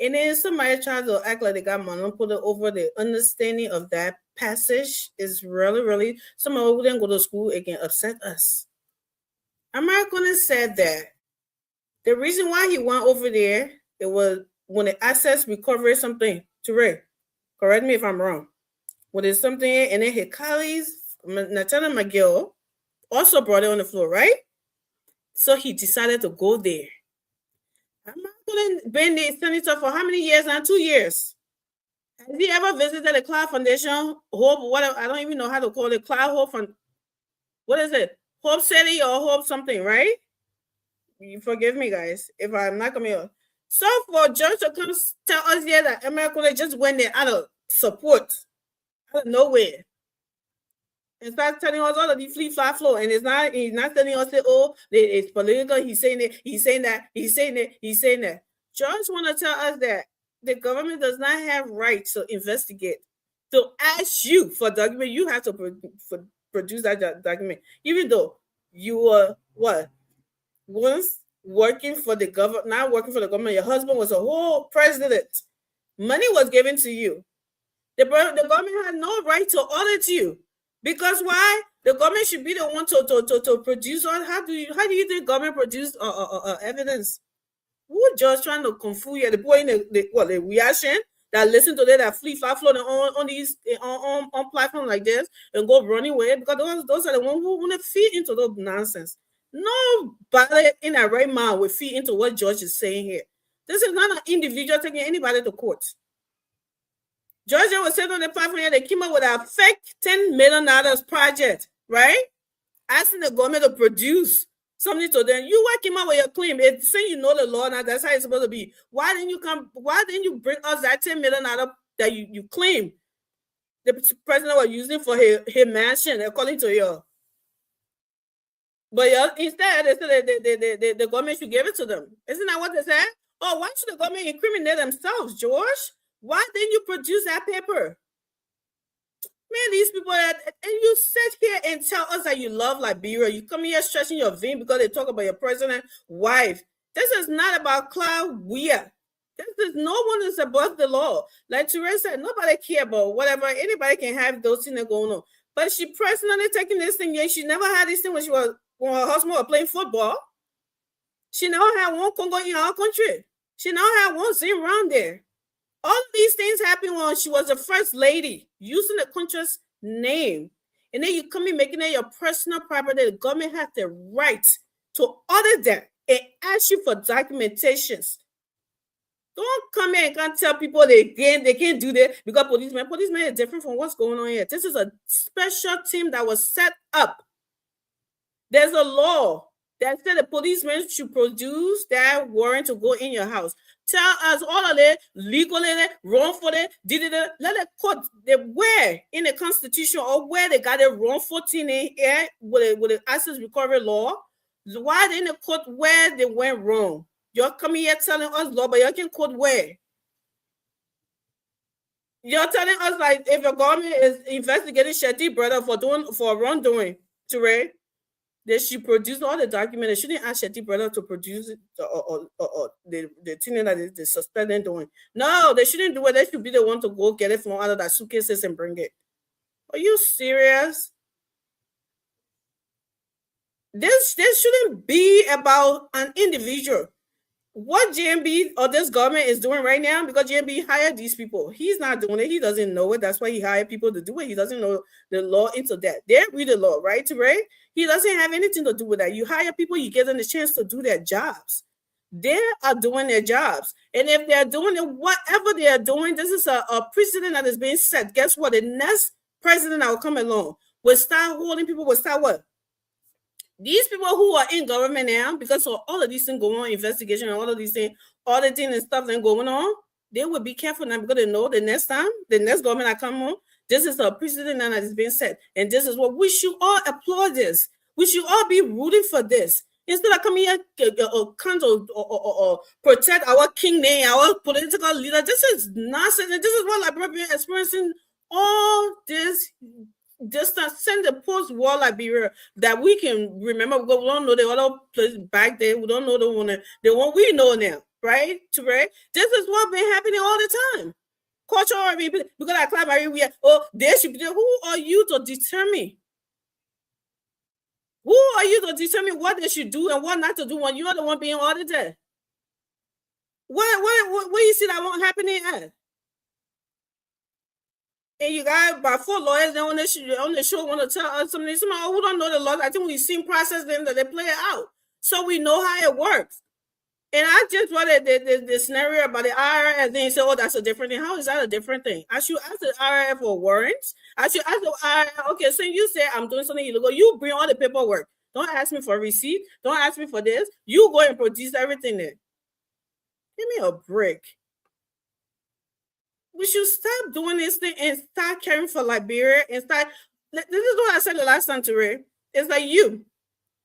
and then somebody tries to act like they got monopoly over the understanding of that passage, is really, really, someone who didn't go to school, it can upset us. American said that the reason why he went over there, it was when the assets recovery something. Ture, correct me if I'm wrong. When there's something, and then his colleagues, Nathaniel McGill, also brought it on the floor, right? So he decided to go there. American been the senator for how many years now? 2 years. Has he ever visited the Cloud Foundation? Hope, what, I don't even know how to call it. Cloud Hope Fund. What is it? Hope City or Hope something, right? You forgive me, guys, if I'm not coming up. So for George to come tell us here that America just went there out of support, out of nowhere, and start telling us all of the flea fly flow, and he's not telling us that, oh, it's political. He's saying it. He's saying that. He's saying it. He's saying that. George want to tell us that the government does not have right to investigate. To ask you for document, you have to produce that document, even though you were what? Once working for the government, not working for the government, your husband was a whole president. Money was given to you. The government had no right to audit you, because why? The government should be the one to produce. How do you think government produce evidence? Who just trying to confuse you? The boy in the reaction that listen to that flea fly flow on these on platforms like this and go running away, because those are the ones who want to feed into those nonsense. Nobody in a right mind will feed into what George is saying here. This is not an individual taking anybody to court. Georgia was sitting on the platform here. They came up with a fake $10 million project, right? Asking the government to produce something to them. You came up with your claim. It's saying you know the law now. That's how it's supposed to be. Why didn't you bring us that $10 million that you claim the president was using for his mansion, according to you? But instead, they said the government should give it to them. Isn't that what they said? Oh, why should the government incriminate themselves, George? Why didn't you produce that paper? Man, these people, and you sit here and tell us that you love Liberia. You come here stretching your vein because they talk about your president's wife. This is not about Claude Weah. No one is above the law. Like Teresa said, nobody care about whatever. Anybody can have those things going on. But she personally taking this thing. Yeah, she never had this thing when her husband was playing football. She never had one Congo in our country. She never had one Zim around there. All of these things happened when she was the first lady, using the country's name. And then you come in making it your personal property. The government has the right to audit that and ask you for documentations. Don't come in and can't tell people they can't do that because policemen is different from what's going on here. This is a special team that was set up. There's a law that said the policemen should produce that warrant to go in your house. Tell us all of it, legally, wrongfully, let the court, where in the Constitution or where they got it wrongful thing in here with the assets recovery law. Why didn't the court where they went wrong? You're coming here telling us law, but you can quote where? You're telling us like if your government is investigating Shetty brother for wrongdoing, Ture, they should produce all the documents. They shouldn't ask Shetty brother to produce it or the thing that they suspended doing. No, they shouldn't do it. They should be the one to go get it from out of that suitcases and bring it. Are you serious? This shouldn't be about an individual. What GMB or this government is doing right now, because GMB hired these people, he's not doing it. He doesn't know it. That's why he hired people to do it. He doesn't know the law into that. They read the law, right? He doesn't have anything to do with that. You hire people, you give them the chance to do their jobs. They are doing their jobs. And if they're doing it, whatever they are doing, this is a precedent that is being set. Guess what? The next president that will come along will start holding people, will start what? These people who are in government now, because of all of these things going on, investigation and all of these things, auditing and stuff that going on, they will be careful now because they know the next time, the next government that come on, this is a precedent that is being set. And this is what we should all applaud this. We should all be rooting for this. Instead of coming here or protect our king name, our political leader, this is nonsense. And this is what Liberia is experiencing all this. Just send the post-war Liberia that we can remember. We don't know the other place back there. We don't know the one we know now, right? This is what's been happening all the time. Cultural, because I clap they should be. Who are you to determine? Who are you to determine what they should do and what not to do when you're the one being audited? What you see that won't happen at? And you got about 4 lawyers on the show want to tell us something. Somebody who don't know the laws. I think we've seen process them that they play it out, so we know how it works. And I just read the scenario about the IRS, and then you say, "Oh, that's a different thing." How is that a different thing? I should ask the IRS for warrants. I should ask the IRS. Okay, so you say I'm doing something illegal. You bring all the paperwork. Don't ask me for a receipt. Don't ask me for this. You go and produce everything there. Give me a break. We should stop doing this thing and start caring for Liberia and start. This is what I said the last time to Ray. It's like you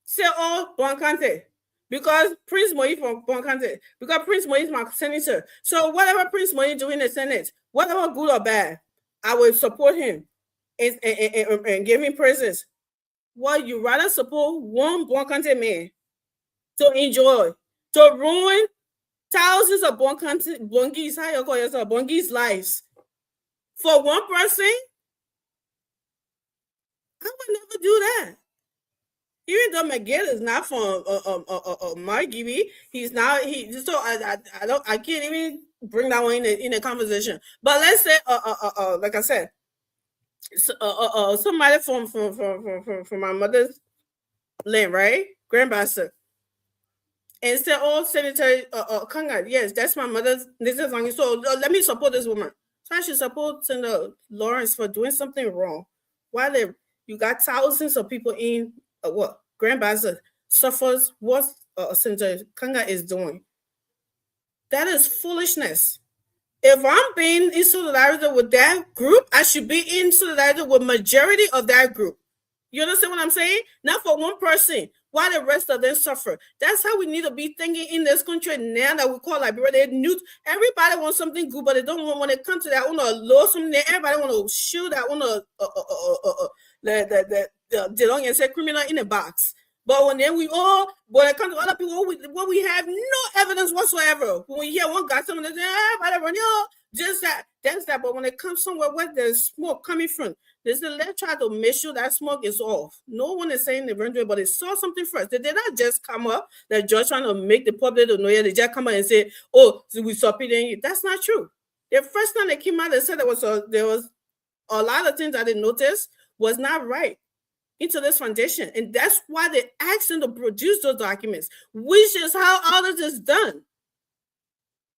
say, "Oh, Bonkante," because Prince Moyi from Bonkante, because Prince Moyi is my senator. So whatever Prince Moyi do in the Senate, whatever good or bad, I will support him and give him praises. What you rather support one Bonkante man to enjoy, to ruin thousands of Bongis, how you call yourself, Bongis lives for one person? I would never do that. Even though Miguel is not from Margibi, he's not. So I can't even bring that one in a conversation. But let's say like I said, somebody from my mother's land, right, grandmaster. And said, "Oh, Senator Kanga, yes, that's my mother's. This is on you. So let me support this woman." So I should support Senator Lawrence for doing something wrong. While you got thousands of people in what grandmaster suffers what Senator Kanga is doing. That is foolishness. If I'm being in solidarity with that group, I should be in solidarity with majority of that group. You understand what I'm saying? Not for one person, while the rest of them suffer. That's how we need to be thinking in this country now that we call Liberia. Everybody wants something good, but they don't want when it comes to that. Want to lose something. Everybody want to shoot that. Want to they don't say criminal in a box. But when it comes to other people, we have no evidence whatsoever. When we hear one guy, someone says, just that, that's that. But when it comes somewhere where there's smoke coming from, let's try to make sure that smoke is off. No one is saying they're doing, but they saw something first. They did not just come up. They're just trying to make the public know. They just come out and say, "Oh, so we subpoenaing you." That's not true. The first time they came out, they said there was a lot of things that they noticed was not right into this foundation, and that's why they asked them to produce those documents, which is how all this is done.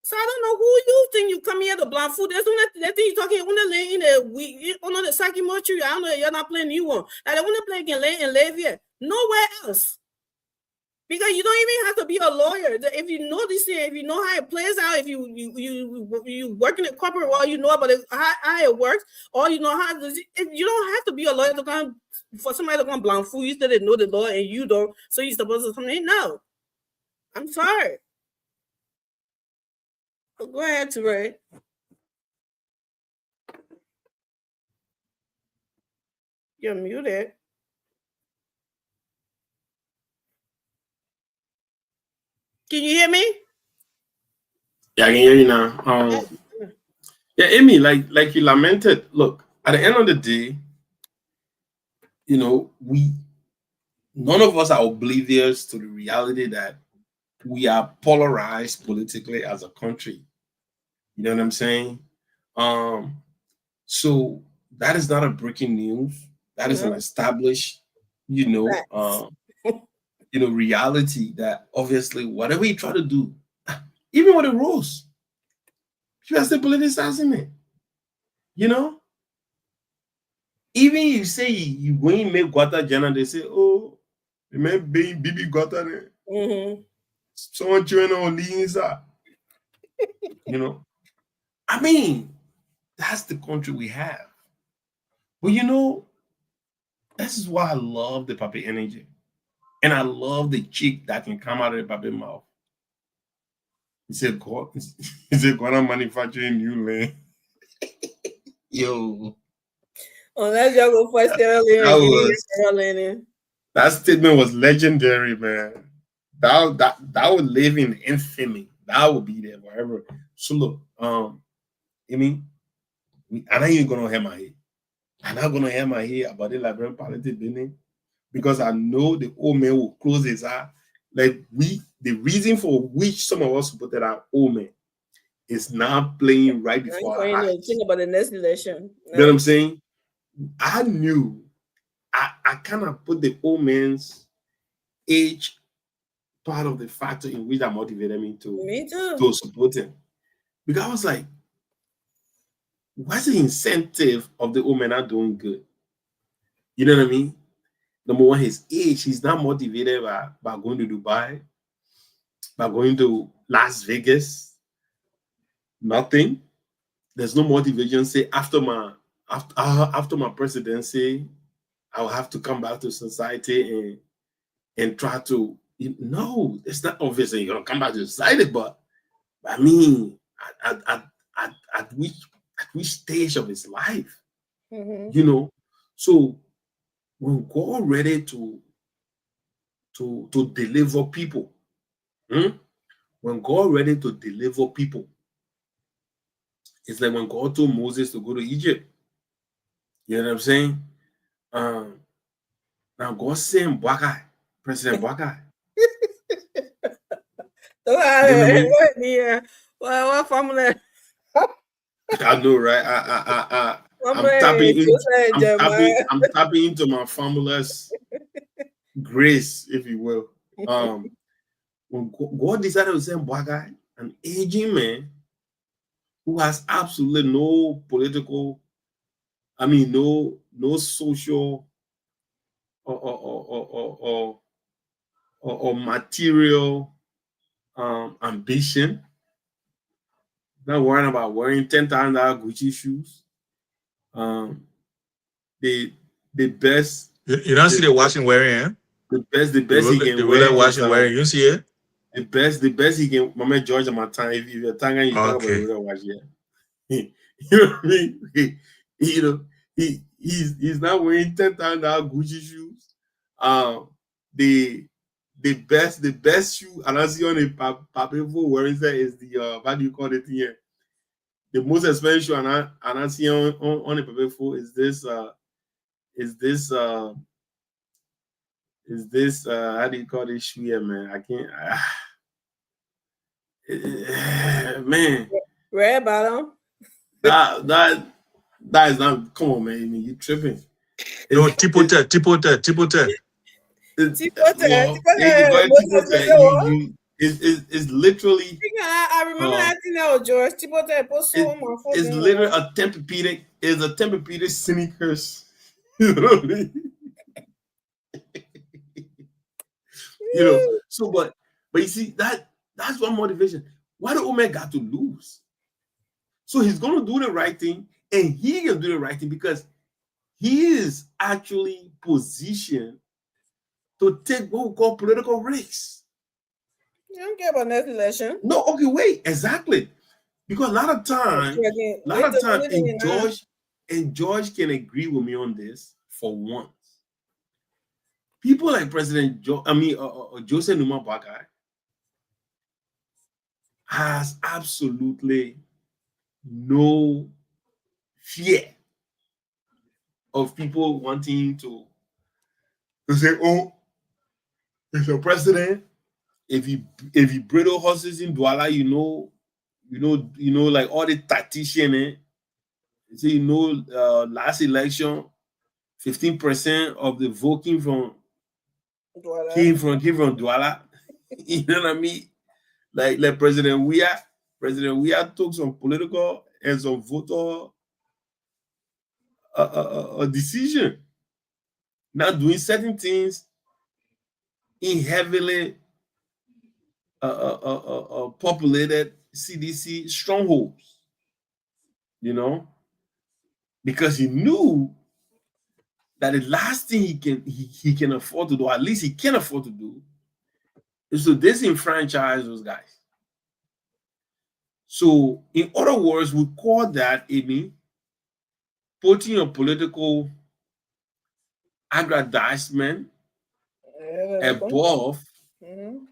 So I don't know who you think you come here to blind food. There's that thing you're talking on the Saki Mochi. I don't know, you're not playing new one. Like they want to play and live here. Nowhere else. Because you don't even have to be a lawyer. If you know this thing, if you know how it plays out, if you work in a corporate world, you know about how it works, or you know how you don't have to be a lawyer to come for somebody to come blind food. You still didn't know the law and you don't, so you're supposed to come in. No. I'm sorry. Go ahead, Teray. You're muted. Can you hear me? Yeah, I can hear you now. Yeah, Amy, like you lamented. Look, at the end of the day, you know, we none of us are oblivious to the reality that we are polarized politically as a country. You know what I'm saying? So that is not a breaking news. That is an established, reality that obviously whatever you try to do, even with the rules, you are still politicizing it. You know? Even you say you going to make Guata Jana, they say, oh, you may be Bibi Guata. Someone chewing on Lisa. You know? I mean, that's the country we have. But this is why I love the Papi energy. And I love the chick that can come out of the Papi mouth. He said, God, gonna manufacture new land. Yo. Unless you go for that statement was legendary, man. That would live in infamy. That would be there forever. So look, I'm not even gonna have my head. I'm not gonna have my head about the Liberian politics business because I know the old man will close his eye. Like the reason for which some of us supported our old man is now playing right before our eyes. Think about the next election. You know what I'm saying? I knew I kind of put the old man's age part of the factor in which that motivated me to support him. Because I was like, what's the incentive of the old man not doing good? You know what I mean? Number one, his age. He's not motivated by going to Dubai, by going to Las Vegas. Nothing. There's no motivation. Say after my presidency, I'll have to come back to society and try to. No, it's not obviously you're gonna come back to society, but I mean, at which stage of his life, So when God ready to deliver people, when God ready to deliver people, it's like when God told Moses to go to Egypt. You know what I'm saying? Now God sent Bwakai, President Bwakai. What formula? I know, right? I'm tapping into my formula's grace, if you will. When God decided to send Bwakai, an aging man who has absolutely no political, no social or material ambition. Not worrying about wearing $10,000 Gucci shoes. The best. You don't see the washing wearing, eh? The best he can wear. The washing wearing. You see it? The best he can. Mama George, my time. If you're Tanga, you talk about the wash, yeah. You know what I mean? He's not wearing $10,000 Gucci shoes. The best shoe and I see on a Papevo wearing that is the what do you call it here? The most expensive shoe and I see on a Papevo is this how do you call this shoe here, man? I can't man. Red bottom. That is not, come on, man. You tripping. No, Tipote. It's literally. I remember that thing that was George. It's literally a Tempur-Pedic. It's a Tempur-Pedic sneakers. You know what I mean? So but you see that's one motivation. Why the old man got to lose? So he's gonna do the right thing, and he can do the right thing because he is actually positioned to take what we call political risks. You don't care about next election. No, okay, wait, exactly. Because a lot of time, and George can agree with me on this for once. People like President Joseph Numa Bwakai has absolutely no fear of people wanting to say, oh, Mr. President, if you breed horses in Douala, you know, like all the tactician, so last election, 15% of the vote came from Douala. You know what I mean? Like President Weah took some political and some voter a decision, not doing certain things in heavily populated CDC strongholds, you know, because he knew that the last thing he can afford to do, or at least he can afford to do, is to disenfranchise those guys. So, in other words, we call that, Amy, putting a political aggrandizement above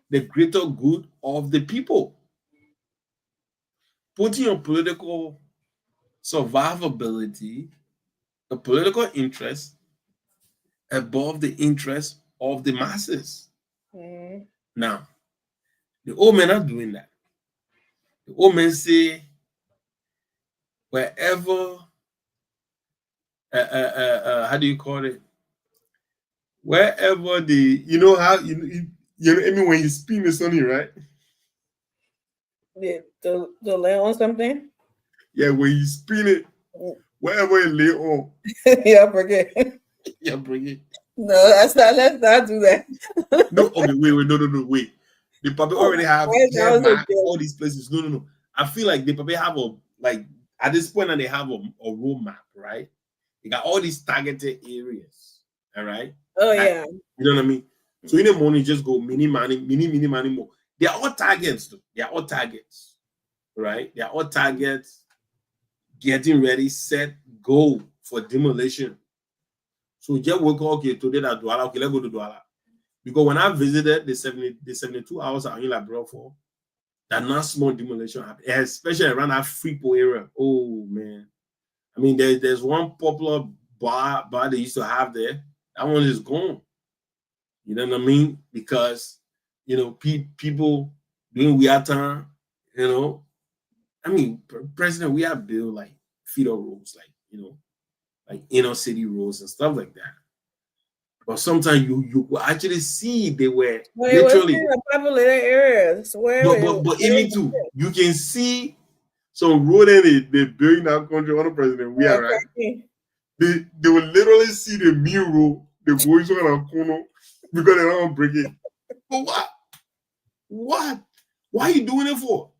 the greater good of the people. Putting your political survivability, the political interest, above the interest of the masses. Now, the old men are doing that. The old men say, wherever, how do you call it? Wherever you know how, you know, I mean, when you spin it's on you, right? Yeah, the lay on something? Yeah, when you spin it, wherever it lay on. Yeah, forget. Yeah, bring it. No, let's not do that. No, okay, wait. They probably already have all these places. No. I feel like they probably have at this point, and they have a roadmap, right? They got all these targeted areas, all right? Oh, yeah. You know what I mean? So in the morning, just go mini, more. They are all targets, though. They are all targets, right? They are all targets getting ready, set, go for demolition. So just work, okay, today that Douala, okay, let's go to Douala. Because when I visited the 72 hours I only like brought for, that not small demolition happened, especially around that Freeport area. Oh, man. I mean, there's one popular bar they used to have there. That one is gone. You know what I mean? Because, you know, people doing weird time, you know. I mean, President, we have built like feeder roads, like, you know, like inner city roads and stuff like that. But sometimes you will actually see they were literally populated areas. But even too, you can see some road and they building that country under President Weah, right? They will literally see the main road, they go into a corner because they don't break it. But what? Why are you doing it for?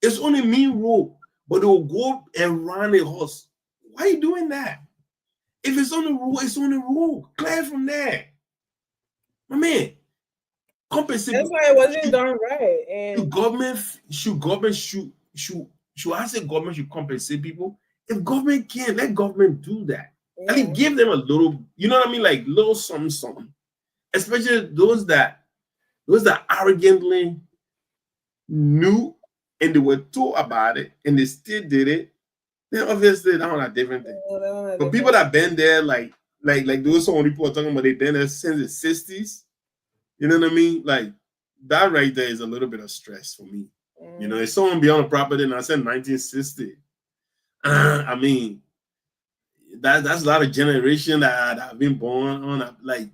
It's only main road, but they will go and run a horse. Why are you doing that? If it's on the road, it's on the road. Clear from there. My man, compensate. That's why it wasn't done right. And I say government should compensate people. If government can, let government do that. Yeah. I mean, give them a little, you know what I mean? Like little something. Especially those that arrogantly knew and they were told about it and they still did it. Then obviously that one a different thing. But people that been there, like those some people are talking about, they been there since the 60s. You know what I mean? Like that right there is a little bit of stress for me. You know, if someone be on a property and I said 1960, I mean, that's a lot of generation that have been born on like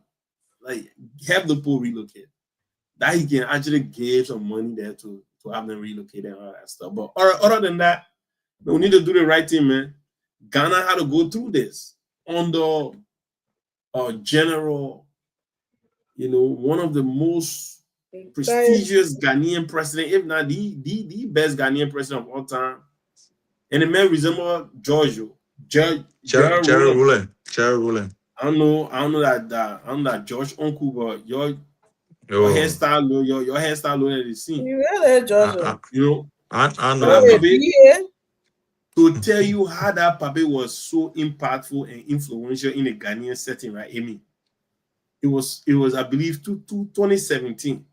have the poor relocate. That he can actually give some money there to have them relocate and all that stuff. But other than that, we need to do the right thing, man. Ghana had to go through this under general, you know, one of the most prestigious Ghanaian president, if not the best Ghanaian president of all time. And the man resembled Jerry Rawlings. I don't know that George Uncle, but your hairstyle, your hairstyle look at the scene. You really George. You know, I know. To tell you how that puppy was so impactful and influential in a Ghanaian setting, right, Amy? It was I believe 2017.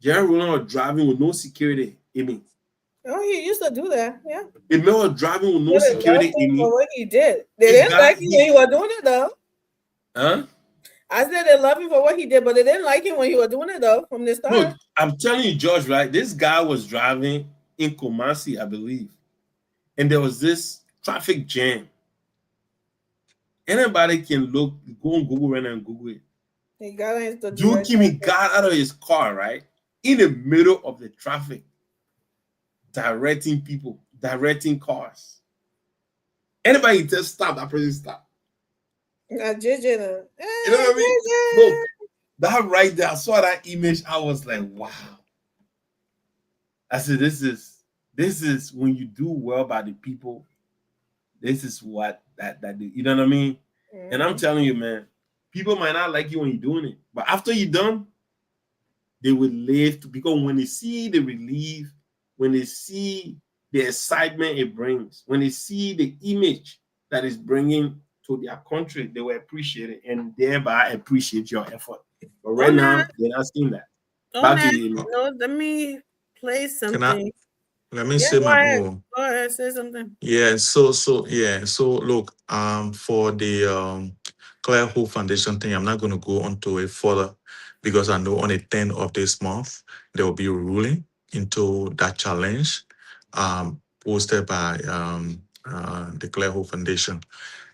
Jerry Rawlings was driving with no security, Amy. Oh, he used to do that, yeah. The man was driving with no security, Amy. For what he did. They didn't like you when you were doing it, though. Huh? I said they love him for what he did, but they didn't like him when he was doing it though from the start. No, I'm telling you, George, right? This guy was driving in Kumasi, I believe, and there was this traffic jam. Anybody can go on Google right now and Google it. He got into Dukimi got out of his car, right, in the middle of the traffic, directing people, directing cars. Anybody just stop, that person stop. You know what I mean? Look, that right there, I saw that image, I was like, wow. I said, this is when you do well by the people, this is what that you know what I mean? Mm-hmm. And I'm telling you, man, people might not like you when you're doing it, but after you're done, they will live because when they see the relief, when they see the excitement it brings, when they see the image that is bringing to their country, they will appreciate it and thereby appreciate your effort. But right now, they're not seeing that. Back to you. No, let me play something. Let me say my own. Go ahead, say something. Yeah, so look, for the Claire Hope Foundation thing, I'm not going to go onto it further because I know on the 10th of this month there will be a ruling into that challenge posted by the Claire Hope Foundation.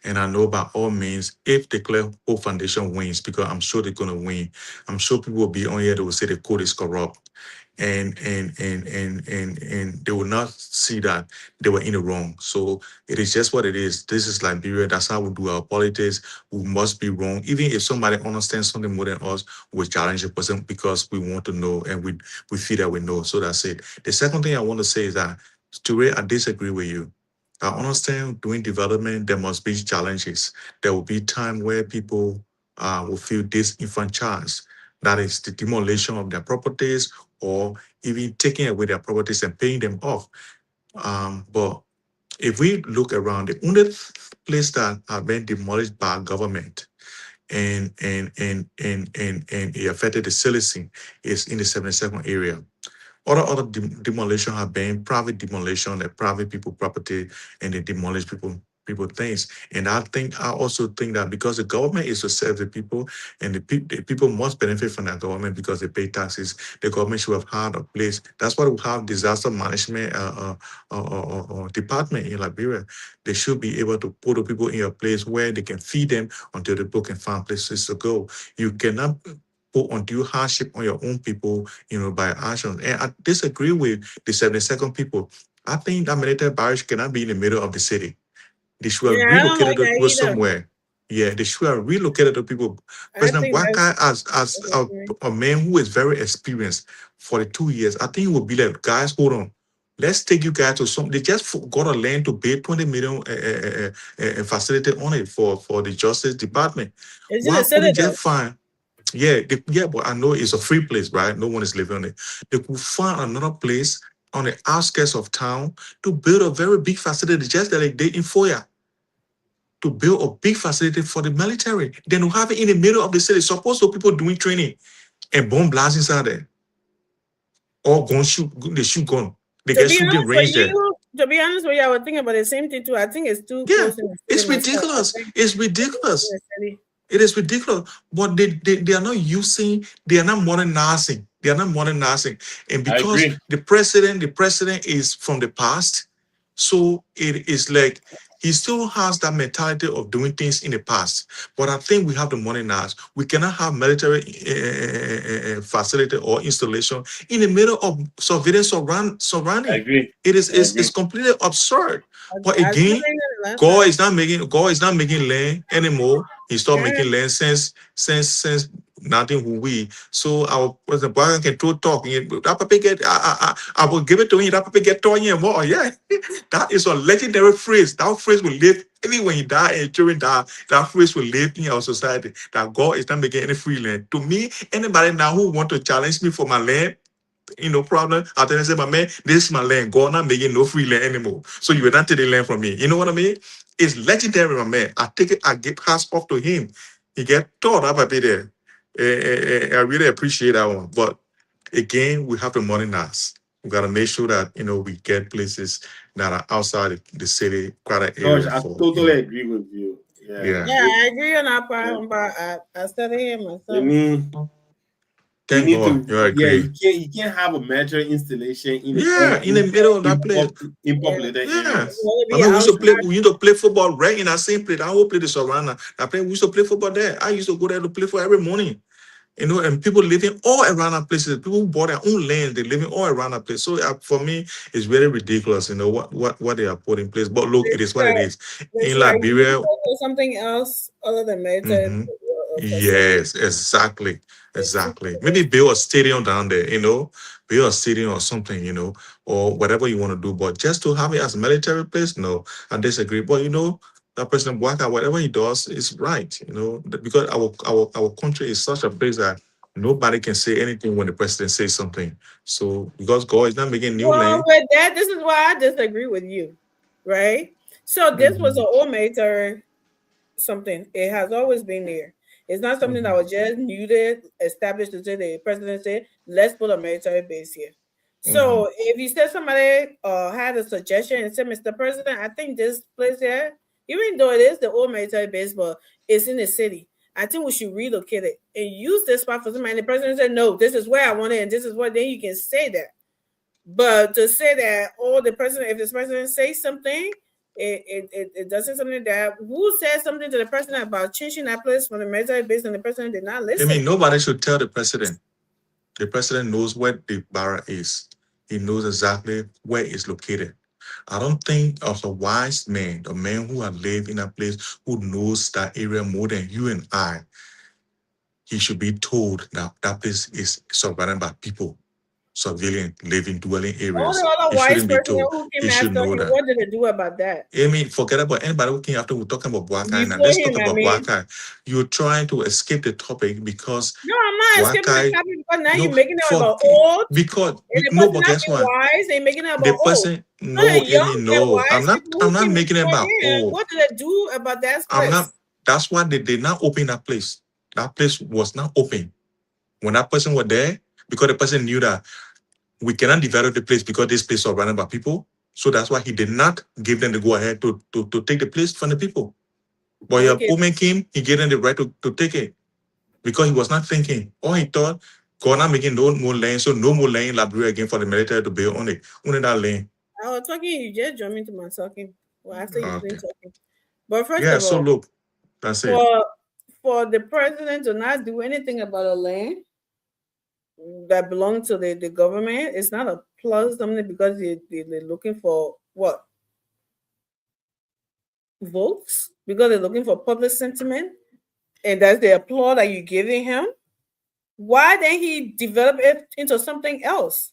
And I know by all means, if the Claire Hope Foundation wins, because I'm sure they're going to win, I'm sure people will be on here that will say the code is corrupt. And they will not see that they were in the wrong. So it is just what it is. This is Liberia. That's how we do our politics. We must be wrong. Even if somebody understands something more than us, we challenge the person because we want to know and we feel that we know. So that's it. The second thing I want to say is that, Ture, I disagree with you. I understand doing development, there must be challenges. There will be time where people will feel disenfranchised. That is the demolition of their properties or even taking away their properties and paying them off. But if we look around, the only place that have been demolished by government and it affected the citizen is in the 72nd area. Other demolition have been private demolition, the private people property, and they demolish people things. And I also think that because the government is to serve the people, and the people must benefit from that government because they pay taxes, the government should have had a place. That's why we have disaster management department in Liberia. They should be able to put the people in a place where they can feed them until the people can find places to go. You cannot put undue hardship on your own people, by actions. And I disagree with the 72nd people. I think that military barracks cannot be in the middle of the city. They should have relocated the people somewhere. Yeah, they should have relocated the people. President Waka, as a man who is very experienced for the 2 years, I think it would be like, guys, hold on. Let's take you guys to some. They just got a land to build 20 million facility on it for the Justice Department. Why couldn't just find? Yeah, but I know it's a free place, right? No one is living on it. They could find another place on the outskirts of town to build a very big facility, just like they in Foya. To build a big facility for the military. Then we have it in the middle of the city. Suppose so people doing training and bomb blasts inside there. Or they shoot gun. They get shooting range there. To be honest with you, I was thinking about the same thing too. I think it's too close. It's ridiculous. It's ridiculous. It is ridiculous. But they are not modernizing. They are not modernizing. And because the president is from the past, so it is like he still has that mentality of doing things in the past. But I think we have to modernize. We cannot have military facility or installation in the middle of surveillance surrounding. I agree. It's completely absurd. But again, God is not making land anymore. He stopped making land since nothing who we. So our president can throw talking. I will give it to him. That people get talking and more. Yeah, that is a legendary phrase. That phrase will live even when he die and children die. That phrase will live in our society. That God is not making any free land. To me, anybody now who want to challenge me for my land, problem. I tell them, say, my man, this is my land. God not making no free land anymore. So you will not take the land from me. You know what I mean? It's legendary, my man. I take it, I give hats off to him. He get taught up a bit there. I really appreciate that one. But again, we have to modernize. We got to make sure that, we get places that are outside the city, quite an area. George, I totally agree with you. Yeah, I agree on that part. But I study here myself. Thank God, you agree. You can't have a major installation in in the middle of that place. In populated areas. I mean, we used to play football right in that same place. I will play the Savannah. We used to play football there. I used to go there to play for every morning. You know, and people living all around that places. People who bought their own land, they living all around that place. So for me, it's very ridiculous, you know, what they are put in place. But look, it is what it is. In Liberia, something else other than military. Yes, exactly. Maybe build a stadium down there, you know, build a stadium or something, you know, or whatever you want to do. But just to have it as a military place, no, I disagree. But you know, that President Bouaka, whatever he does is right, you know, because our country is such a place that nobody can say anything when the president says something. So because God is not making new land. With that, this is why I disagree with you, right? So this was an old military something. It has always been there. It's not something that was just newly established to say the president said, let's put a military base here. So if you said somebody had a suggestion and said, Mr. President, I think this place here, even though it is the old military base, but it's in the city, I think we should relocate it and use this spot for somebody. And the president said, no, this is where I want it, and this is what, then you can say that. But to say that, if the president says something, it doesn't something that who said something to the president about changing that place from the military base, and the president did not listen. I mean, nobody should tell the president. The president knows where the barra is. He knows exactly where it's located. I don't think of a wise man, a man who has lived in a place, who knows that area more than you and I. He should be told that that place is surrounded by people, civilian living, dwelling areas. All the other wise person who came after him, what did they do about that? I mean, forget about anybody who came after. We're talking about Bouaka now. Let's talk about Bouaka. You're trying to escape the topic because no, I'm not escaping the topic because now you're making it about old. Because no, but guess what? Wise, they making it about the person, old. No, I'm not making it about old. What did they do about that place? I'm not. That's why they did not open that place. That place was not open when that person was there, because the person knew that we cannot develop the place because this place is surrounded by people. So that's why he did not give them the go ahead to take the place from the people. But your woman came, he gave them the right to take it because he was not thinking. All he thought, God not making no more land, so no more land in Liberia again for the military to build on it. Only that land. I was talking, you just jumped into my talking. Well, after you've been talking. But first of all, so look, that's it. For the president to not do anything about a land that belongs to the government, it's not a plus something because they're looking for what? Votes? Because they're looking for public sentiment, and that's the applause that you're giving him. Why didn't he develop it into something else?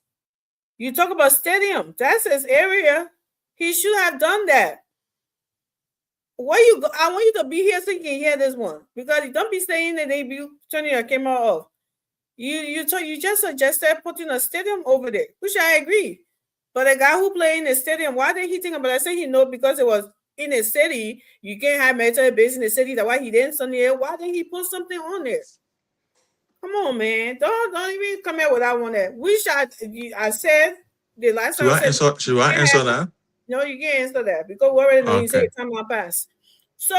You talk about stadium, that's his area. He should have done that. I want you to be here so you can hear this one, because you don't be saying that they be turning your camera off. You just suggested putting a stadium over there, which I agree. But the guy who played in the stadium, why didn't he think about it? I say he know because it was in the city. You can't have military base in the city. That's why he didn't send it. Why didn't he put something on there? Come on, man. Don't even come here without one there. I said the last time. Should I answer that? No, you can't answer that because we already know you say time will pass. So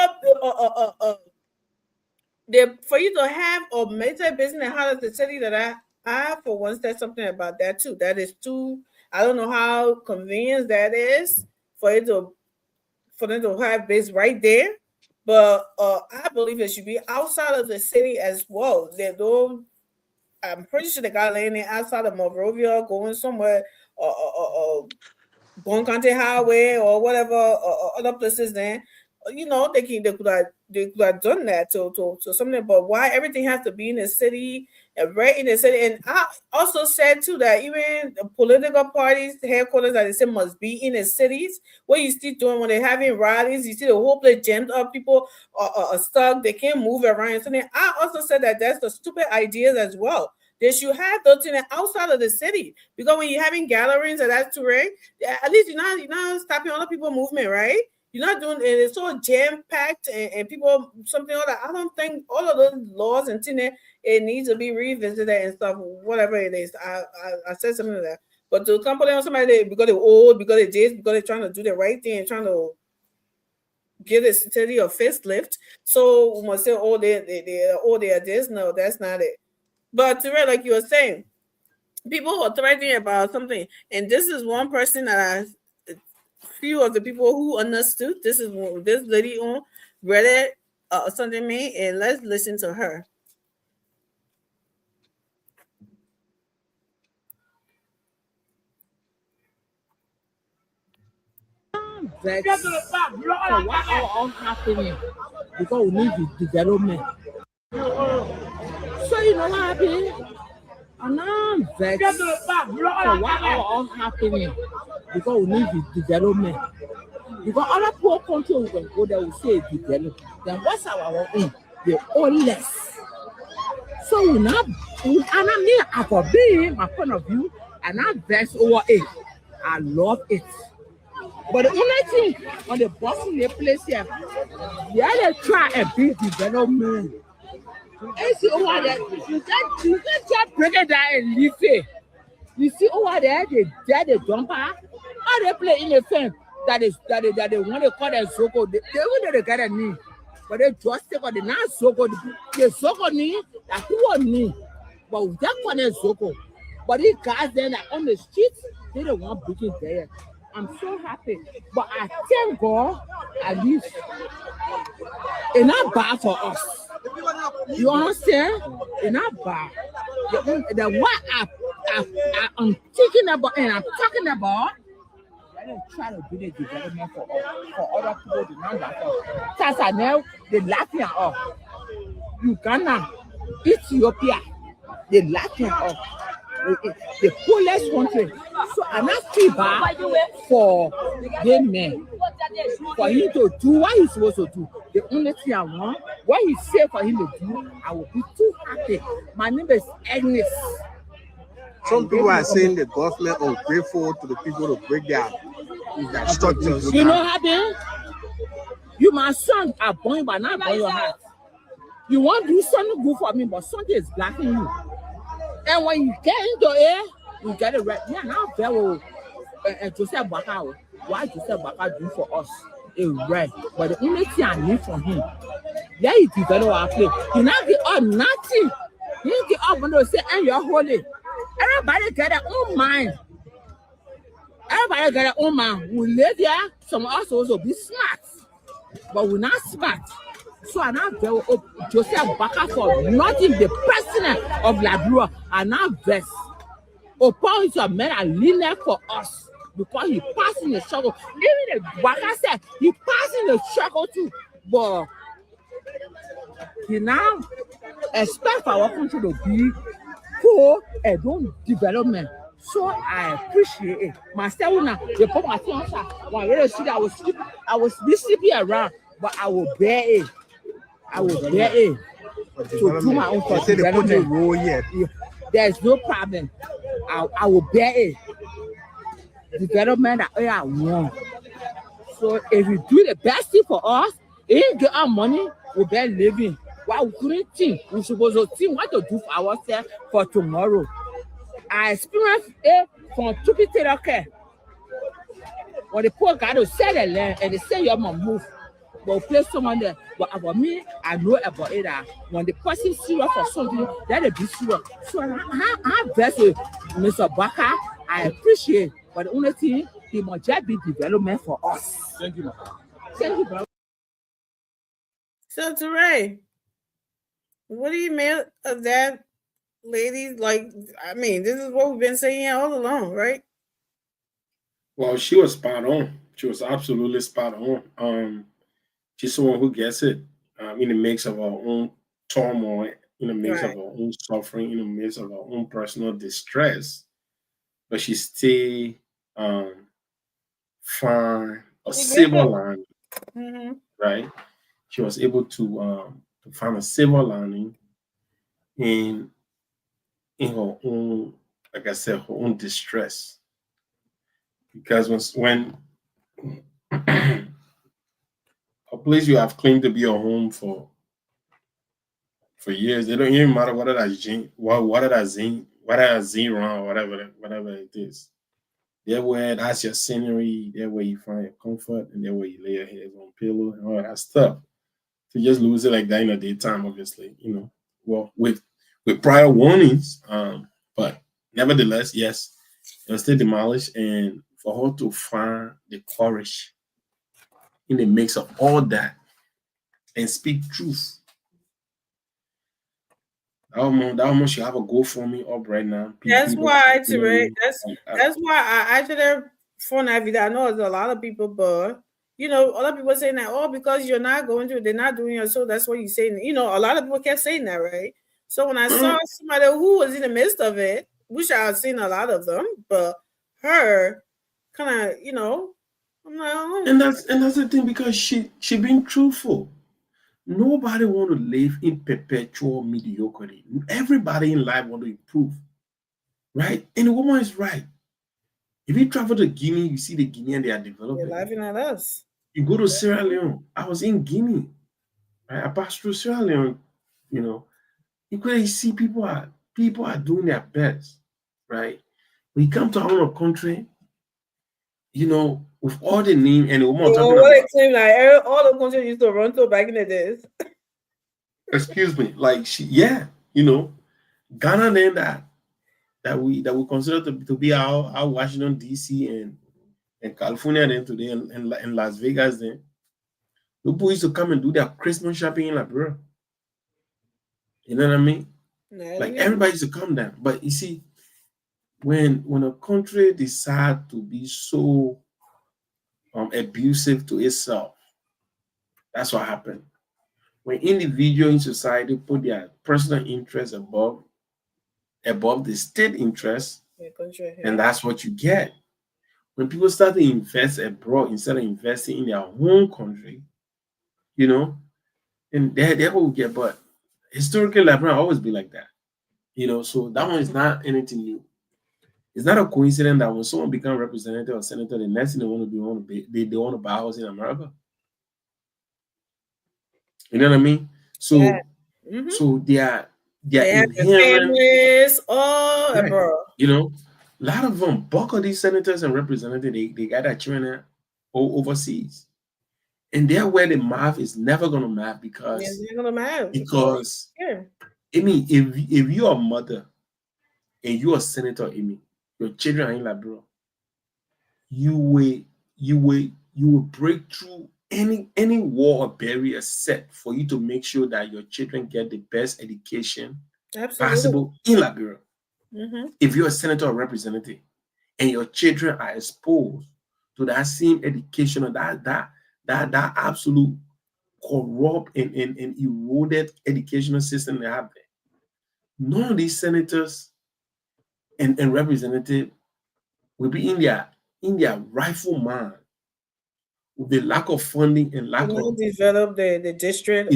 for you to have a military base in the heart of the city, that I for one said something about that too. That is too. I don't know how convenient that is for them to have base right there, but I believe it should be outside of the city as well. I'm pretty sure they got landing outside of Monrovia, going somewhere, Bon County Highway or whatever, other places. Then, you know, they could have done that to something. But why everything has to be in the city, right in the city? And I also said too that even the political parties headquarters, that they say, must be in the cities. What you still doing when they're having rallies? You see the whole place jammed up. People are stuck. They can't move around. So then I also said that that's the stupid ideas as well. They should have those things outside of the city, because when you're having gatherings and that's too, right? At least you're not stopping other people's movement, right? You're not doing it. It's so jam-packed and people something other. I don't think all of those laws and things, it needs to be revisited and stuff, whatever it is. I said something like that. But to come on somebody because they're old, because they're this, because they're trying to do the right thing and trying to get a city or facelift. So we must say, oh, they are this. No, that's not it. But Terrell, like you were saying, people are threatening about something, and this is one person that few of the people who understood. This is this lady on Reddit something me, and let's listen to her. Vex for what all happening because we need the development. So you know what happened? And I'm vexed for what all happening because we need the development. Because other poor countries will go there will say develop. Then what's our own? They own less. So we not, and I mean, for being my point of view, and I vex over it. I love it. But the only thing on the Boston place here, they try and build development. And see over there, you can't just break it down and leave it. You see over there, they dumper, how they play in the film that they want to call them Zoko. They even they get a knee, but they just take on the non Zoko. The Zoko knee, that who on knee, but we just call them Zoko. But these guys then that on the streets, they don't want to break it there. I'm so happy, but I thank God at least it's not bad for us. You understand? It's not bad. The what I'm thinking about and I'm talking about, they try to do the development for other people to not laugh at. Tanzania, they laughing at us. Uganda, Ethiopia, they laughing at us. The poorest country. So I'm not feel bad for the man. For him to do what he's supposed to do. The only thing I want, what he said for him to do, I will be too happy. My name is Agnes. Some people are saying the government is ungrateful to the people to break their structures. You know what happened? You my son are born but not born your heart. You want to do something good for me, but something is blocking you. And when you get into it, you get it right. Yeah, now very Joseph Baka. What Joseph Baka do for us is right. But the only thing I need from him, there he develop our play. You not get up nothing. You get up when they say, and you're holy. Everybody get their own mind. Everybody get their own mind. We live here, some of us also be smart. But we're not smart. So I now very Joseph Baka for nothing the president of Liberia and now vest. Upon his men are leaning for us because he passing the struggle. Even the Baka said he passing the struggle too. But he now expect for our country to be poor and don't development. So I appreciate it. Myself now, the put my thing on when I see that I was sleeping around, but I will bear it. I will bear it to do my own for development. There's no problem. I will bear it. Development that I want. So if you do the best thing for us, if you get our money, we'll be living. What we couldn't think, we're supposed to think what to do for ourselves for tomorrow. I experienced it from Jupiter Care. When the poor guy to sell the land and they say your mom move. But place someone there. But about me, I know about it. When the person is serious for something, then they be serious. So I bless you, Mr. Baka. I appreciate. But the only thing, he must just be development for us. Thank you, thank you, bro. So Teray, what do you make of that, ladies? Like, I mean, this is what we've been saying all along, right? Well, she was spot on. She was absolutely spot on. She's someone who gets it in the mix of our own turmoil, in the mix of our own suffering, in the midst of our own personal distress. But she still found a silver lining, right? She was able to find a silver lining in her own, like I said, her own distress. Because when a place you have claimed to be your home for years, it don't even matter whether that's Zin or whatever it is. There where that's your scenery, there where you find your comfort, and there where you lay your head on pillow and all that stuff. To just lose it like that in the daytime, obviously, well, with prior warnings, but nevertheless, yes, it was still demolished, and for her to find the courage in the mix of all that and speak truth. That almost should have a GoFundMe up right now. That's why, that's why I actually phone that video. I know it's a lot of people, but a lot of people saying that, because you're not going through, they're not doing it, so that's what you're saying. A lot of people kept saying that, right? So when I saw somebody who was in the midst of it, which I've seen a lot of them, but her kind of, I'm like, oh. And that's the thing, because she been truthful. Nobody want to live in perpetual mediocrity. Everybody in life want to improve, right? And the woman is right. If you travel to Guinea, you see the Guinean, they are developing. They're laughing at us. You go to Sierra Leone. I was in Guinea. Right? I passed through Sierra Leone. You could see people are doing their best, right? When you come to our own country, with all the name and the woman talking about, it seemed like all the countries used to run to back in the days. Excuse me, like Ghana then that we consider to be our Washington DC and California then today and Las Vegas then. People used to come and do their Christmas shopping in Liberia. You know what I mean? Like everybody used to come down. But you see, when a country decides to be so abusive to itself, that's what happened. When individuals in society put their personal interests above the state interest, and that's what you get. When people start to invest abroad instead of investing in their home country, and that's what we get. But historically, Liberia always be like that, so that one is not anything new. It's not a coincidence that when someone becomes representative or senator, the next thing they want to do, they want to buy a house in America. You know what I mean? So, so they are inherent, families all abroad. A lot of them, bulk of these senators and representatives, they got that children overseas, and they're where the math is never gonna math because I mean, if you're a mother and you're a senator, your children are in Liberia, you will break through any wall or barrier set for you to make sure that your children get the best education possible in Liberia. If you're a senator or representative and your children are exposed to that same education or that absolute corrupt and eroded educational system they have there, none of these senators and representatives will be in their rightful mind with the lack of funding and lack of develop the district.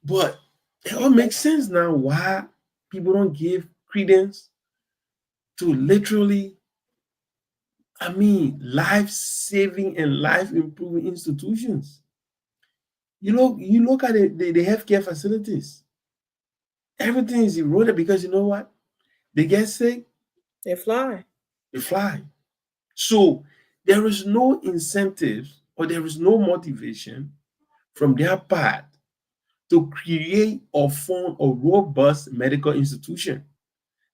But it all makes sense now why people don't give credence to literally, life-saving and life-improving institutions. You look at the healthcare facilities. Everything is eroded because you know what? They get sick. They fly. So there is no incentive or there is no motivation from their part to create or fund a robust medical institution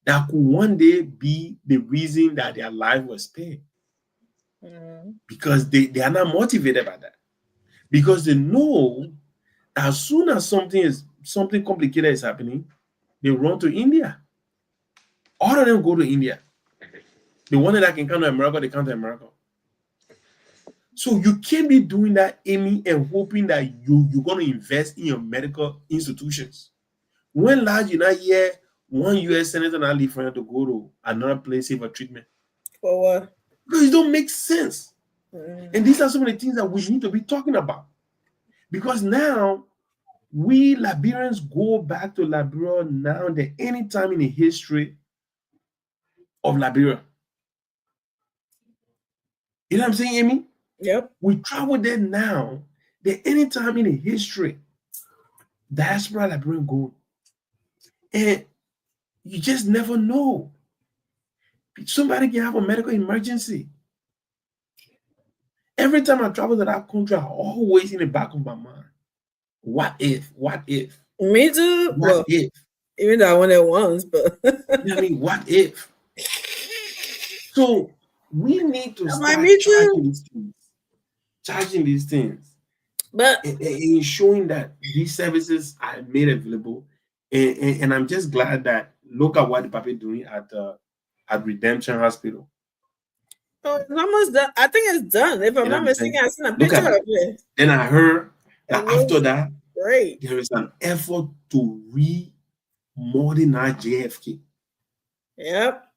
that could one day be the reason that their life was spared. Because they are not motivated by that. Because they know that as soon as something complicated is happening, they run to India. All of them go to India. The one that can come to America, they come to America. So you can't be doing that, Amy, and hoping that you're going to invest in your medical institutions. When last you not hear one U.S. senator not leave for to go to another place for treatment? For what? Because it don't make sense. And these are some of the things that we need to be talking about. Because now, we Liberians go back to Liberia now than any time in the history of Liberia. You know what I'm saying, Amy? Yep. We travel there now than any time in the history. Diaspora Liberian go. And you just never know. Somebody can have a medical emergency. Every time I travel to that country, I always in the back of my mind. What if? What if? Me too. What Well, if? even though I went there once, but You know what I mean? What if? So we need to start me too. charging these things, but and ensuring that these services are made available. And I'm just glad that look at what the Papa doing at Redemption Hospital. Oh, it's almost done. I think it's done. If I'm not mistaken, I seen a picture of it. Then I heard that after that, great. There is an effort to remodernize JFK. Yep.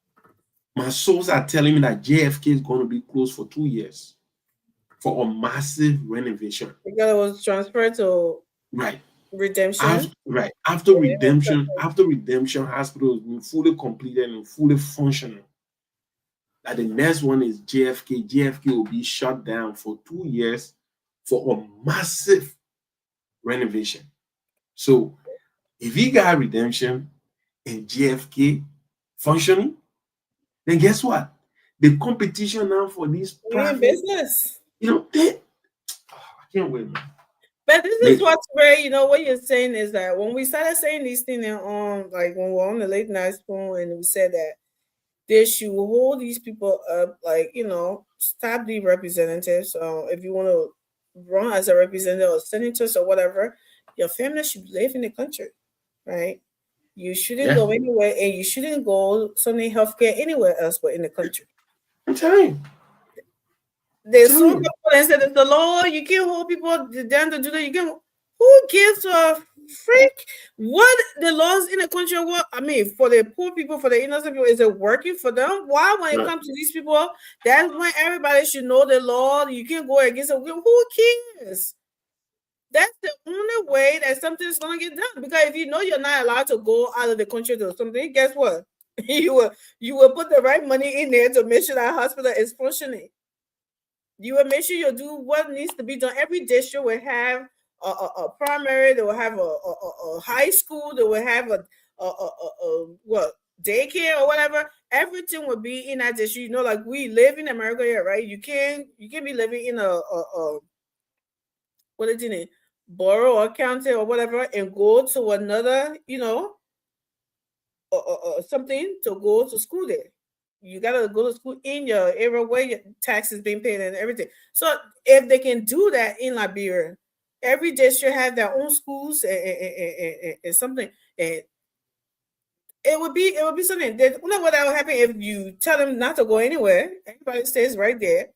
My sources are telling me that JFK is going to be closed for 2 years for a massive renovation. Because it was transferred to Redemption. After Redemption Hospital has been fully completed and fully functional. That the next one is JFK. JFK will be shut down for 2 years for a massive renovation. So if you got Redemption and JFK functioning, then guess what? The competition now for these private business. I can't wait, man. But this is what's where what you're saying is that when we started saying these things on, like when we were on the late night spoon, and we said that they should hold these people up, like stop the representatives. If you want to run as a representative or senators or whatever, your family should live in the country, right? You shouldn't go anywhere, and you shouldn't go something healthcare anywhere else but in the country. I'm telling you. There's so much and said it's the law. You can't hold people down to do that. You can. Who gives a freak what the laws in the country? What I mean, for the poor people, for the innocent people, is it working for them? Why, when it comes to these people, that's when everybody should know the law. You can't go against it. Who cares? That's the only way that something's gonna get done. Because if you know you're not allowed to go out of the country to something, guess what? You will put the right money in there to make sure that hospital is functioning. You will make sure you do what needs to be done. Every district will have a primary. They will have a high school. They will have a daycare or whatever. Everything will be in that district. Like we live in America here, right? You can't be living in a what is it, borough or county or whatever, and go to another, something to go to school there. You gotta go to school in your area where your taxes being paid and everything. So if they can do that in Liberia, every district have their own schools and something, and it would be something. That what will happen if you tell them not to go anywhere? Everybody stays right there.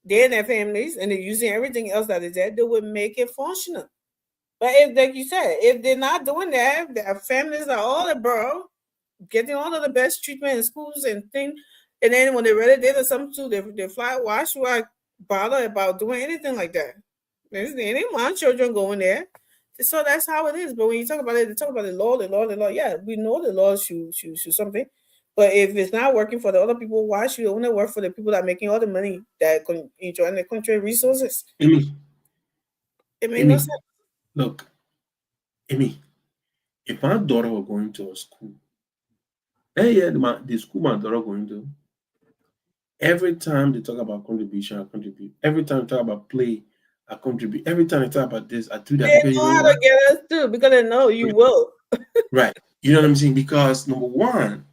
They and their families, and they're using everything else that is there. They would make it functional. But if, like you said, if they're not doing that, their families are all abroad, getting all of the best treatment in schools and things. And then when they're ready, there's something too. They fly. Why should I bother about doing anything like that? They didn't want children going there. So that's how it is. But when you talk about it, they talk about the law. Yeah, we know the law should something. But if it's not working for the other people, why should it only work for the people that are making all the money that can enjoy the country resources? Amy, it made no sense. Look, Amy, if my daughter were going to a school, the school my daughter going to, every time they talk about contribution, I contribute. Every time they talk about play, I contribute. Every time they talk about this, I do that. They know how to get us too, because they know you will. Right. You know what I'm saying? Because number one,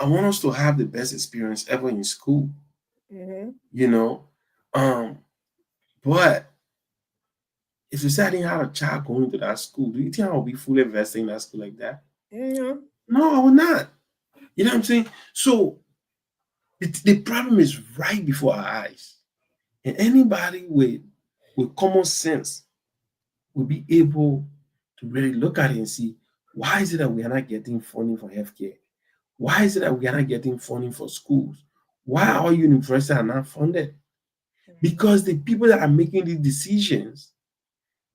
I want us to have the best experience ever in school. Mm-hmm. But if you say I didn't have a child going to that school, do you think I will be fully invested in that school like that? Mm-hmm. No, I will not. You know what I'm saying? So the problem is right before our eyes. And anybody with common sense will be able to really look at it and see, why is it that we are not getting funding for healthcare? Why is it that we are not getting funding for schools? Why are universities are not funded? Because the people that are making these decisions,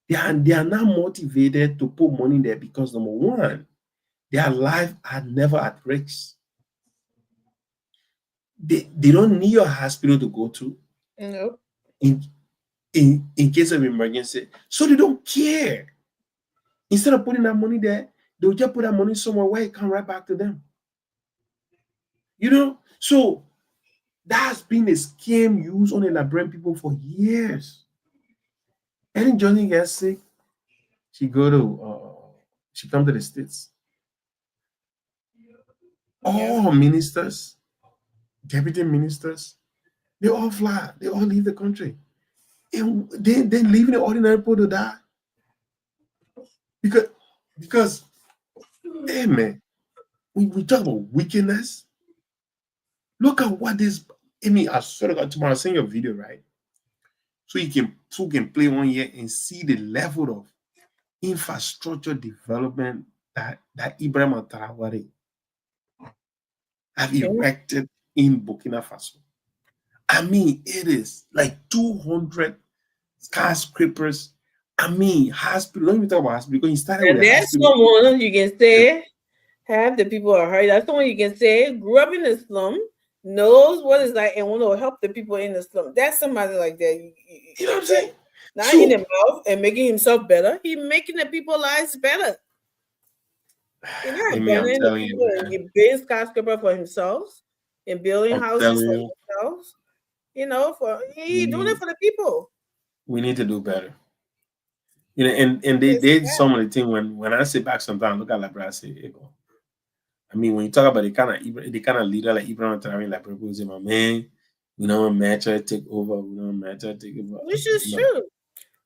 they are not motivated to put money there because, number one, their life are never at risk. They don't need a hospital to go to. Nope. In case of emergency. So they don't care. Instead of putting that money there, they'll just put that money somewhere where it comes right back to them. So That's been a scam used on the Liberian people for years. Any Johnny gets sick, she come to the States. All her ministers, deputy ministers, they all fly, they all leave the country. And then leaving the ordinary people to die. Because hey man, we talk about wickedness. Look at what this. I swear to God, tomorrow I'll send you a video, right? So you can play one year and see the level of infrastructure development that Ibrahim Traoré have erected in Burkina Faso. I mean, it is like 200 skyscrapers. I mean, hospital. Let me talk about hospital because he started and with that's someone you can say half the people are hurt. That's someone you can say grew up in the slum, knows what it's like, and want to help the people in the slum. That's somebody like that. You know what I'm saying? Not in the mouth and making himself better. He's making the people's lives better. He's not burning the people and building skyscraper for himself and building houses for himself. You know, he's doing it for the people. We need to do better. You know, and they did some of the thing when I sit back sometimes, look at Liberia, I say, Ego. I mean, when you talk about the kind of leader like Ibrahim Traoré, like people say, my man, we don't match her take over, Which is true.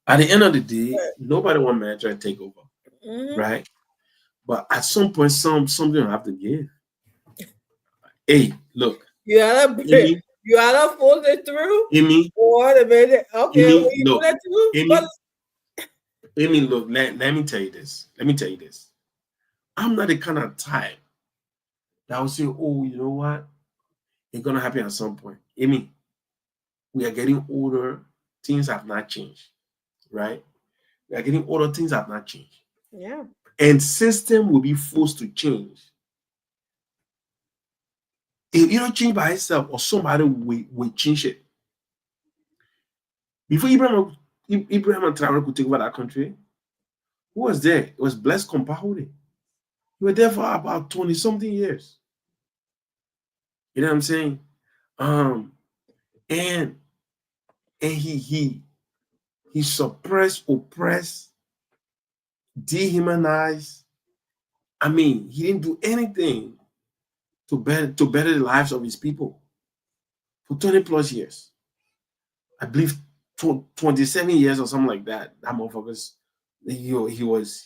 At the end of the day, nobody want match her take over, right? But at some point, something will have to give. Hey, look. You either force it through, or the minute, okay, look, Amy, look, let me tell you this. I'm not the kind of type that will say, oh, you know what? It's going to happen at some point. Amy, we are getting older. Things have not changed, right? We are getting older. Things have not changed. Yeah. And system will be forced to change. If you don't change by itself or somebody will change it. Before Ibrahim Traoré could take over that country, who was there? It was Blaise Compaoré. He was there for about 20-something years. You know what I'm saying? And he suppressed, oppressed, dehumanized. I mean, he didn't do anything to better the lives of his people for 20 plus years. I believe 27 years or something like that. That motherfuckers, he was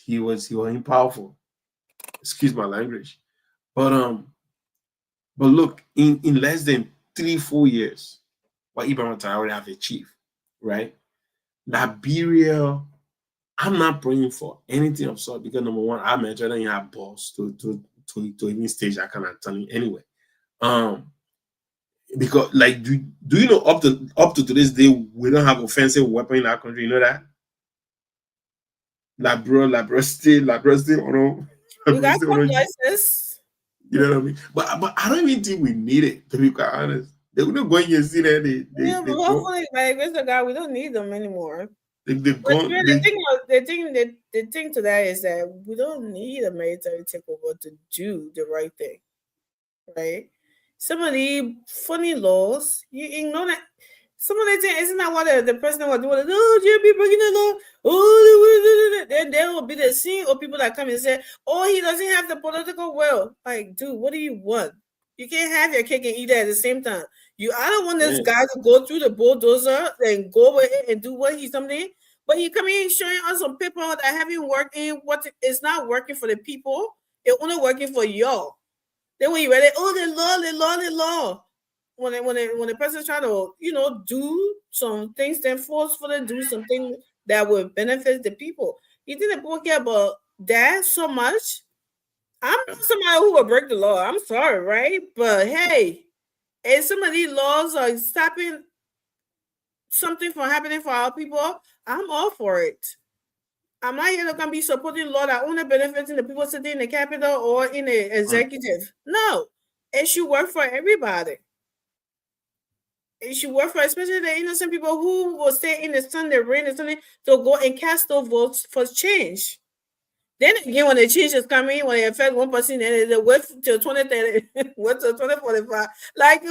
powerful. Excuse my language. But look, in less than 3-4 years, what Ibrahim Traoré have achieved, right? Liberia, I'm not praying for anything of sort because number one, I'm not even have balls to even stage that kind of thing anyway. Because like do you know up to today's day we don't have offensive weapon in our country, you know that? Labro still we got some license. You know what I mean? But I don't even think we need it, to be quite honest. They wouldn't go in and see that but hopefully by the grace of God we don't need them anymore. The thing to that is that we don't need a military takeover to do the right thing, right? Some of the funny laws, you ignore that. Some of the things isn't that what the president was doing? Oh, JP breaking the law. Oh, then there will be the scene of people that come and say, "Oh, he doesn't have the political will." Like, dude, what do you want? You can't have your cake and eat it at the same time. You either want this guy to go through the bulldozer and go with it and do what he's something, but he come in showing us some people that haven't worked in what is not working for the people. It's only working for y'all. Then when you read it, the law. When the person try to, do some things, then forcefully do something that will benefit the people. You think the people care about that so much? I'm not somebody who will break the law. I'm sorry, right? But hey, if some of these laws are stopping something from happening for our people, I'm all for it. I'm not here to be supporting law that only benefits the people sitting in the capital or in the executive. No, it should work for everybody. It should work for especially the innocent people who will stay in the sun, the rain, the sun, to go and cast those votes for change. Then again, when the change is coming, when it affects one person, then they wait till 2030, wait till 2045. Like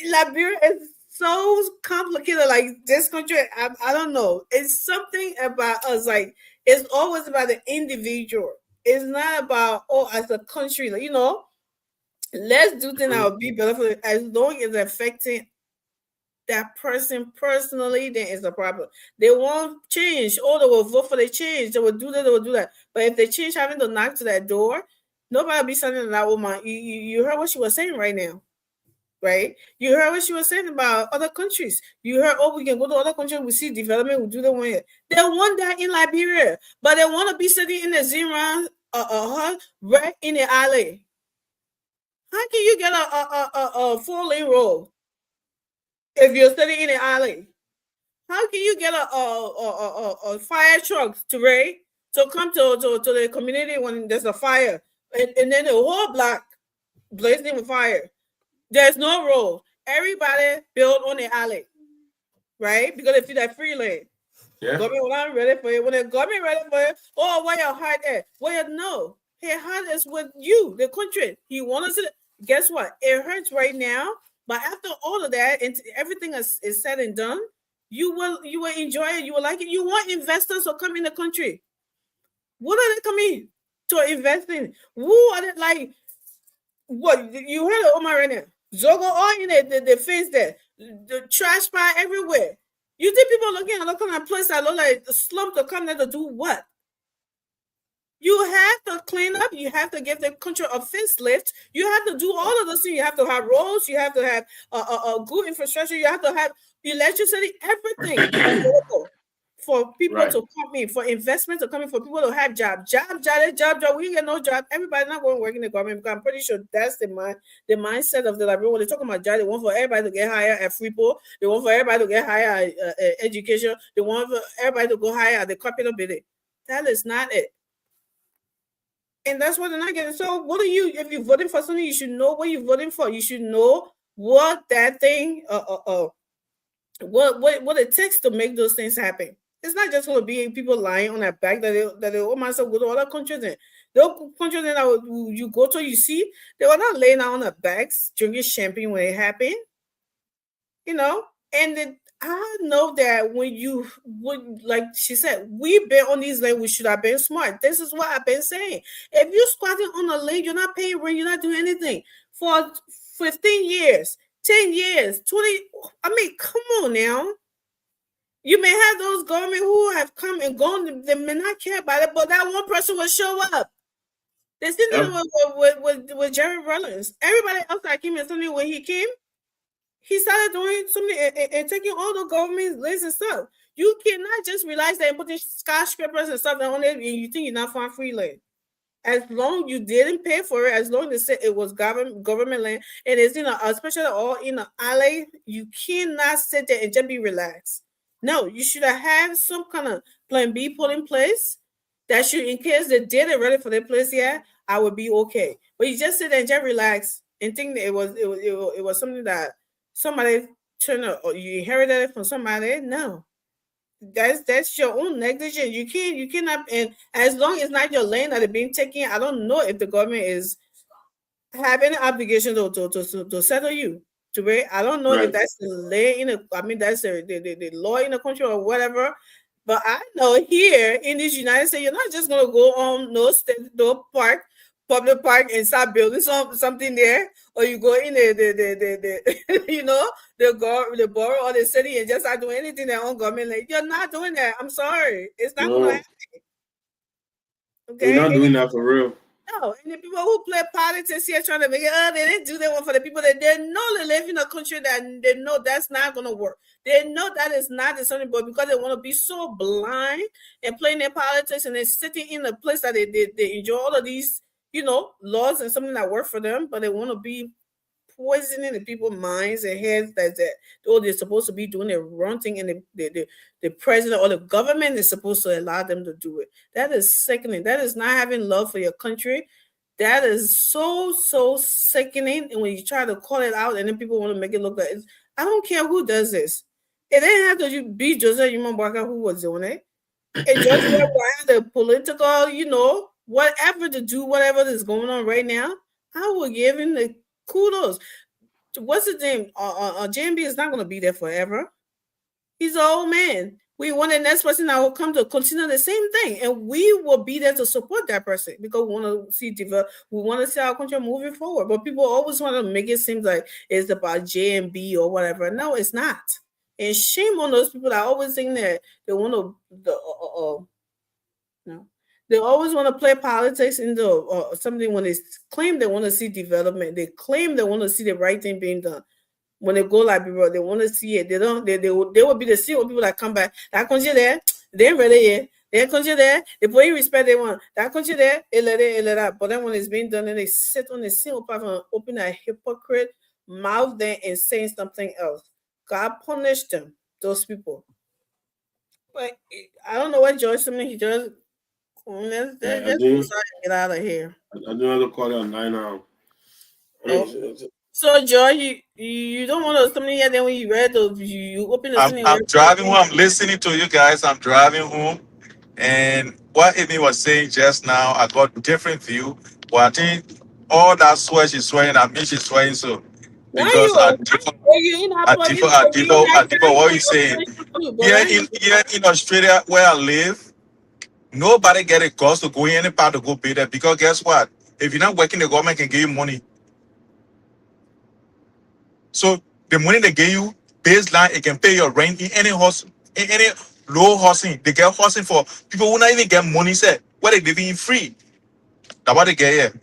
Liberia is so complicated. Like this country, I don't know. It's something about us. Like it's always about the individual. It's not about as a country. Like, let's do things that will be better for as long as it's affecting that person personally, then it's a problem. They won't change. They will vote for the change. They will do that, they will do that. But if they change having to knock to that door, nobody will be sending to that woman. You heard what she was saying right now, right? You heard what she was saying about other countries. You heard, we can go to other countries, we see development, we do the one. They want that in Liberia, but they want to be sitting in the Zimran, right in the alley. How can you get a 4-lane road if you're sitting in the alley? How can you get a fire truck to come to the community when there's a fire, and then the whole block blazing with fire? There's no road. Everybody built on the alley, right? Because they feel that free lane. Yeah. Government will not ready for it. When the government ready for it, where your heart at? Where no, his heart is with you, the country. He wants to. Guess what? It hurts right now, but after all of that, and everything is said and done, you will enjoy it. You will like it. You want investors to come in the country. What are they coming to invest in? Who are they like? What you heard of Omar right now? Zogo all in the face there, the trash pile everywhere. You think people looking at a place that look like the slump to come there to do what? You have to clean up. You have to give the country a facelift. You have to do all of those things. You have to have roads. You have to have a good infrastructure. You have to have electricity, everything for people to come in, for investment to come in, for people to have job. We get no job. Everybody not going to work in the government because I'm pretty sure that's the mindset of the Liberia. When they talk about job, they want for everybody to get higher at Freeport. They want for everybody to get higher at education. They want for everybody to go higher at the capital building. That is not it. And that's what they're not getting. So what are you, if you're voting for something, you should know what you're voting for. You should know what that thing, what it takes to make those things happen. It's not just going to be people lying on their back that they myself go to other countries and those countries that you go to, you see, they were not laying out on their backs, drinking champagne when it happened, and I know that when you would, like she said, we've been on these lanes, we should have been smart. This is what I've been saying. If you're squatting on a lane, you're not paying rent, you're not doing anything for 15 years, 10 years, 20. I mean, come on now. You may have those government who have come and gone, they may not care about it, but that one person will show up. They still with Jerry Rollins. Everybody else that came in something when he came, he started doing something and taking all the government lists and stuff. You cannot just realize that and putting skyscrapers and stuff on it and you think you're not far free land. As long as you didn't pay for it, as long as it was government land, and it's especially all in the alley, you cannot sit there and just be relaxed. No, you should have some kind of plan B put in place that should, in case they did it ready for their place, I would be okay. But you just sit there and just relax and think that it was something that somebody turned up or you inherited it from somebody. No, that's your own negligence. You cannot, and as long as it's not your land that is being taken, I don't know if the government is have any obligation to settle you. I don't know if that's the lay that's the law in the country or whatever. But I know here in this United States, you're not just gonna go on no public park and start building something there, or you go in the borough or the city and just start doing anything their own government. Like, you're not doing that. I'm sorry, it's not gonna happen. Okay, you're not doing that for real. No, and the people who play politics here trying to make it, they didn't do that one for the people that they know they live in a country that they know that's not going to work. They know that is not the something, but because they want to be so blind and playing their politics and they're sitting in a place that they enjoy all of these, laws and something that work for them, but they want to be poisoning the people's minds and heads that they're supposed to be doing the wrong thing, and the president or the government is supposed to allow them to do it. That is sickening. That is not having love for your country. That is so sickening. And when you try to call it out and then people want to make it look like I don't care who does this. It didn't have to be Joseph Human Barker who was doing it. And just the political, you know, whatever to do, whatever is going on right now, I will give him the kudos. What's his name? JMB is not going to be there forever. He's an old man. We want the next person that will come to continue the same thing, and we will be there to support that person because we want to see we want to see our country moving forward. But people always want to make it seem like it's about JMB or whatever. No, it's not. And shame on those people that always think that they want to they always want to play politics into something when they claim they want to see development. They claim they want to see the right thing being done. When they go like people, they want to see it. They don't. They will be the same people that come back. That country there, they ain't ready yet. That country there, they put in respect they want. That country there, it let that. But then when it's being done, then they sit on the same platform, open a hypocrite mouth there and saying something else. God punished them, those people. But I don't know what Joyce. I mean, he just let's get out of here. I do have to call it a 9 now. So, Joy, you don't want to something yet. Then when you read those, you open the. I'm driving home. I'm listening to you guys. I'm driving home, and what Amy was saying just now, I got a different view. But I think all that swear she's swearing, I mean she's swearing so. Because what you saying? Here in Australia, where I live, nobody get a cost to go in any part to go pay that. Because guess what? If you're not working, the government can give you money. So the money they give you, baseline, it can pay your rent in any house, in any low housing. They get housing for people who not even get money set, where they living free. That's what they get here.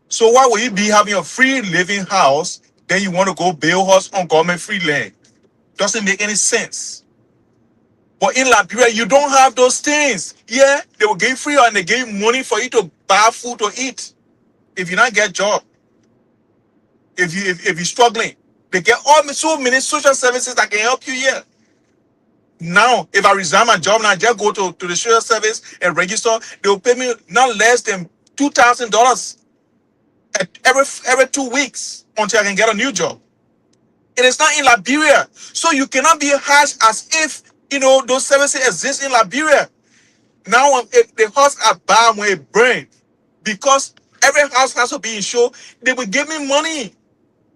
So why would you be having a free living house, then you want to go build house on government free land? Doesn't make any sense. But in Liberia, you don't have those things. Yeah, they will give free and they give money for you to buy food to eat. If you not get a job, if you're struggling. They get so many social services that can help you here. Now, if I resign my job and I just go to the social service and register, they will pay me not less than $2,000 every 2 weeks until I can get a new job. It is not in Liberia. So you cannot be harsh as if, those services exist in Liberia. Now, if the house are bad when it burns, because every house has to be insured, they will give me money.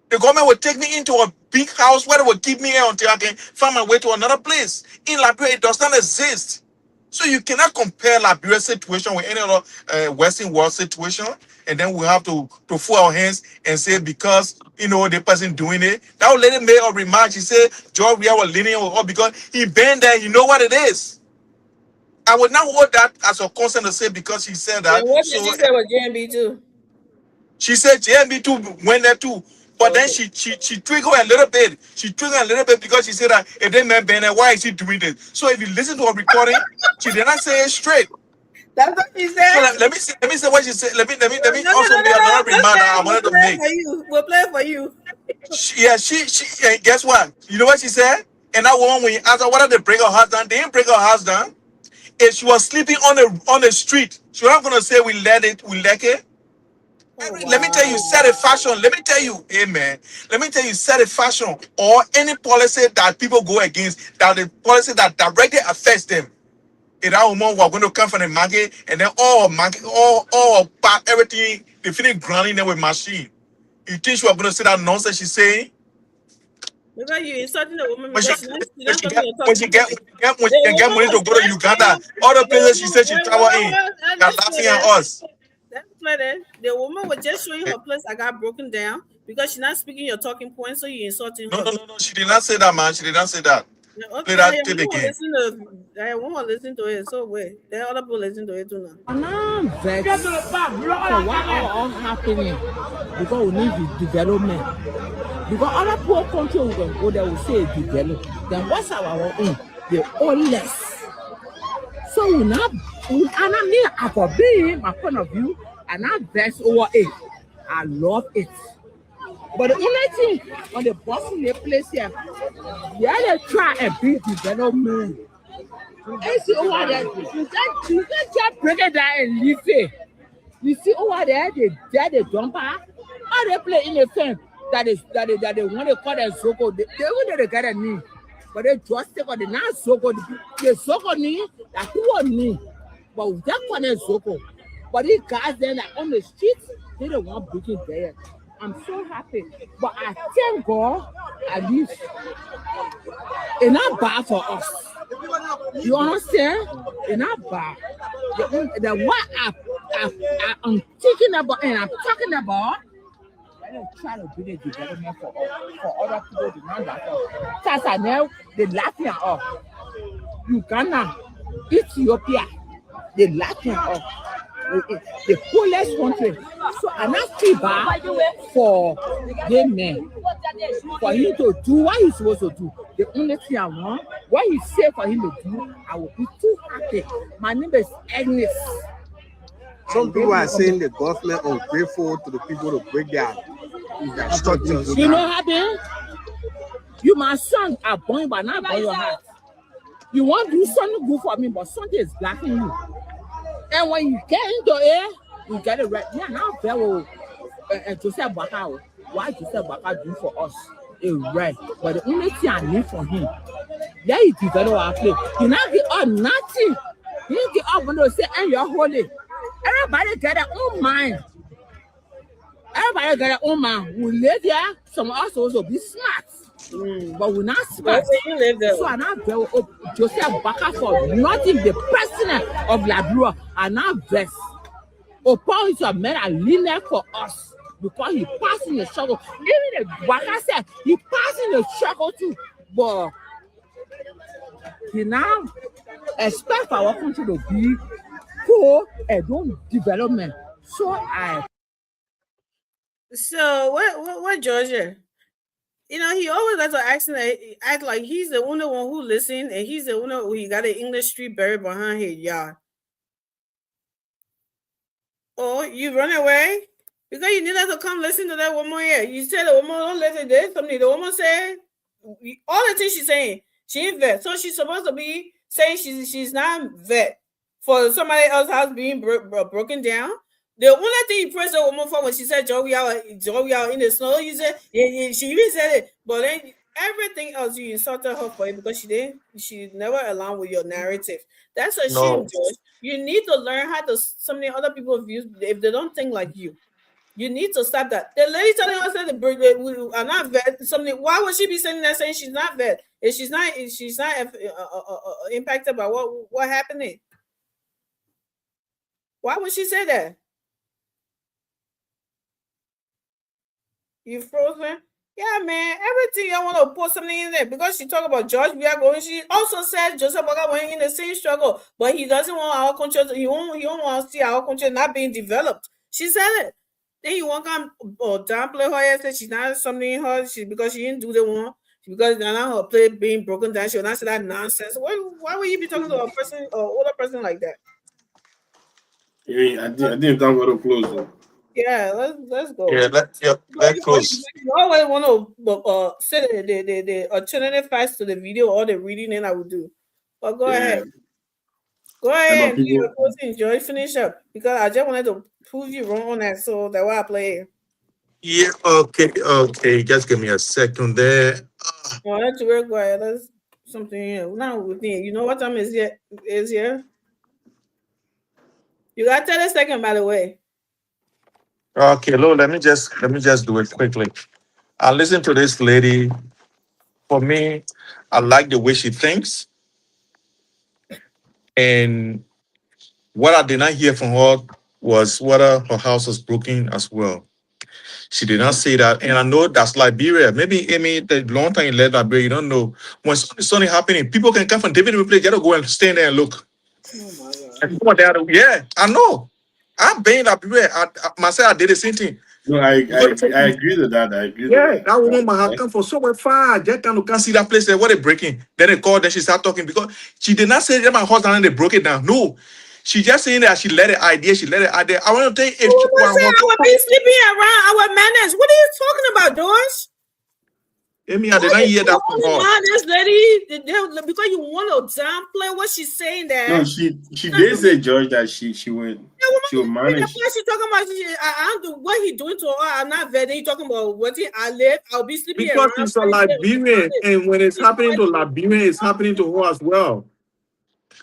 The government will take me into a big house where they will keep me here until I can find my way to another place. In Liberia, it does not exist. So you cannot compare Liberia's situation with any other Western world situation. And then we have to fold our hands and say because, the person doing it. That will let him make a remark. He said, George, we are leaning on because he been there, he know what it is. I would not hold that as a concern to say because he said that. And what did she say with JMB too? She said JMB too went there too. But then she triggered a little bit. She triggered a little bit because she said that if they met Bennett, why is he doing this? So if you listen to her recording, she did not say it straight. That's what she said. So let me say what she said. Let me also make another remark I wanted to make. We'll play for you. She guess what? You know what she said? And that woman, when you asked her why did they break her house down, they didn't break her house down. If she was sleeping on the street, she was not gonna say we let it. Let me tell you, satisfaction. Let me tell you, amen. Let me tell you, satisfaction or any policy that people go against, that the policy that directly affects them. If that woman was going to come from the market and then all pack everything, they finish grinding them with machine. You think she was going to say that nonsense she's saying? Because you insulting the woman. When she can get money to go to Uganda, all the places she said she travel in, they're laughing at us. That's clear. The woman was just showing her place that got broken down because she's not speaking your talking points, so you're insulting her. No. She did not say that, man. She did not say that. Okay, play that tape again. I won't listen to it. So wait, there are other people listen to it too now. I'm vexed for what all happening because we need development. Because other poor countries will go there will say develop. Then what's our own? They all less. So we not. And I mean, for being my point of view, and I'm vexed over it. I love it. But the only thing on the Boston place here, they try a big development. You see over there, you can't just break it down and leave it. You see over there, they dump her. How they play in a film that they want to call a Zoko. They get a knee. But they just take on the not Zoko, the Zoko ni, that who on me. But that one is Zoko. But these guys then that on the streets, they don't want breaking there. I'm so happy. But I thank God, at least it's not bad for us. You understand? It's not bad. The what I'm thinking about and I'm talking about, I don't try to do the development for other people to know that. Tanzania, they laughing at us. Uganda, Ethiopia, they laughing at us. The coolest country. So I'm not feel bad for the man. For him to do what he's supposed to do. The only thing I want, what he said for him to do, I will be too happy. My name is Agnes. Some people are saying the government ungrateful to the people to break their structures. You know what happened? You my son are born but not by your heart. You want to do something good for me, but something is blocking you. And when you get into it, you get it right. Yeah, now very Joseph Baka. Why Joseph Baka do for us? It's right. But the only thing I need from him, yeah, he develop our play. You not get up nothing. You get up when they say, and you're holy. Everybody got their own mind. Everybody got their own mind. We live there, some of us also be smart. But we're not smart. So I'm not very Joseph Baka for nothing. The president of Liberia are not vexed. Upon is a man and leaner for us because he passing the struggle. Even the Baka said he passing the struggle too. But he now expect our country to be poor and don't development. So what Georgia? You know, he always has to act like he's the only one who listens, and he's the only who he got an English street buried behind his yard. Oh, you run away because you need us to come listen to that woman here. You said the woman don't listen to this. Something the woman said, all the things she's saying, she ain't vet. So she's supposed to be saying she's not vet for somebody else's house being broken down. The only thing you praised the woman for when she said Joey out in the snow, you said she even said it, but then everything else you insulted her for it because she never aligned with your narrative. That's a shame, George. You need to learn how to some of the other people's views if they don't think like you. You need to stop that. The lady telling us that we are not vet. Something. Why would she be saying that? Saying she's not vet? If she's not impacted by what happened. Why would she say that? You frozen? Yeah, man. Everything I want to put something in there because she talked about George Biago. She also said Joseph Baka went in the same struggle, but he doesn't want our country. He don't want to see our country not being developed. She said it. Then you want to come downplay her and say she's not something in her. Because she didn't do the one. Because now her play being broken down. She will not say that nonsense. Why would you be talking to a person or older person like that? Yeah, I didn't talk about the close. Yeah, let's go. Yeah, let's close. You always want to say the alternative facts to the video or the reading, and I will do. But go ahead. Go ahead. Enjoy. Finish up because I just wanted to prove you wrong on that, so that's why I play. Yeah. Okay. Just give me a second there. Oh, that's very quiet. That's something here. Now within. You know what time is here? You got 30 seconds, by the way. Okay, Lord, let me just do it quickly. I listen to this lady. For me, I like the way she thinks. And what I did not hear from her was whether her house was broken as well. She did not say that. And I know that's Liberia. Maybe, Amy, the long time you left Liberia, you don't know. When something happening, people can come from different places, just go and stand there and look. Oh, yeah, I know. I've been up here. Myself, I did the same thing. No, I agree with that. That woman might have come from somewhere far. Just can't see that place there. What they breaking? Then they called. Then she started talking because she did not say that my husband and they broke it down. No, she just saying that she let it idea. I want to tell you, if I would be sleeping around our manners. What are you talking about, George? Amy, I did not hear that from her. This lady, because you want to downplay what she's saying there. No, she did say, George, that she would manage. She's talking about what he doing to her. I'm not vetting. You talking about what I live? I'll be sleeping because around. it's a Liberian, and when it's happening to Liberian, it's happening to her as well.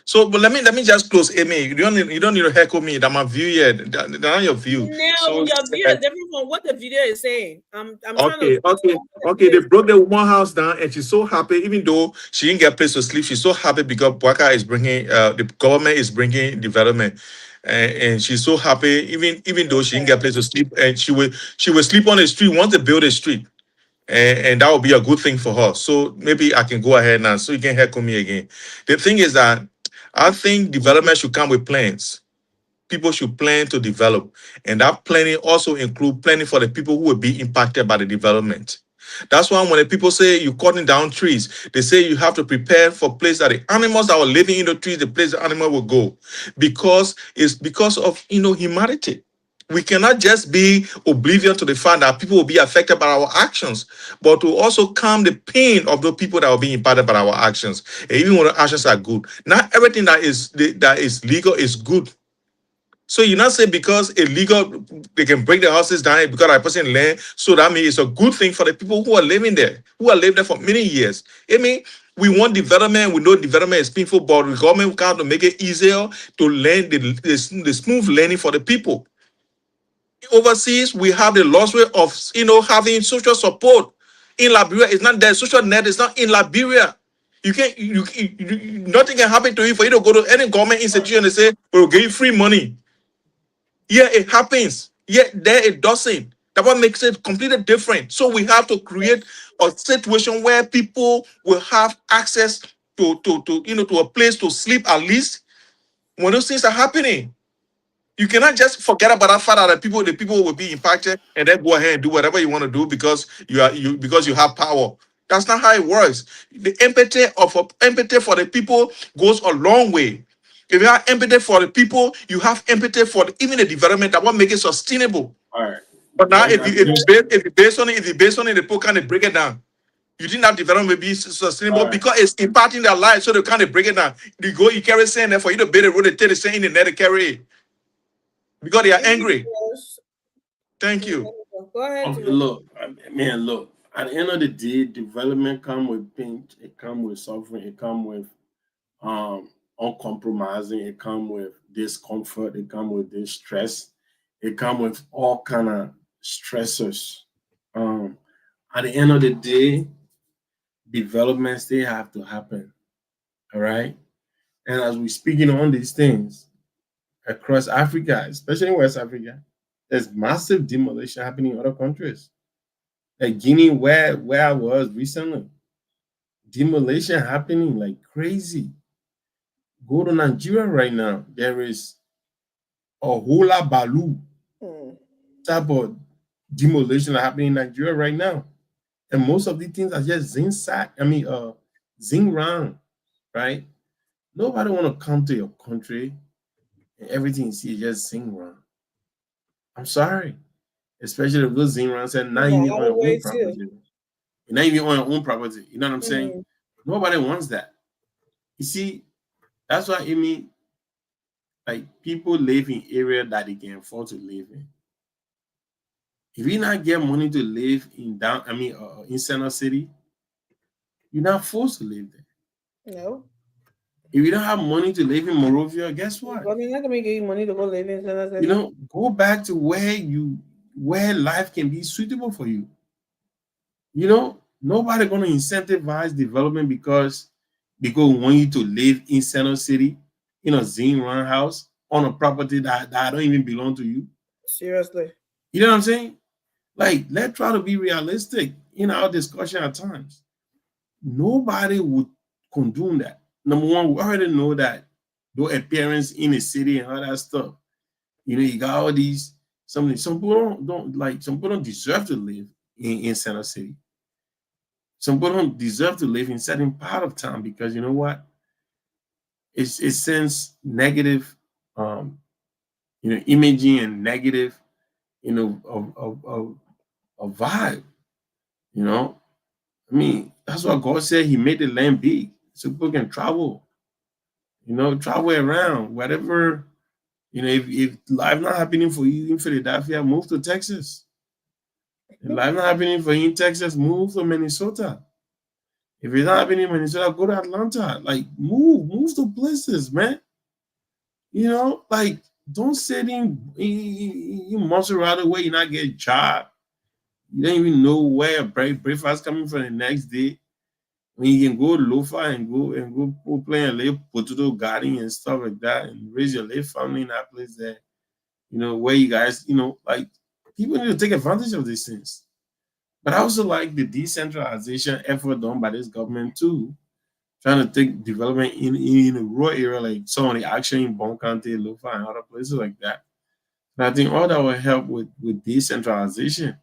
So, but let me just close, Amy. You don't need to heckle me. That's my view here. That's not your view. No, so, your view is different from what the video is saying. I'm okay. They broke the woman house down, and she's so happy, even though she didn't get a place to sleep. She's so happy because Bouaka is bringing, the government is bringing development, and she's so happy, even though she didn't get a place to sleep, and she will sleep on the street once they build a street. And that will be a good thing for her. So maybe I can go ahead now, so you can heckle me again. The thing is that I think development should come with plans. People should plan to develop. And that planning also include planning for the people who will be impacted by the development. That's why when the people say you're cutting down trees, they say you have to prepare for place that the animals that are living in the trees, the place the animal will go. Because it's because of humanity. We cannot just be oblivious to the fact that people will be affected by our actions, but to also calm the pain of the people that will be impacted by our actions. And even when the actions are good, not everything that is legal is good. So you not say because illegal they can break the houses down because that person land. So that means it's a good thing for the people who are living there, who are living there for many years. I mean, we want development. We know development is painful, but the government can to make it easier to learn the smooth learning for the people. Overseas, we have the luxury of having social support. In Liberia, it's not there. Social net is not in Liberia. You can't. Nothing can happen to you for you to go to any government institution and say we'll give you free money. Yeah, it happens. Yet there it doesn't. That what makes it completely different. So we have to create a situation where people will have access to a place to sleep at least when those things are happening. You cannot just forget about that fact that the people will be impacted and then go ahead and do whatever you want to do because you have power. That's not how it works. The empathy for the people goes a long way. If you have empathy for the people, you have empathy for even the development that will make it sustainable. All right. But now, if you based on it, the people kind of break it down. You think that development will be sustainable because it's impacting their lives, so they kind of break it down. You carry sand there for you to build a road, they take the sand in the net to carry it. Because they are angry. Thank you. Go ahead. Okay, look. At the end of the day, development comes with pain. It comes with suffering. It comes with uncompromising. It comes with discomfort. It comes with distress. It comes with all kind of stressors. At the end of the day, development still have to happen. All right. And as we're speaking on these things, across Africa, especially in West Africa, there's massive demolition happening in other countries. Like Guinea, where I was recently, demolition happening like crazy. Go to Nigeria right now, there is a Hula Balu type of demolition happening in Nigeria right now. And most of these things are just Zingran, right? Nobody want to come to your country and everything you see is just Zingran. I'm sorry. Especially if those Zingrans said now you on your own property. You're not even on your own property. You know what I'm saying? Nobody wants that. You see, that's why like people live in area that they can afford to live in. If you not get money to live in Center City, you're not forced to live there. No. If you don't have money to live in Monrovia, guess what? I mean, not gonna give you money to go live in Center City. Go back to where life can be suitable for you. Nobody gonna incentivize development because we want you to live in Center City, in a Zingran house on a property that don't even belong to you. Seriously. You know what I'm saying? Like, let's try to be realistic in our discussion at times. Nobody would condone that. Number one, we already know that no appearance in a city and all that stuff. You got all these some people don't deserve to live in Center City. Some people don't deserve to live in certain part of town because you know what? It sends negative imaging and negative, a vibe, I mean, that's what God said. He made the land big so people can travel. You know, travel around. Whatever, you know, if life not happening for you in Philadelphia, move to Texas. If life not happening for you in Texas, move to Minnesota. If it's not happening in Minnesota, go to Atlanta. Like, move to places, man. You know, like, don't sit in months right away, you not get a job. You don't even know where breakfast coming from the next day. When you can go lofa and go play a little potato garden and stuff like that and raise your little family in that place there. You know, where you guys, you know, like, people need to take advantage of these things. But I also like the decentralization effort done by this government too, trying to take development in a rural area, like some of the action in Bon County, Lofa, and other places like that. And I think all that will help with decentralization.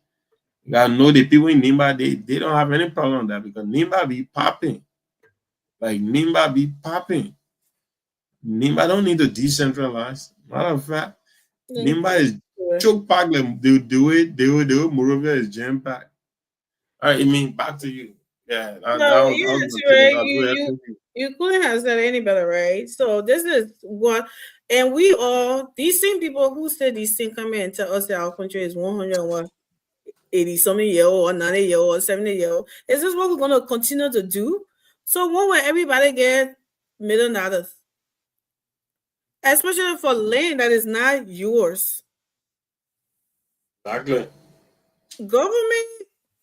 You gotta know the people in Nimba, they don't have any problem with that because Nimba be popping. Like, Nimba be popping. Nimba don't need to decentralize. Matter of fact, Nimba is choke packed. They do it. Morovia is jam packed. All right, I mean, back to you. Yeah, you couldn't have said any better, right? So this is what, and we all, these same people who said these things come in and tell us that our country is 180-something year old, or 90 year old, or 70 year old. Is this what we're going to continue to do? So when will everybody get $1 million? Especially for land that is not yours. Exactly. Government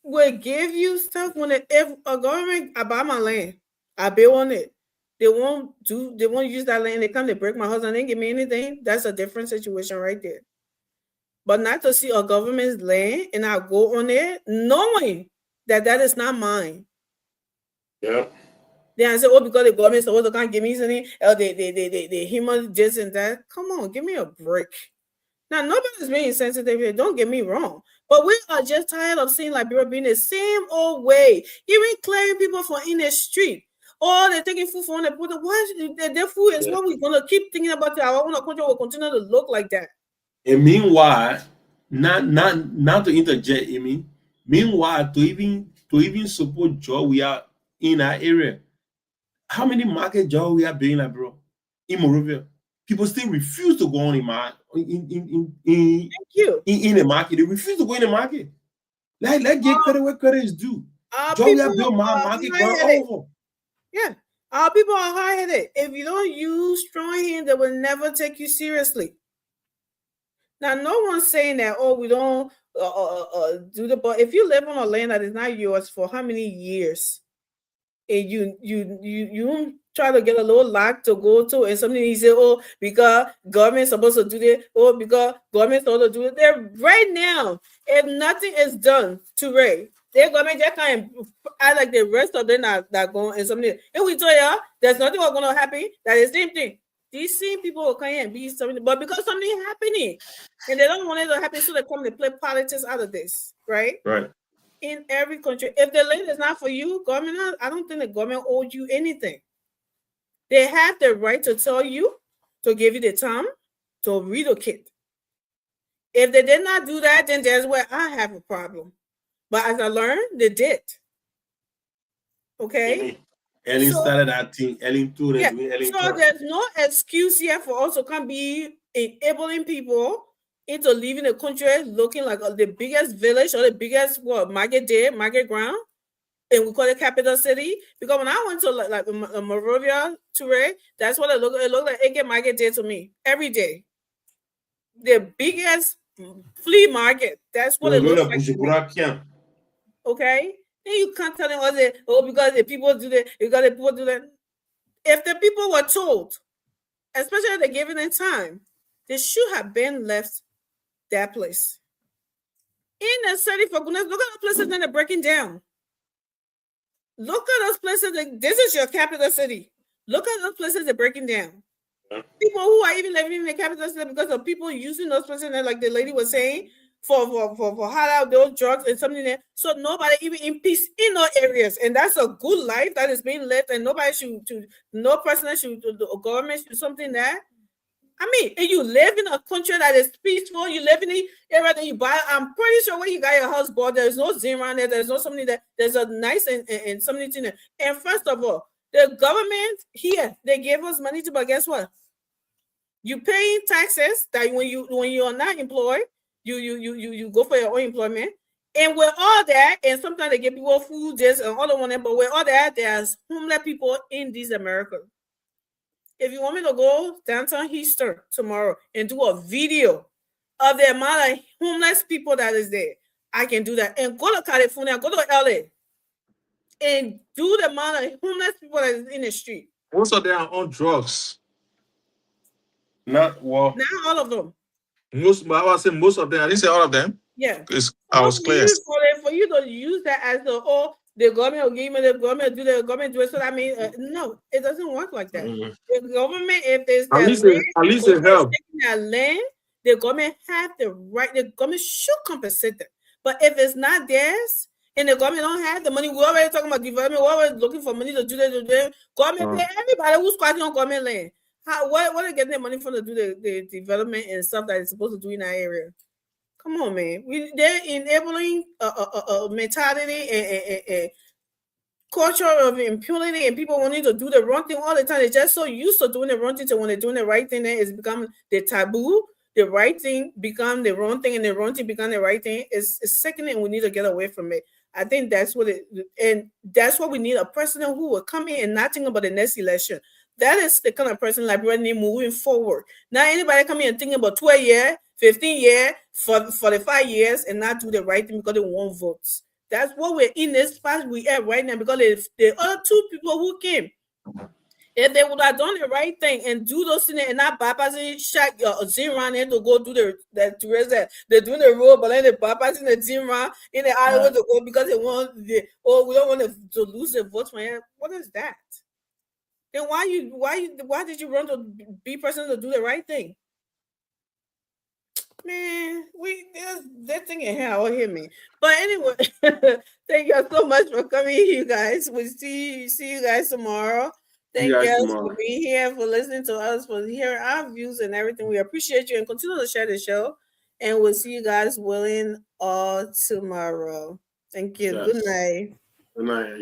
will give you stuff if a government, I buy my land, I build on it. They won't use that land. They come to break my house and they give me anything. That's a different situation right there. But not to see a government's land and I go on it knowing that is not mine. Yeah. Then I say, oh, because the government supposed to can't give me something, or they human this and that. Come on, give me a break. Now, nobody's being insensitive here. Don't get me wrong. But we are just tired of seeing Liberia being the same old way. Even clearing people from in the street. Or they're taking food from the put. Their food is what we're going to keep thinking about. Our own country will continue to look like that. And meanwhile, not to interject, I mean, meanwhile, to even support job we are in our area, how many market jobs we are building, like, bro, in Morovia? People still refuse to go on in the market. They refuse to go in the market. Let's get credit where credit is due. Job we are building market going over. Yeah, our people are hard-headed. If you don't use strong hand, they will never take you seriously. Now, no one's saying that, oh, we don't do the, but if you live on a land that is not yours for how many years, and you try to get a little lot to go to, and something you say, oh, because government's supposed to do this, oh, because government's supposed to do it. There right now, if nothing is done to Ray, they're going to kind of act like the rest of them are going and something. And we tell you, there's nothing going to happen. That is the same thing. These same people will come here and be something, but because something is happening, and they don't want it to happen, so they come to play politics out of this, right? Right. In every country, if the land is not for you, government, I don't think the government owes you anything. They have the right to tell you, to give you the time to relocate. If they did not do that, then there's where I have a problem. But as I learned, they did. Okay? Ellen started that thing. Ellen too. Yeah. So there's no excuse here for us to come be enabling people into leaving the country looking like the biggest village or the biggest market ground, and we call it capital city. Because when I went to like Morovia, Ture, that's what it looked like. Eke Market Day to me every day. The biggest flea market. That's what it looks like. Okay. Then you can't tell them because the people do that, because the people do that. If the people were told, especially if they're given in time, they should have been left that place. In the city, for goodness, look at the places that are breaking down. Look at those places. This is your capital city. Look at those places that are breaking down. People who are even living in the capital city because of people using those places, like the lady was saying, for hide out those drugs and something there. So nobody even in peace in those areas. And that's a good life that is being lived, and nobody should, no person should, the government should something that I mean, and you live in a country that is peaceful, you live in the area that you buy. I'm pretty sure when you got your house bought, there's no zin around there, there's no something that there's a nice and something in there. And first of all, the government here, they gave us money to, but guess what? You paying taxes that when you are not employed, you go for your own employment. And with all that, and sometimes they give people food, just and all the one, but with all that, there's homeless people in this America. If you want me to go downtown Houston tomorrow and do a video of the amount of homeless people that is there, I can do that. And go to California, go to LA, and do the amount of homeless people that is in the street. Most of them are on drugs. Not all of them. Most, but I was saying most of them. I didn't say all of them. Yeah. I was clear. For you to use that as the government will give me, the government do it. So I mean, no, it doesn't work like that. The government, if there's at least it helps. That land, the government have the right. The government should compensate them. But if it's not theirs, and the government don't have the money, we're already talking about development. We're already looking for money to do that. Government pay everybody who's squatting on government land. What are they getting their money from to do the development and stuff that is supposed to do in that area? Come on, man. They're enabling a mentality and culture of impunity and people wanting to do the wrong thing all the time. They're just so used to doing the wrong thing. So when they're doing the right thing, then it's become the taboo. The right thing become the wrong thing, and the wrong thing become the right thing. It's sickening. We need to get away from it. I think that's what that's what we need, a president who will come in and not think about the next election. That is the kind of person Liberia need moving forward. Not anybody coming and thinking about 12 years, 15 years, 45 years, and not do the right thing because they want votes. That's what we're in this spot we are right now, because if the other two people who came, if they would have done the right thing and do those things and not bypassing zin round to go do they're doing the road, but then they're bypassing the zin round in the Iowa to go because they want we don't want to lose the votes from here. What is that? Then why did you run to be person to do the right thing? Man, they're thinking hell hear me. But anyway, thank you so much for coming, you guys. We'll see you guys tomorrow. Thank you guys for being here, for listening to us, for hearing our views and everything. We appreciate you and continue to share the show. And we'll see you guys willing all tomorrow. Thank you. Yes. Good night. Good night.